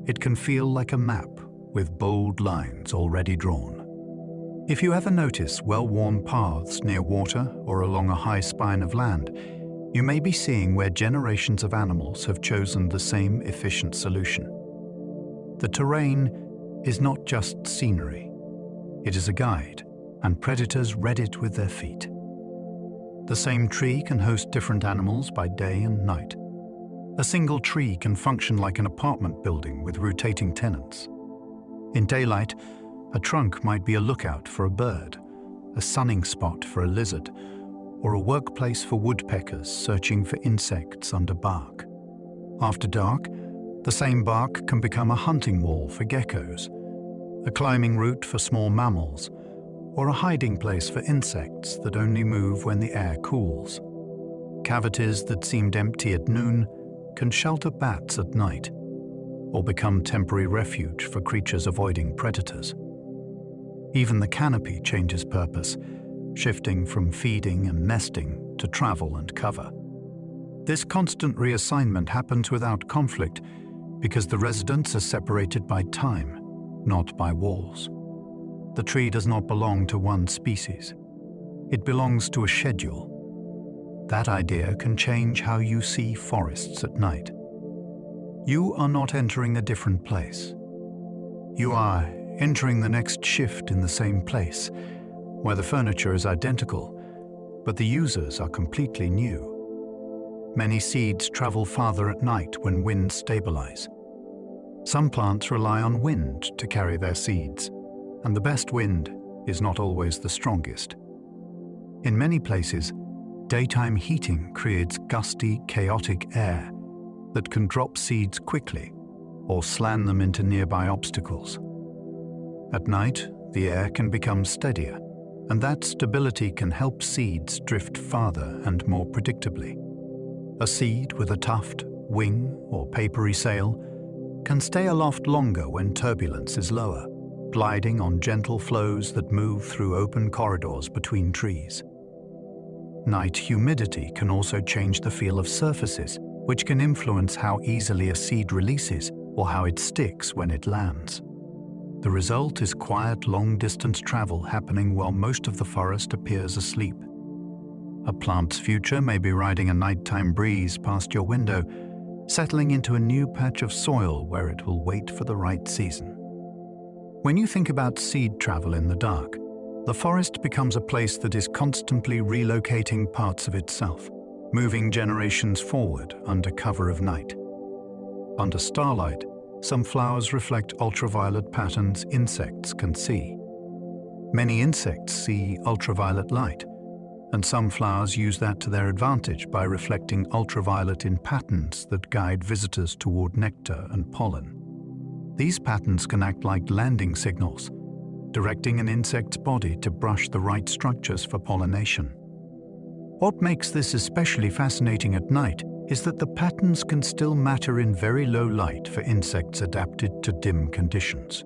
it can feel like a map with bold lines already drawn. If you ever notice well-worn paths near water or along a high spine of land, you may be seeing where generations of animals have chosen the same efficient solution. The terrain is not just scenery. It is a guide, and predators read it with their feet. The same tree can host different animals by day and night. A single tree can function like an apartment building with rotating tenants. In daylight, a trunk might be a lookout for a bird, a sunning spot for a lizard, or a workplace for woodpeckers searching for insects under bark. After dark, the same bark can become a hunting wall for geckos, a climbing route for small mammals, or a hiding place for insects that only move when the air cools. Cavities that seemed empty at noon can shelter bats at night, or become temporary refuge for creatures avoiding predators. Even the canopy changes purpose, shifting from feeding and nesting to travel and cover. This constant reassignment happens without conflict because the residents are separated by time, not by walls. The tree does not belong to one species. It belongs to a schedule. That idea can change how you see forests at night. You are not entering a different place. You are entering the next shift in the same place, where the furniture is identical, but the users are completely new. Many seeds travel farther at night when winds stabilize. Some plants rely on wind to carry their seeds, and the best wind is not always the strongest. In many places, daytime heating creates gusty, chaotic air that can drop seeds quickly or slam them into nearby obstacles. At night, the air can become steadier, and that stability can help seeds drift farther and more predictably. A seed with a tuft, wing, or papery sail can stay aloft longer when turbulence is lower, gliding on gentle flows that move through open corridors between trees. Night humidity can also change the feel of surfaces, which can influence how easily a seed releases or how it sticks when it lands. The result is quiet, long-distance travel happening while most of the forest appears asleep. A plant's future may be riding a nighttime breeze past your window, settling into a new patch of soil where it will wait for the right season. When you think about seed travel in the dark, The forest becomes a place that is constantly relocating parts of itself, moving generations forward under cover of night. Under starlight, some flowers reflect ultraviolet patterns insects can see. Many insects see ultraviolet light, and some flowers use that to their advantage by reflecting ultraviolet in patterns that guide visitors toward nectar and pollen. These patterns can act like landing signals, directing an insect's body to brush the right structures for pollination. What makes this especially fascinating at night is that the patterns can still matter in very low light for insects adapted to dim conditions.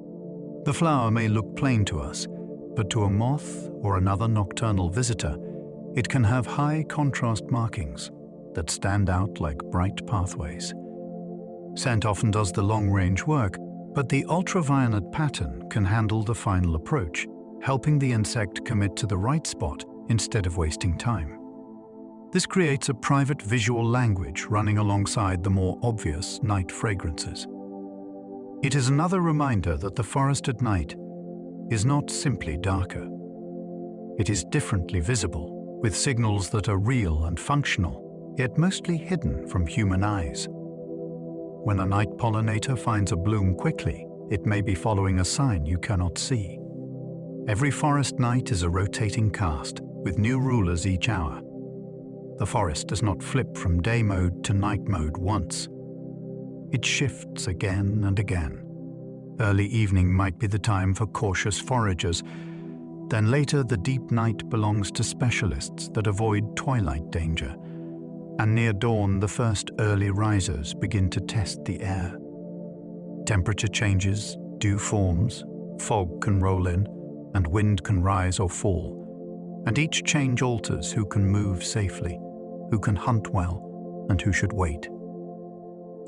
The flower may look plain to us, but to a moth or another nocturnal visitor, it can have high contrast markings that stand out like bright pathways. Scent often does the long-range work, but the ultraviolet pattern can handle the final approach, helping the insect commit to the right spot instead of wasting time. This creates a private visual language running alongside the more obvious night fragrances. It is another reminder that the forest at night is not simply darker. It is differently visible, with signals that are real and functional, yet mostly hidden from human eyes. When a night pollinator finds a bloom quickly, it may be following a sign you cannot see. Every forest night is a rotating cast, with new rulers each hour. The forest does not flip from day mode to night mode once. It shifts again and again. Early evening might be the time for cautious foragers. Then later, the deep night belongs to specialists that avoid twilight danger. And near dawn, the first early risers begin to test the air. Temperature changes, dew forms, fog can roll in, and wind can rise or fall. And each change alters who can move safely, who can hunt well, and who should wait.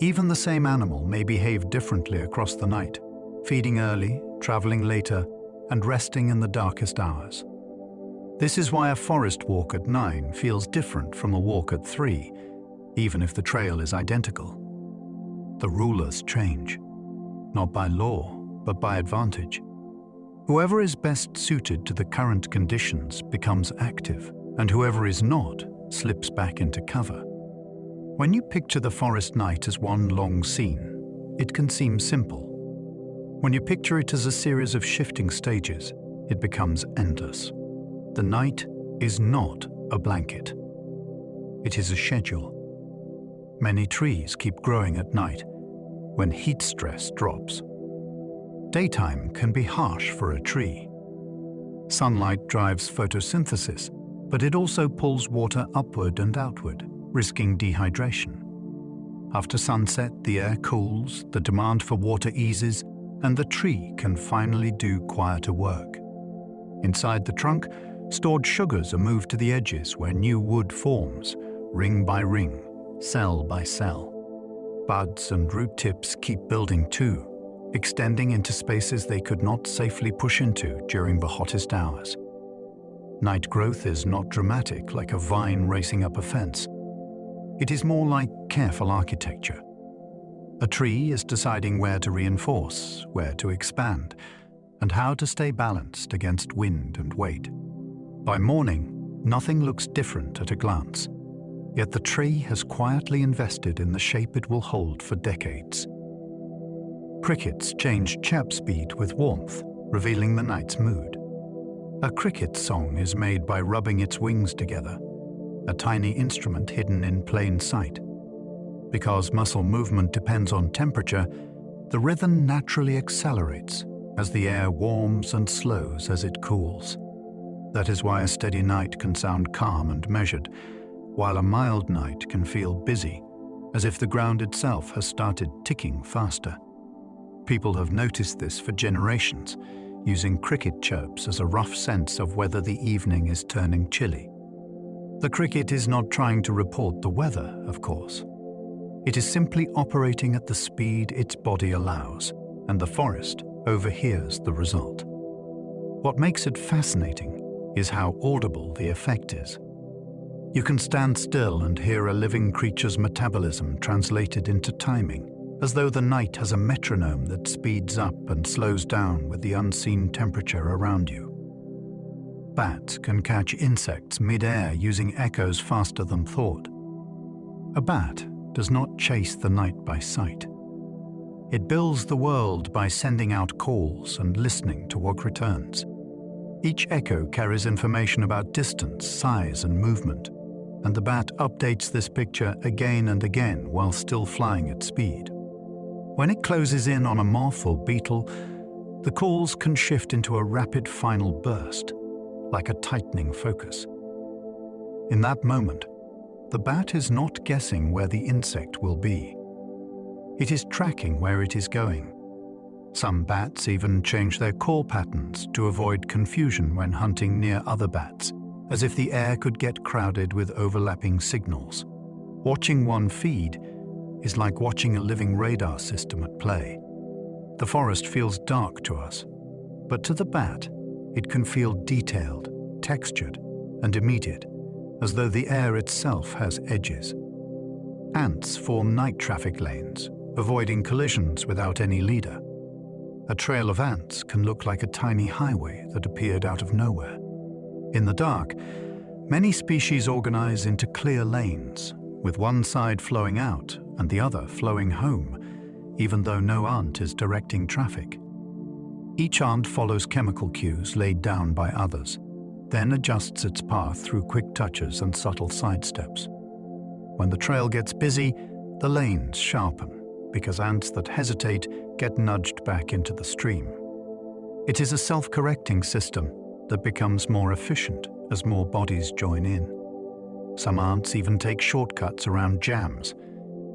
Even the same animal may behave differently across the night, feeding early, traveling later, and resting in the darkest hours. This is why a forest walk at 9 feels different from a walk at 3, even if the trail is identical. The rulers change, not by law, but by advantage. Whoever is best suited to the current conditions becomes active, and whoever is not slips back into cover. When you picture the forest night as one long scene, it can seem simple. When you picture it as a series of shifting stages, it becomes endless. The night is not a blanket. It is a schedule. Many trees keep growing at night when heat stress drops. Daytime can be harsh for a tree. Sunlight drives photosynthesis, but it also pulls water upward and outward, risking dehydration. After sunset, the air cools, the demand for water eases, and the tree can finally do quieter work. Inside the trunk, stored sugars are moved to the edges where new wood forms, ring by ring, cell by cell. Buds and root tips keep building too, extending into spaces they could not safely push into during the hottest hours. Night growth is not dramatic like a vine racing up a fence. It is more like careful architecture. A tree is deciding where to reinforce, where to expand, and how to stay balanced against wind and weight. By morning, nothing looks different at a glance, yet the tree has quietly invested in the shape it will hold for decades. Crickets change chirp speed with warmth, revealing the night's mood. A cricket song is made by rubbing its wings together, a tiny instrument hidden in plain sight. Because muscle movement depends on temperature, the rhythm naturally accelerates as the air warms and slows as it cools. That is why a steady night can sound calm and measured, while a mild night can feel busy, as if the ground itself has started ticking faster. People have noticed this for generations, using cricket chirps as a rough sense of whether the evening is turning chilly. The cricket is not trying to report the weather, of course. It is simply operating at the speed its body allows, and the forest overhears the result. What makes it fascinating is how audible the effect is. You can stand still and hear a living creature's metabolism translated into timing, as though the night has a metronome that speeds up and slows down with the unseen temperature around you. bat can catch insects mid-air using echoes faster than thought. A bat does not chase the night by sight. It builds the world by sending out calls and listening to what returns. Each echo carries information about distance, size, and movement, and the bat updates this picture again and again while still flying at speed. When it closes in on a moth or beetle, the calls can shift into a rapid final burst, like a tightening focus. In that moment, the bat is not guessing where the insect will be. It is tracking where it is going. Some bats even change their call patterns to avoid confusion when hunting near other bats, as if the air could get crowded with overlapping signals. Watching one feed is like watching a living radar system at play. The forest feels dark to us, but to the bat, it can feel detailed, textured, and immediate, as though the air itself has edges. Ants form night traffic lanes, avoiding collisions without any leader. A trail of ants can look like a tiny highway that appeared out of nowhere. In the dark, many species organize into clear lanes, with one side flowing out and the other flowing home, even though no ant is directing traffic. Each ant follows chemical cues laid down by others, then adjusts its path through quick touches and subtle sidesteps. When the trail gets busy, the lanes sharpen, because ants that hesitate get nudged back into the stream. It is a self-correcting system that becomes more efficient as more bodies join in. Some ants even take shortcuts around jams,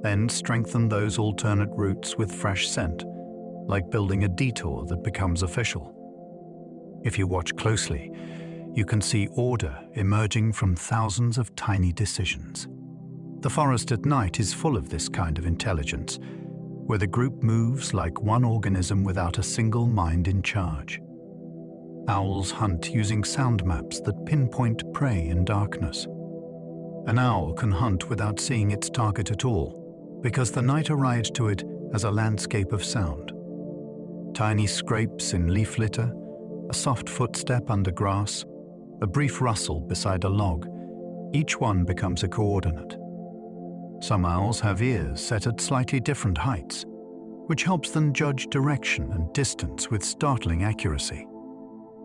then strengthen those alternate routes with fresh scent, like building a detour that becomes official. If you watch closely, you can see order emerging from thousands of tiny decisions. The forest at night is full of this kind of intelligence, where the group moves like one organism without a single mind in charge. Owls hunt using sound maps that pinpoint prey in darkness. An owl can hunt without seeing its target at all, because the night arrives to it as a landscape of sound. Tiny scrapes in leaf litter, a soft footstep under grass, a brief rustle beside a log, each one becomes a coordinate. Some owls have ears set at slightly different heights, which helps them judge direction and distance with startling accuracy.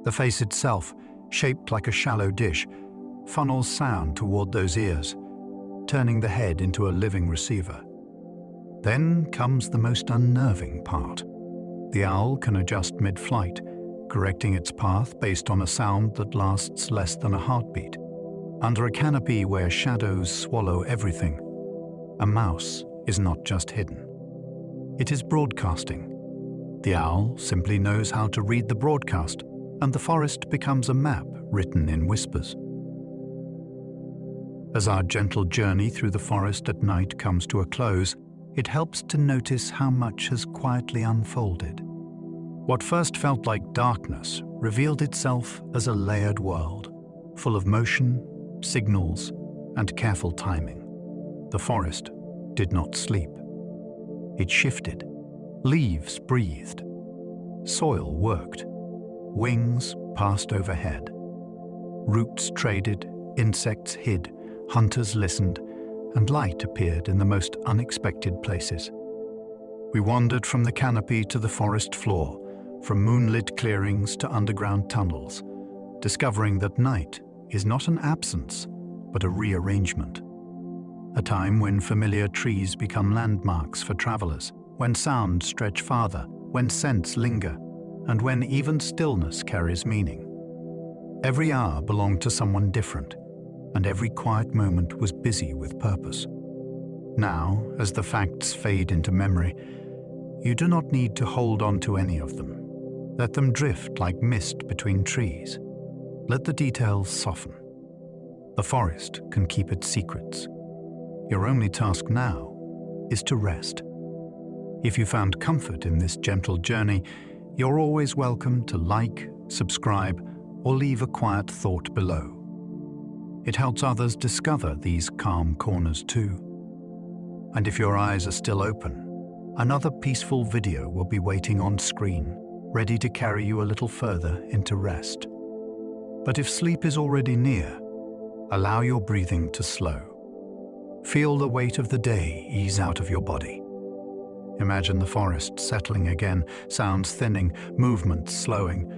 The face itself, shaped like a shallow dish, funnels sound toward those ears, turning the head into a living receiver. Then comes the most unnerving part. The owl can adjust mid-flight, correcting its path based on a sound that lasts less than a heartbeat. Under a canopy where shadows swallow everything, a mouse is not just hidden. It is broadcasting. The owl simply knows how to read the broadcast, and the forest becomes a map written in whispers. As our gentle journey through the forest at night comes to a close, it helps to notice how much has quietly unfolded. What first felt like darkness revealed itself as a layered world, full of motion, signals, and careful timing. The forest did not sleep. It shifted. Leaves breathed. Soil worked. Wings passed overhead. Roots traded, insects hid, hunters listened, and light appeared in the most unexpected places. We wandered from the canopy to the forest floor, from moonlit clearings to underground tunnels, discovering that night is not an absence, but a rearrangement. A time when familiar trees become landmarks for travelers, when sounds stretch farther, when scents linger, and when even stillness carries meaning. Every hour belonged to someone different, and every quiet moment was busy with purpose. Now, as the facts fade into memory, you do not need to hold on to any of them. Let them drift like mist between trees. Let the details soften. The forest can keep its secrets. Your only task now is to rest. If you found comfort in this gentle journey, you're always welcome to like, subscribe, or leave a quiet thought below. It helps others discover these calm corners too. And if your eyes are still open, another peaceful video will be waiting on screen, ready to carry you a little further into rest. But if sleep is already near, allow your breathing to slow. Feel the weight of the day ease out of your body. Imagine the forest settling again, sounds thinning, movement slowing,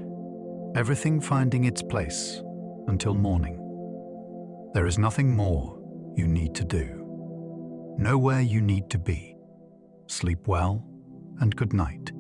everything finding its place until morning. There is nothing more you need to do. Know where you need to be. Sleep well and good night.